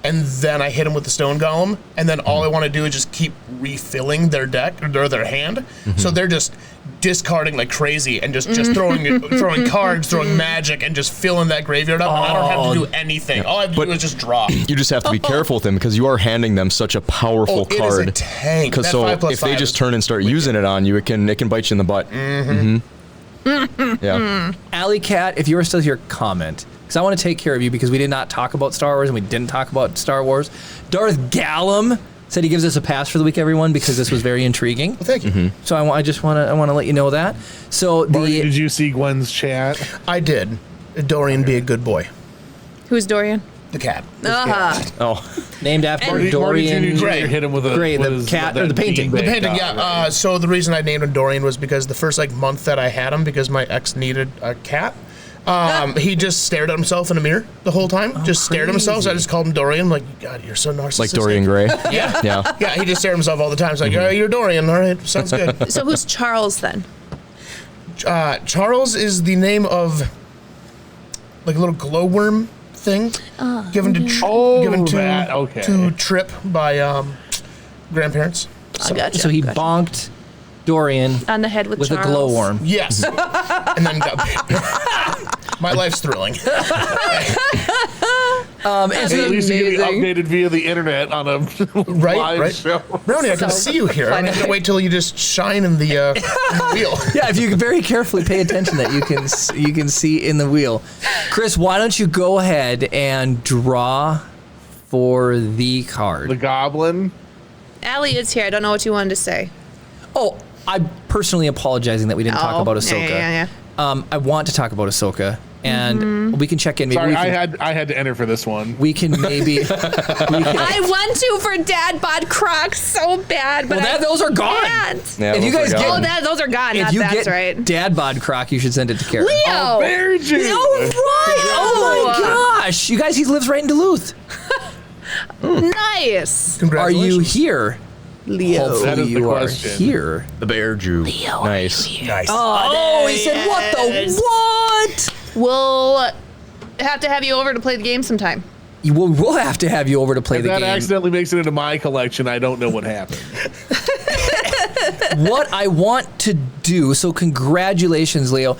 and then I hit them with the Stone Golem, and then all I want to do is just keep refilling their deck or their hand, so they're just discarding like crazy and just throwing cards, throwing magic, and just filling that graveyard up, and I don't have to do anything. All I have to do is just draw. You just have to be careful with them because you are handing them such a powerful It is a card. tank. Because That so 5+5 if they is just turn and start using it on you, it can bite you in the butt. Yeah. Alley Cat, if you were still here, comment. Because I want to take care of you because we did not talk about Star Wars and we didn't talk about Star Wars. Darth Gallum said he gives us a pass for the week, everyone, because this was very intriguing. Well, thank you. So I just want to let you know that. So Marty, did you see Gwen's chat? I did. Dorian, be a good boy. Who's Dorian? The cat. Oh, named after Marty Dorian. Jr. hit him with a the cat or the painting. The painting, yeah. So the reason I named him Dorian was because the first month that I had him, because my ex needed a cat, he just stared at himself in a mirror the whole time. Stared at himself. So I just called him Dorian. I'm like, God, you're so narcissistic. Like Dorian Gray. Yeah. Yeah. He just stared at himself all the time. It's like, oh, you're Dorian. All right, sounds good. So who's Charles then? Charles is the name of like a little glowworm thing given to Trip by grandparents. Gotcha. So he bonked Dorian On the head with a Charles. glowworm. Yes. And then got my life's thrilling. And at least you can be updated via the internet on a live show. Brownie, I can see you here. I'm going to wait till you just shine in the wheel. Yeah, if you can very carefully pay attention, that you can see in the wheel. Chris, why don't you go ahead and draw for the card? The Goblin. Allie is here. I don't know what you wanted to say. Oh, I'm personally apologizing that we didn't talk about Ahsoka. Yeah. I want to talk about Ahsoka, and we can check in. Maybe Sorry, we can, I had to enter for this one. We can maybe. I want to for Dad Bod Crocs so bad, but those are gone. Can't. Yeah, if you guys get, those are gone. if you That's get right. Dad Bod Croc, you should send it to Karen. Leo. Oh, Bear Jew. Oh, right. Oh my gosh, you guys, he lives right in Duluth. Nice. Are you here, Leo? That Hopefully is the you are question. here. The Bear Jew. Leo, Nice. Nice. Oh, he said, "What the what?" We'll have to have you over to play the game sometime. We'll have to have you over to play If the that game. accidentally makes it into my collection, I don't know what happened. What I want to do, so congratulations, Leo,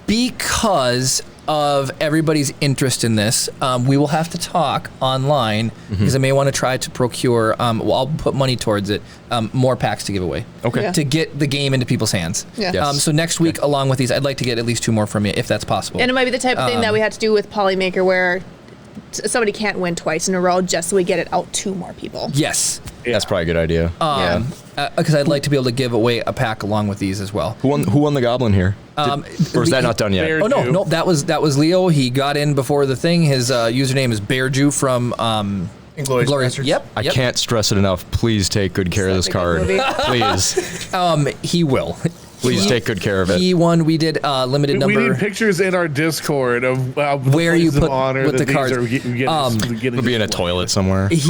because of everybody's interest in this, we will have to talk online because I may want to try to procure, I'll put money towards it, more packs to give away. Okay. Yeah. To get the game into people's hands. Yeah. Yes. So next week, along with these, I'd like to get at least 2 more from you, if that's possible. And it might be the type of thing that we had to do with Polymaker where somebody can't win twice in a row, just so we get it out to more people. Yes. That's probably a good idea. Because I'd like to be able to give away a pack along with these as well. Who won the goblin here? Or is that not done yet? Oh no, that was Leo. He got in before the thing. His username is Bearju from Inglourious Basterds. Yep. I can't stress it enough. Please take good care of this card. Please. He will. Please take good care of it. He won. We did limited number. We need pictures in our Discord of where you put honor with the cards. It'll be in a toilet somewhere. He is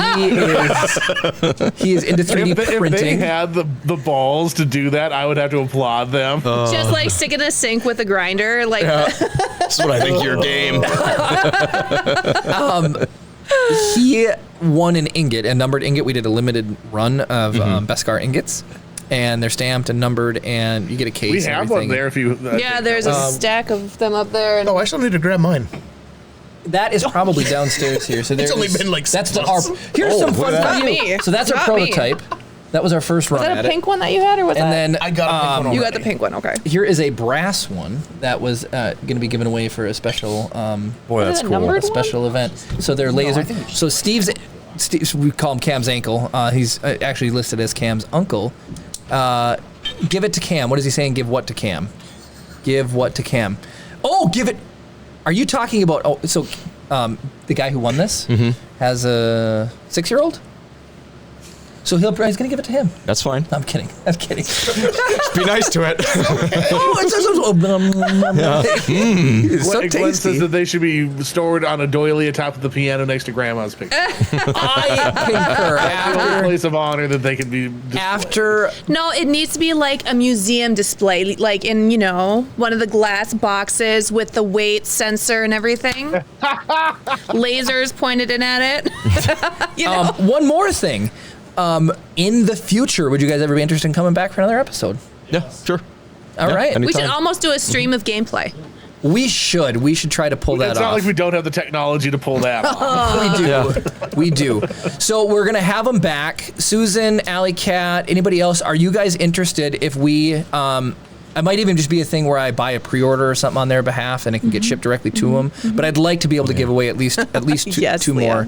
into 3D printing. If they had the balls to do that, I would have to applaud them. Just like stick in a sink with a grinder, like. That's what I think your game. He won an ingot, a numbered ingot. We did a limited run of Beskar ingots. And they're stamped and numbered, and you get a case. We have one there if you. Yeah, there's a stack of them up there. Oh, I still need to grab mine. That is probably downstairs here. So it's only been like 6 months. Here's some fun for you. So that's our prototype. That was our first run. Was that a pink one that you had, or was and that? then I got a pink one. You got the pink one. Okay. Here is a brass one that was going to be given away for a special. Boy, that's cool. A special event. So they're laser. So Steve, we call him Cam's ankle. He's actually listed as Cam's uncle. Give it to Cam. What is he saying? Give what to Cam? Give what to Cam? Oh, give it. Are you talking about? Oh, so the guy who won this has a 6-year-old. So he's going to give it to him. That's fine. I'm kidding. Just be nice to it. Glenn says that they should be stored on a doily atop of the piano next to Grandma's picture. I concur. After place of honor that they can be after. No, it needs to be like a museum display, like in one of the glass boxes with the weight sensor and everything. Lasers pointed in at it. One more thing. In the future, would you guys ever be interested in coming back for another episode? Yeah, sure. All right. We should almost do a stream of gameplay. We should try to pull that off. It's not like we don't have the technology to pull that off. We do. We do. So we're going to have them back. Susan, Alley Cat, anybody else, are you guys interested if we... I might even just be a thing where I buy a pre-order or something on their behalf and it can get shipped directly to them. But I'd like to be able to give away at least two more.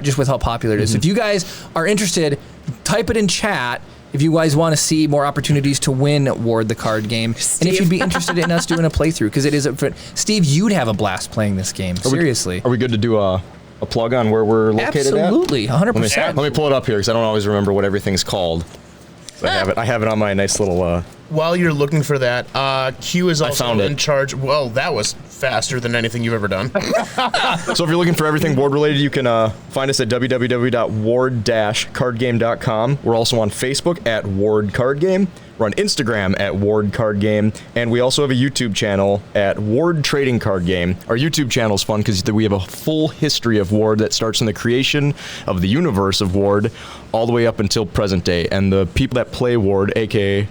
Just with how popular it is. If you guys are interested, type it in chat if you guys want to see more opportunities to win Ward the card game. Steve. And if you'd be interested in us doing a playthrough, because it is Steve, you'd have a blast playing this game. Seriously. Are we good to do a plug on where we're located Absolutely, 100%. Let me pull it up here because I don't always remember what everything's called. So I have it on my nice little... While you're looking for that, Q is also in charge. Well, that was faster than anything you've ever done. So if you're looking for everything Ward related, you can find us at www.ward-cardgame.com. We're also on Facebook at Ward Card Game. We're on Instagram at Ward Card Game. And we also have a YouTube channel at Ward Trading Card Game. Our YouTube channel is fun because we have a full history of Ward that starts from the creation of the universe of Ward all the way up until present day. And the people that play Ward, a.k.a.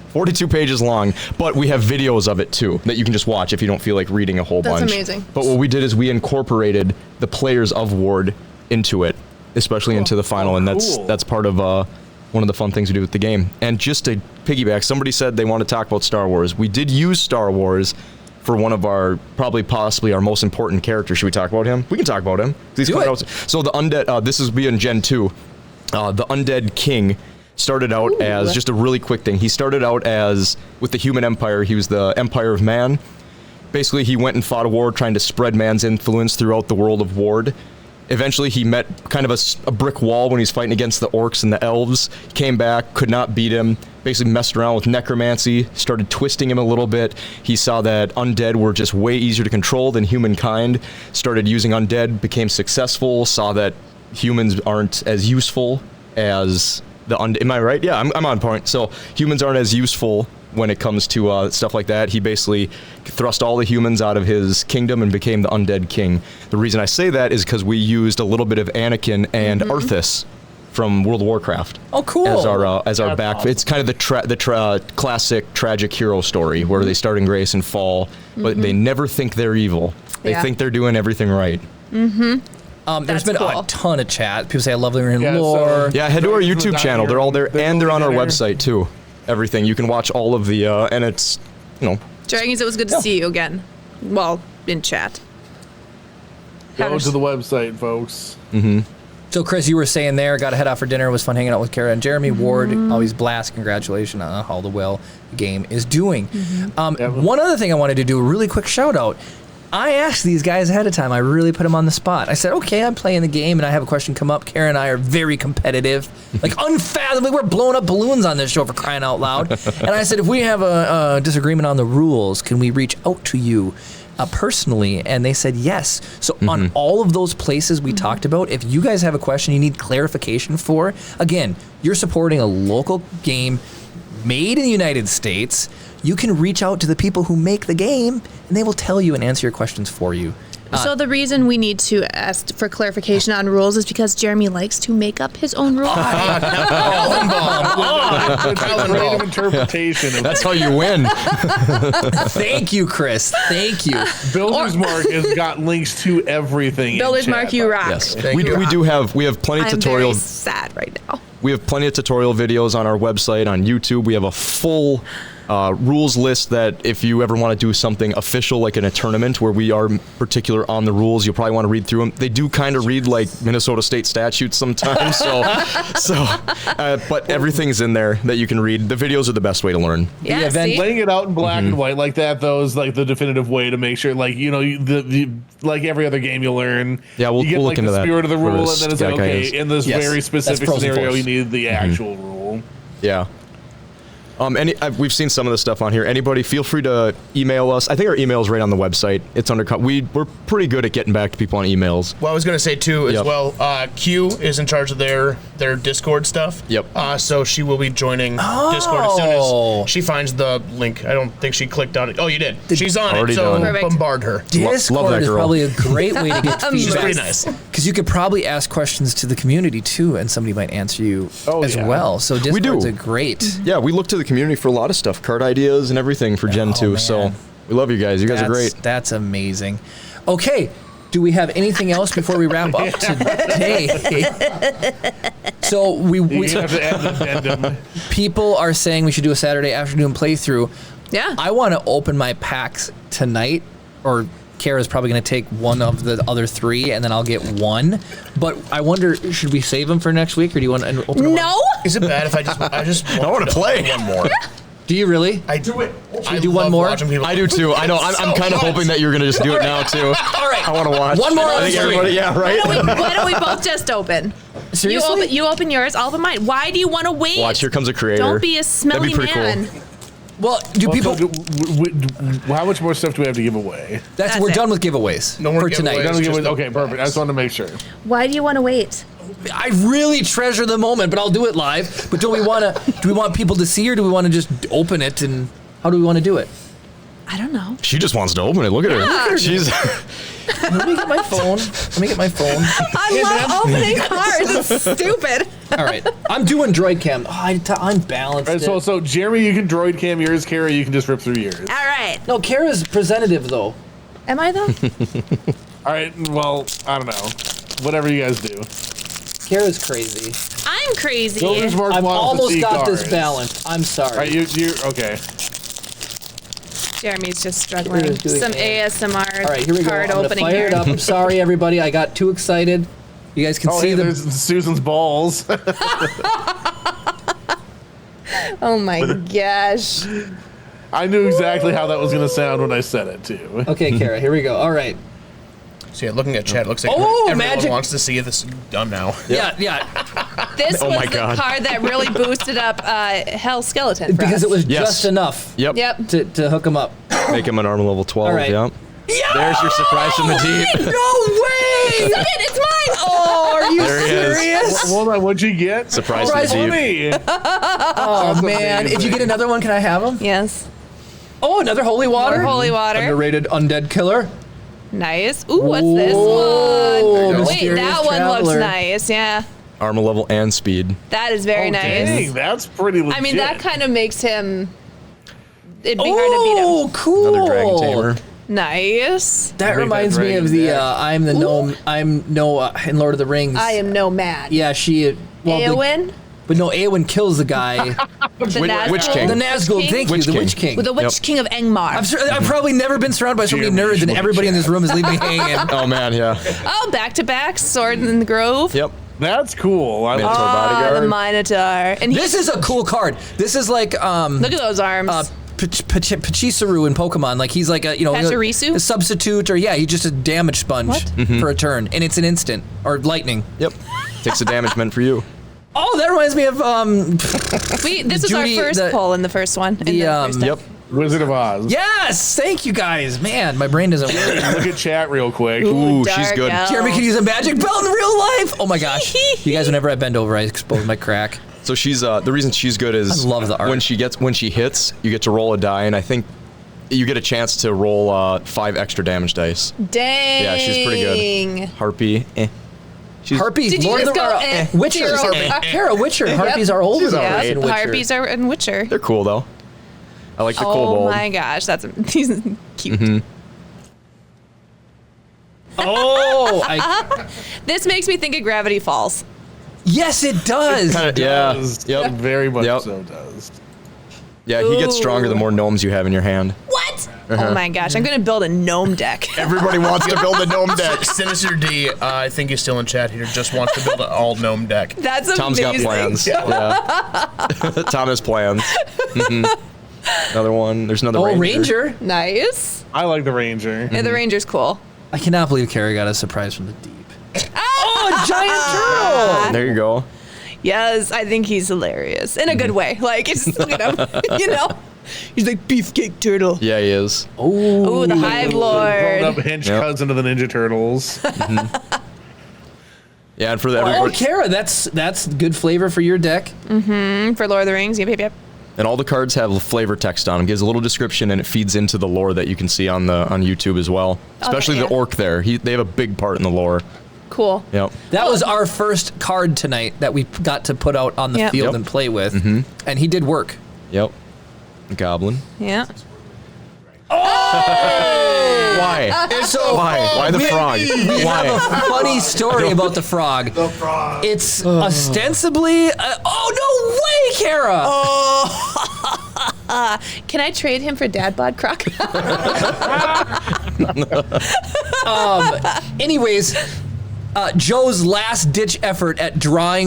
42 pages long, but we have videos of it too that you can just watch if you don't feel like reading a whole bunch. That's amazing. But what we did is we incorporated the players of Ward into it, especially into the final, and that's part of one of the fun things we do with the game. And just to piggyback, somebody said they want to talk about Star Wars. We did use Star Wars for one of our, possibly our most important characters. Should we talk about him? We can talk about him. So the undead, this is being Gen 2, the Undead King started out as just a really quick thing. He started out as, with the human empire, he was the Empire of Man. Basically, he went and fought a war trying to spread man's influence throughout the world of Ward. Eventually, he met kind of a brick wall when he's fighting against the orcs and the elves. He came back, could not beat him, basically messed around with necromancy, started twisting him a little bit. He saw that undead were just way easier to control than humankind, started using undead, became successful, saw that humans aren't as useful as... Am I right? Yeah, I'm on point. So humans aren't as useful when it comes to stuff like that. He basically thrust all the humans out of his kingdom and became the undead king. The reason I say that is because we used a little bit of Anakin and Arthas from World of Warcraft. Oh, cool! As our back. Awesome. It's kind of the classic tragic hero story where they start in grace and fall, but they never think they're evil. They think they're doing everything right. There's been a ton of chat. People say I love them in lore. Head to our YouTube channel. They're all there, and they're on our website too. Everything. You can watch all of the, and it's, Dragons, it was good to see you again. Well, in chat. Go to the website, folks. So, Chris, you were saying there, got to head out for dinner. It was fun hanging out with Kara and Jeremy. Ward, always blast. Congratulations on how the well game is doing. One other thing I wanted to do, a really quick shout out. I asked these guys ahead of time. I really put them on the spot. I said, okay, I'm playing the game and I have a question come up. Kara and I are very competitive, like unfathomably. We're blowing up balloons on this show, for crying out loud. And I said, if we have a disagreement on the rules, can we reach out to you personally? And they said yes. So on all of those places we talked about, if you guys have a question you need clarification for, again, you're supporting a local game made in the United States. You can reach out to the people who make the game, and they will tell you and answer your questions for you. So the reason we need to ask for clarification on rules is because Jeremy likes to make up his own rules. Creative interpretation. That's how you win. Thank you, Chris. Thank you. Builder's Mark has got links to everything. Builder's Mark, you rock. Yes, we do have plenty of I'm tutorials. very sad right now. We have plenty of tutorial videos on our website, on YouTube. We have a full rules list that if you ever want to do something official, like in a tournament where we are particular on the rules, you'll probably want to read through them. They do kind of read like Minnesota State statutes sometimes, but everything's in there that you can read. The videos are the best way to learn. Yeah, laying it out in black and white like that, though, is like the definitive way to make sure, like, you know, like every other game you learn. Yeah, we'll you get look like into the that. spirit of the rule, and then it's like, okay, in this Yes, very that's specific pros and scenario, cons. you need the actual rule. Yeah. We've seen some of the stuff on here. Anybody, feel free to email us. I think our email is right on the website. It's under. We're pretty good at getting back to people on emails. Well, I was going to say too as well. Q is in charge of their Discord stuff. Yep. So she will be joining Discord as soon as she finds the link. I don't think she clicked on it. Oh, you did. She's on it. So bombard her. Discord is probably a great way to get She's feedback. pretty nice. Because you could probably ask questions to the community too, and somebody might answer you as well. So Discord's a great. Yeah, we look to the community for a lot of stuff, card ideas and everything for Gen 2. man. So we love you guys. You guys are great. That's amazing. Okay, do we have anything else before we wrap up today? So people are saying we should do a Saturday afternoon playthrough. Yeah. I want to open my packs tonight, or Kara's probably going to take one of the other three, and then I'll get one. But I wonder, should we save them for next week, or do you want to open them? No. Is it bad if I just want to play one more? Do you really? I do it. Should we do one more? I do too. I know. I'm kind of hoping that you're going to just do it now too. All right. I want to watch. One more I on think the everybody, stream. yeah, right? Why don't we both just open? Seriously? You open yours, I'll open mine. Why do you want to wait? Watch, here comes a creator. Don't be a smelly That'd be pretty man. cool. Well, people? How much more stuff do we have to give away? We're done with giveways for tonight. Okay, perfect. I just wanted to make sure. Why do you want to wait? I really treasure the moment, but I'll do it live. But do we want people to see, or do we want to just open it, and how do we want to do it? I don't know. She just wants to open it. Look at her. She's. Let me get my phone. I love opening cards. It's stupid. All right, I'm doing droid cam. I'm balanced. All right, so Jeremy, you can droid cam yours. Kara, you can just rip through yours. All right. No, Kara's presentative though. Am I though? All right. Well, I don't know. Whatever you guys do. Kara's crazy. I'm crazy. Builder's Mark I've wants to almost see got cards. this balanced. I'm sorry. All right, you're okay. Jeremy's just struggling. Kara's doing Some it. ASMR All right, here we go. card I'm gonna opening fire here. it up. I'm sorry, everybody. I got too excited. You guys can see there's Susan's balls. Oh my gosh. I knew exactly how that was going to sound when I said it too. Okay, Kara, here we go. All right. So yeah, looking at chat, it looks like everyone wants to see this done now. Yeah. This Oh was my the God. card that really boosted up Hell Skeleton for Because us. it was Yes. just enough. Yep. to hook him up. Make him an armor level 12. All right. Yeah. There's your surprise from the deep. No way! Suck it, it's mine! Oh, are you There he is. serious? Hold on, what'd you get? Surprise from the deep. Oh That's man! amazing. If you get another one, can I have them? Yes. Oh, another holy water. More holy water. Underrated undead killer. Nice. Ooh, what's this Whoa, one? Wait, mysterious that one looks traveler. nice. Yeah, Armor level and speed. that is very nice. Dang, that's pretty legit. I mean, that kind of makes him. It'd be hard to beat him. Oh, cool! Another dragon tamer. Nice. That Make reminds that me of dragon the deck. I'm the gnome. I'm no in Lord of the Rings. I am no mad. Yeah, she. Well, Eowyn. But no, Eowyn kills the guy. Witch King. The Nazgul, thank you, the Witch King. With the Witch King of Angmar. I've probably never been surrounded by so many nerds, and everybody in this room is leaving me hanging. Oh man, yeah. Oh, back-to-back, Sword in the Grove. Yep. That's cool. I Minotaur the Bodyguard. Minotaur. And This is a cool card. This is like look at those arms. Pachirisu in Pokemon. Like he's like a Pachirisu? a substitute, or he's just a damage sponge for a turn, and it's an instant or lightning. Yep. Takes the damage meant for you. Oh, that reminds me of this is our first poll in the first one. Yep. Wizard of Oz. Yes, thank you guys. Man, my brain doesn't work. Look at chat real quick. Ooh, she's good. Jeremy can use a magic belt in real life. Oh my gosh. You guys, whenever I bend over, I expose my crack. So she's the reason she's good is I love the art. when she hits, you get to roll a die, and I think you get a chance to roll 5 extra damage dice. Dang. Yeah, she's pretty good. Harpy. Harpies. Did you just go Witcher. Kara, Witcher. Harpies are old. Yeah, Harpies are in Witcher. They're cool though. I like the kobold. Oh my gosh, that's he's cute. Mm-hmm. This makes me think of Gravity Falls. Yes, it does. Yep. Very much so does. Yeah, he gets stronger the more gnomes you have in your hand. What? Oh my gosh, I'm gonna build a gnome deck. Everybody wants to build a gnome deck. Sinister D, I think he's still in chat here, just wants to build an all gnome deck. That's Tom's amazing. got plans. Yeah. Tom has plans. Another one. There's another Ranger. Nice. I like the Ranger. Yeah, the Ranger's cool. I cannot believe Kara got a surprise from the deep. Oh, a giant turtle! There you go. Yes, I think he's hilarious in a good way. Like, it's look at him, He's like beefcake turtle. Yeah, he is. Oh, the Hive Lord. Up hench cousin of the Ninja Turtles. Yeah, and for the Oh, Kara, that's good flavor for your deck. For Lord of the Rings. Yep. And all the cards have flavor text on them. Gives a little description, and it feeds into the lore that you can see on YouTube as well. Especially the orc there. They have a big part in the lore. Cool. Yep. That was our first card tonight that we got to put out on the field and play with, and he did work. Yep. Goblin. Yeah. Why? Why the frog? We have a funny story about the frog. The frog. It's ostensibly. Oh no way, Kara! Can I trade him for Dad Bod Croc? Anyways. Joe's last-ditch effort at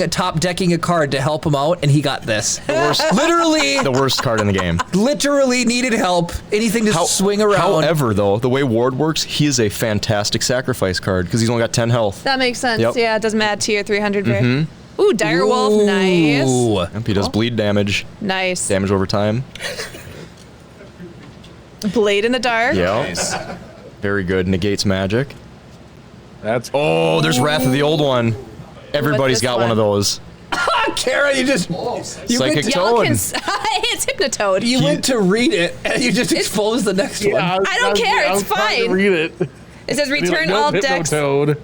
top decking a card to help him out, and he got this. The worst, literally, the worst card in the game. Literally needed help. Anything to swing around. However, though, the way Ward works, he is a fantastic sacrifice card because he's only got 10 health. That makes sense. Yep. Yeah, it doesn't matter. Tier 300. Ooh, Direwolf. Nice. Yep, he does bleed damage. Nice. Damage over time. Blade in the Dark. Yeah. Nice. Very good. Negates magic. That's there's Wrath of the Old One. Everybody's got one of those. Kara, you Psychic Toad. It's Hypnotoad. You went to read it, and you just exposed the next one. I don't care. It's fine. Read it. It says return all decks.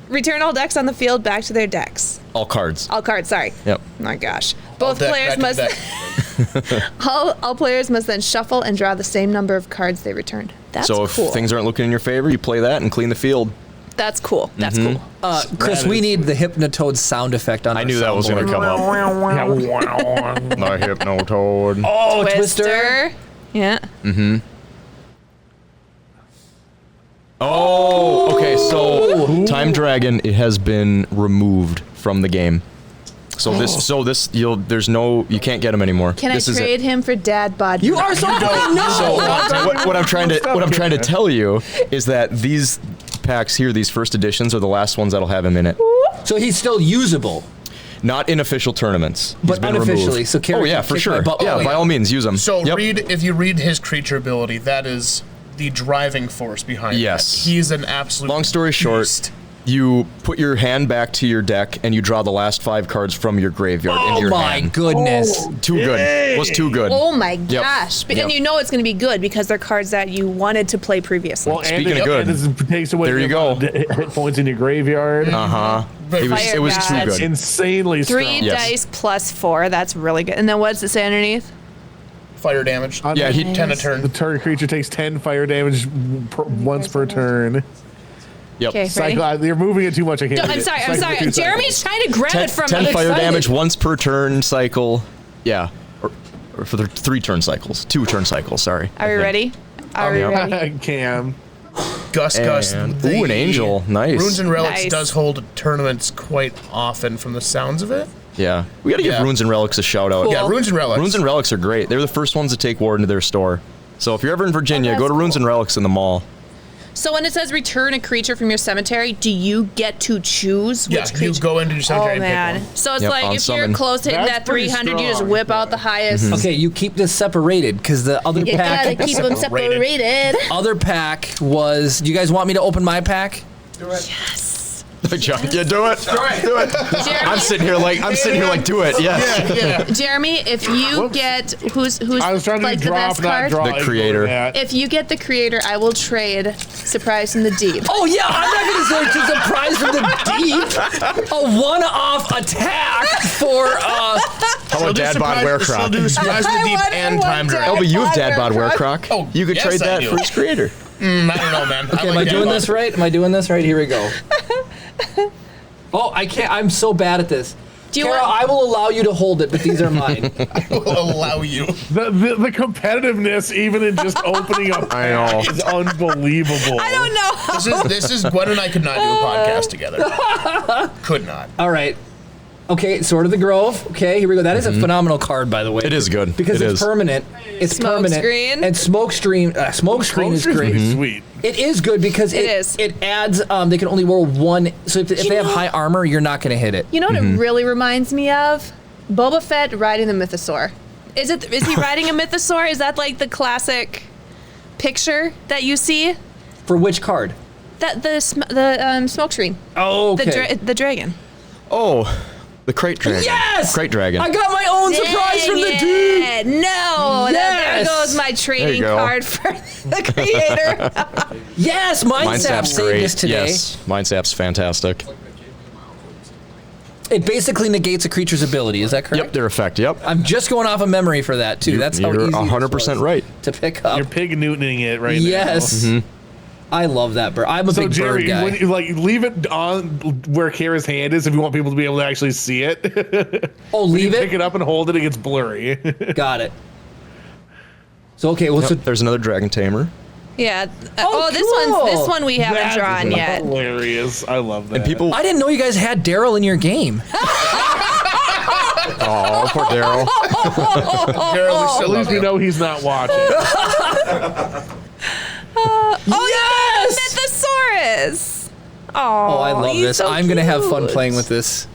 Return all decks on the field back to their decks. All cards. All cards. Sorry. Yep. Oh my gosh. Both players must. all players must then shuffle and draw the same number of cards they returned. That's cool. So if things aren't looking in your favor, you play that and clean the field. That's cool. That's cool. Chris, we need the Hypnotoad sound effect on. I knew that was going to come up. The Hypnotoad. Oh, Twister. Yeah. Oh, okay. So Time Dragon, it has been removed from the game. So you can't get him anymore. Can I trade him for Dad Bod? You are so what I'm trying to tell you is that these packs here, these first editions, are the last ones that'll have him in it. So he's still usable. Not in official tournaments, but unofficially. Removed. So yeah, for sure. Yeah, by all means, use them. So if you read his creature ability, that is the driving force behind. Yes, he's an absolute. Long story short, you put your hand back to your deck and you draw the last 5 cards from your graveyard into your hand. Oh my goodness! Too good. Was too good. Oh my gosh! And you know it's going to be good because they're cards that you wanted to play previously. Well, speaking of good, this takes away there you go. Hit points in your graveyard. It was too good. Insanely strong. 3 dice plus 4. That's really good. And then what does it say underneath? Fire damage. Yeah, he 10 a turn. The target creature takes 10 fire damage once per turn. Yep. Okay, ready? You're moving it too much. I can't. I'm sorry. Jeremy's trying to grab it from me. 10 fire damage once per turn cycle. Yeah. Or for the 3 turn cycles. 2 turn cycles, sorry. Are we ready? Are we ready? Cam. Gus. Ooh, an angel. Nice. Runes and Relics does hold tournaments quite often from the sounds of it. Yeah. We got to give Runes and Relics a shout out. Cool. Yeah, Runes and Relics. Runes and Relics are great. They're the first ones to take Ward into their store. So if you're ever in Virginia, go to Runes and Relics in the mall. So when it says return a creature from your cemetery, do you get to choose which creature? you go into your cemetery and pick one. So it's like if you're close to hitting that 300, you just whip out the highest. Okay, you keep this separated because the other You pack. gotta keep them separated. Other pack was. Do you guys want me to open my pack? Do it. Yes. Yeah, do it. Do it. I'm sitting here like, do it. Yes. Yeah. Jeremy, if you get who's I was trying to like drop, the best card, The creator. if you get the creator, I will trade surprise from the deep. Oh yeah, I'm not gonna say to surprise from the deep. A one-off attack for. How about Dad Bod Werecroc? She'll do surprise from the deep and time dragon. Oh, but you have Dad Bod Werecroc. Oh, you could yes, trade I that do. for his creator. I don't know, man. Okay, am I doing this right? Am I doing this right? Here we go. Oh, I can't. I'm so bad at this. Kara, I will allow you to hold it, but these are mine. I will allow you. The competitiveness, even in just opening up, I know, is unbelievable. I don't know. This is Gwen and I could not do a podcast together. Could not. All right. Okay, Sword of the Grove. Okay, here we go. That is a phenomenal card, by the way. It is good. Because It it's is. permanent. It's Smoke permanent. screen. And Smokescreen is great. Sweet. It is good because it adds. They can only roll one. So if they have high armor, you're not going to hit it. You know what it really reminds me of? Boba Fett riding the Mythosaur. Is he riding a Mythosaur? Is that like the classic picture that you see? For which card? That the smoke screen. Oh, okay. The dragon. Oh, the crate dragon. Yes! Crate dragon. I got my own surprise from the dude. No, there Yes! goes my trading go. card for the creator. Yes, Mindsap saved us today. Yes, Mindsap's fantastic. It basically negates a creature's ability. Is that correct? Yep, their effect. Yep. I'm just going off of memory for that too. That's how You're easy 100% right. to pick up. You're pig Newtoning it right Yes. now. I love that bird. I'm a So big Jerry, bird guy. when you, leave it on where Kara's hand is if you want people to be able to actually see it. Oh, leave it? Pick it up and hold it. It gets blurry. Got it. So okay, well, Yep, so there's another dragon tamer. Yeah. Oh, this cool. one we haven't That drawn is yet. Hilarious. I love that. And people. I didn't know you guys had Daryl in your game. Oh, poor Daryl. At least we know he's not watching. Yes! Mythosaurus. Oh, I love this. So I'm gonna have fun cute. playing with this.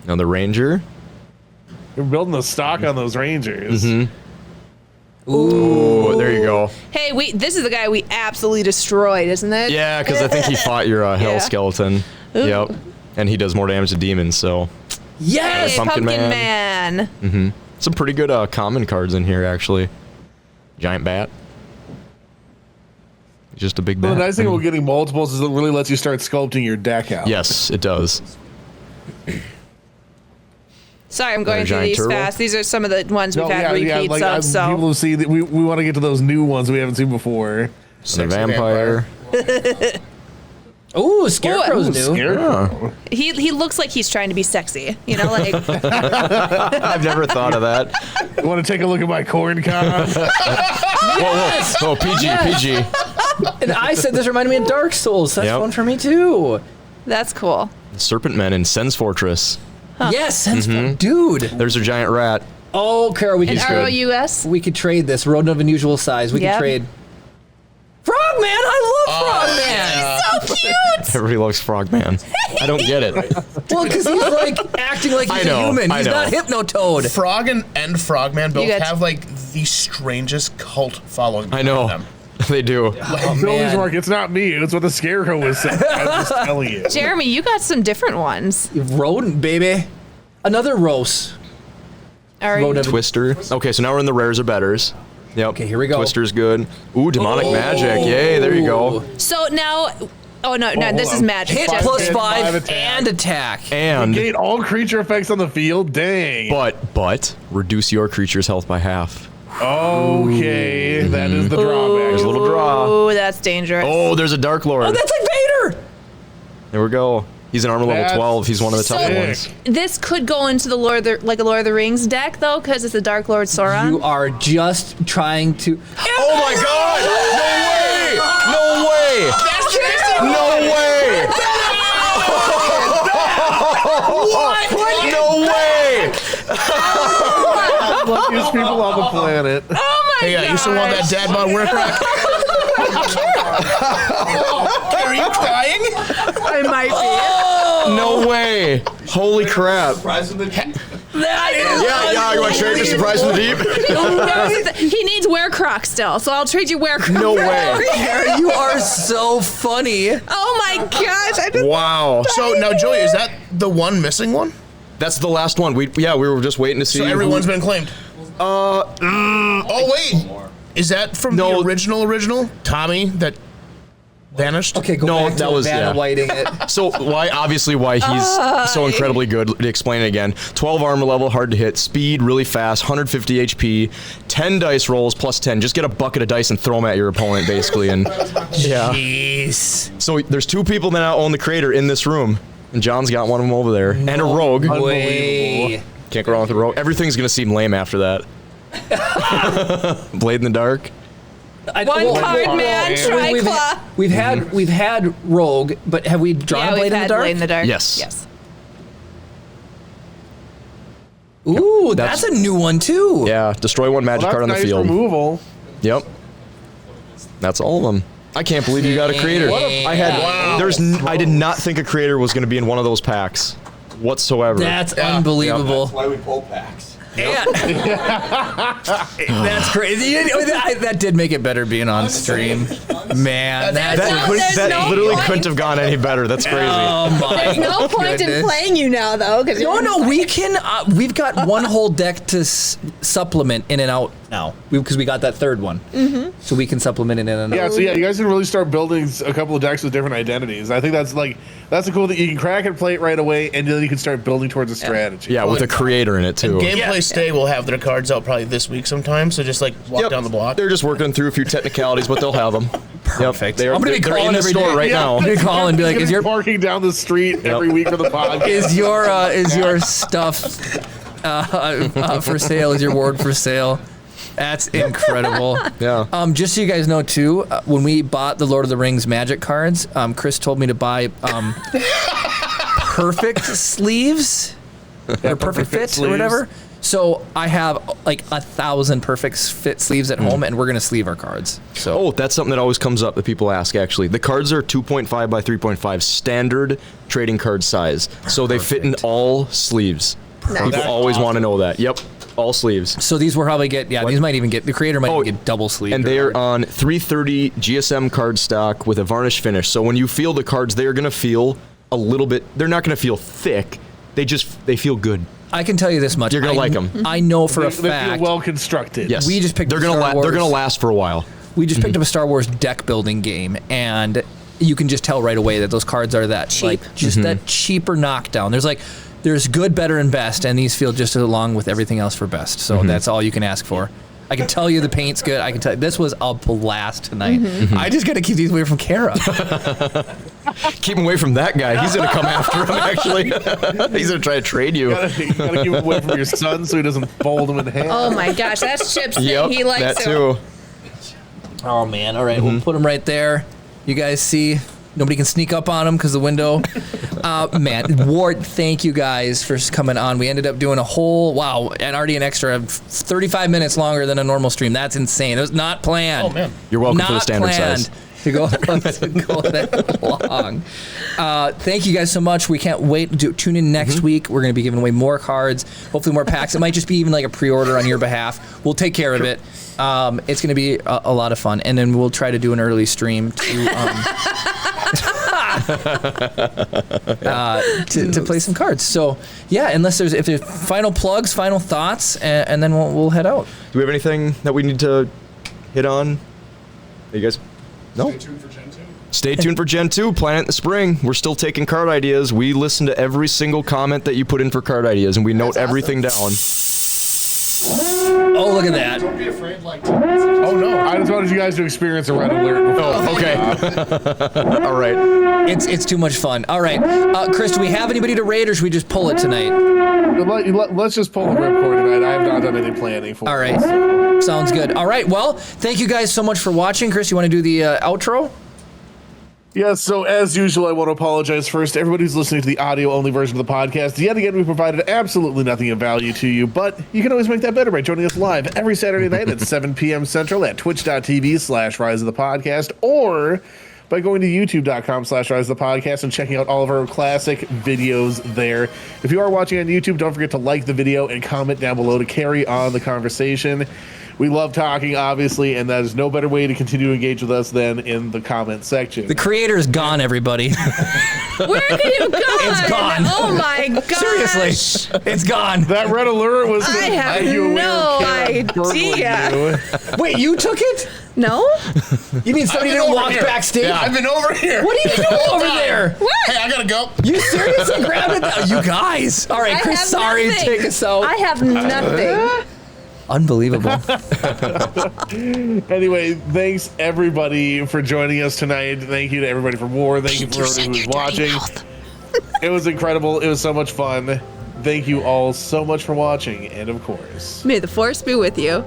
Now the ranger. You're building the stock on those Rangers. Ooh, there you go. Hey, this is the guy we absolutely destroyed, isn't it? Yeah, because I think he fought your hell Yeah. skeleton. Yep. And he does more damage to demons, so. Yes! Hey, Pumpkin Man. Some pretty good common cards in here, actually. Giant bat. Just a big bat. Well, the nice thing about getting multiples is it really lets you start sculpting your deck out. Yes, it does. Sorry, I'm going through giant these turtle? fast. These are some of the ones we've had repeats of. So people see that we want to get to those new ones we haven't seen before. The vampire. Ooh, Scarecrow's new. Scarecrow. he looks like he's trying to be sexy. You know, like I've never thought of that. You want to take a look at my corn cob? Whoa, PG. And I said this reminded me of Dark Souls. That's Yep. one for me too. that's cool. Serpent Men in Sen's Fortress. Yes, dude. There's a giant rat. Oh, Carol, we An could ROUS. we could trade this. Rodent of unusual size. We could Yep. trade. Frogman, I love Frogman. So cute. Everybody loves Frogman. I don't get it. Well, because he's like acting like he's a human. He's not Hypnotoad. Frog and Frogman both You got- have like the strangest cult following. I know. Them. They do. Oh, Buildings man. work. It's not me. It's what the Scarecrow was saying. I'm just telling you. Jeremy, you got some different ones. Rodent, baby. Another Rose. Are Rodent. Twister. Okay, so now we're in the rares or betters. Yep. Okay, here we go. Twister's good. Ooh, demonic magic. Yay, there you go. So now, no, this is magic. Hit Just- plus 5 attack. and attack. And Negate all creature effects on the field. Dang. but reduce your creature's health by half. Okay, that is the drawback. There's a little draw. Oh, that's dangerous. Oh, there's a Dark Lord. Oh, that's like Vader. There we go. He's an armor level 12. He's one of the tough ones. This could go into the Lord of the Rings deck though, because it's a Dark Lord Sauron. You are just trying to. Oh my God! No way! No way! What? No way! Luckiest people on the planet. Oh my Hey, you still want that dad bod work rack? Are you crying? I might be. No way! Holy crap! That is Yeah, you want to trade me surprise in the deep? he needs wear Crocs still, so I'll trade you wear Crocs. No way! Kara, you are so funny. Oh my gosh! I just Wow. So now, Joey, is that the one missing one? That's the last one. We were just waiting to see. So everyone's been claimed. Oh wait, is that from the original Tommy that vanished? Okay, go back to Vanna Whiting it. So why he's so incredibly good, to explain it again. 12 armor level, hard to hit, speed, really fast, 150 HP, 10 dice rolls plus 10. Just get a bucket of dice and throw them at your opponent, basically. And yeah. Jeez. So there's 2 people that now own the creator in this room, and John's got one of them over there, and a rogue. Way. Can't go wrong with a rogue. Everything's gonna seem lame after that. Blade in the dark. One card, man. Triclaw. We've had Rogue, but have we drawn a Blade in the Dark? Blade in the Dark. Yes. Yes. Ooh, that's a new one too. Yeah, destroy one magic card on the field. Removal. Yep. That's all of them. I can't believe you got a creator. I did not think a creator was going to be in one of those packs whatsoever. That's unbelievable. That's why we pull packs. That's crazy. That did make it better being on stream. Man, that literally couldn't have gone any better. That's crazy. Oh my There's no point in playing you now, though. No, we can. We've got one whole deck to supplement in and out now because we got that third one. Mm-hmm. So we can supplement in and out. Yeah, so you guys can really start building a couple of decks with different identities. I think that's a cool that you can crack and play it right away, and then you can start building towards a strategy. Yeah, with a creator in it too. And Gameplay Stay will have their cards out probably this week sometime. So just walk down the block. They're just working through a few technicalities, but they'll have them. Perfect. Yep. I'm gonna be calling in the store right now. I'm gonna call and be like, "Is your parking down the street every week for the podcast? Is your stuff for sale? Is your ward for sale?" That's incredible. Yeah. Just so you guys know too, when we bought the Lord of the Rings Magic cards, Chris told me to buy perfect sleeves or perfect fit or whatever. So I have like 1,000 perfect fit sleeves at home, and we're gonna sleeve our cards. So that's something that always comes up that people ask. Actually, the cards are 2.5 by 3.5 standard trading card size, so they fit in all sleeves. Nice. People always want to know that. Yep. All sleeves. So these will probably get, these might even get, the creator might even get double sleeve. And they are on 330 GSM card stock with a varnish finish. So when you feel the cards, they are going to feel a little bit, they're not going to feel thick. They feel good. I can tell you this much. You're going to like them. I know for a fact. They feel well constructed. Yes. We just picked they're going to last for a while. We just picked up a Star Wars deck building game, and you can just tell right away that those cards are that cheap. That cheaper knockdown. There's good, better, and best, and these feel just along with everything else for best. So that's all you can ask for. I can tell you the paint's good. I can tell you this was a blast tonight. I just got to keep these away from Kara. Keep him away from that guy. He's going to come after him, actually. He's going to try to trade you. You gotta keep him away from your son so he doesn't fold him in half. Oh my gosh, that's Chip's thing. Yep, He likes that too. Oh man, all right, we'll put them right there. You guys see? Nobody can sneak up on them because the window. Man, Ward, thank you guys for coming on. We ended up doing an already an extra 35 minutes longer than a normal stream. That's insane. It was not planned. Oh man, you're welcome for the standard size. To go that long. Thank you guys so much. We can't wait to tune in next week. We're going to be giving away more cards, hopefully more packs. It might just be even like a pre-order on your behalf. We'll take care of it. It's going to be a lot of fun, and then we'll try to do an early stream to play some cards. So yeah, if there's final plugs, final thoughts, and then we'll head out. Do we have anything that we need to hit on? You guys? No. Stay tuned for Gen 2. Stay tuned for Gen 2, Planet in the Spring. We're still taking card ideas. We listen to every single comment that you put in for card ideas, and we note everything down. Oh, look at that. Don't be afraid, like. Oh no! I just wanted you guys to experience a red alert. Oh, okay. All right. It's too much fun. All right, Chris, do we have anybody to raid, or should we just pull it tonight? Let's just pull the ripcord tonight. I have not done any planning for it. All right, sounds good. All right, well, thank you guys so much for watching. Chris, you want to do the outro? Yes, so as usual, I want to apologize first to everybody who's listening to the audio-only version of the podcast. Yet again, we provided absolutely nothing of value to you, but you can always make that better by joining us live every Saturday night at 7 p.m. Central at twitch.tv/Rise of the Podcast, or by going to youtube.com/Rise of the Podcast and checking out all of our classic videos there. If you are watching on YouTube, don't forget to like the video and comment down below to carry on the conversation. We love talking, obviously, and that is no better way to continue to engage with us than in the comment section. The creator's gone, everybody. Where have you gone? It's gone. Oh my gosh. Seriously, it's gone. That red alert was. I have no idea. Wait, you took it? No? You mean somebody didn't walk backstage? Yeah, I've been over here. What are you doing over there? What? Hey, I gotta go. You seriously grabbed it? Oh, you guys. All right, Chris, sorry, take us out. I have nothing. Unbelievable. Anyway, thanks everybody for joining us tonight. Thank you to everybody from War. Thank you for everybody who's watching. It was incredible. It was so much fun. Thank you all so much for watching. And of course, May the force be with you.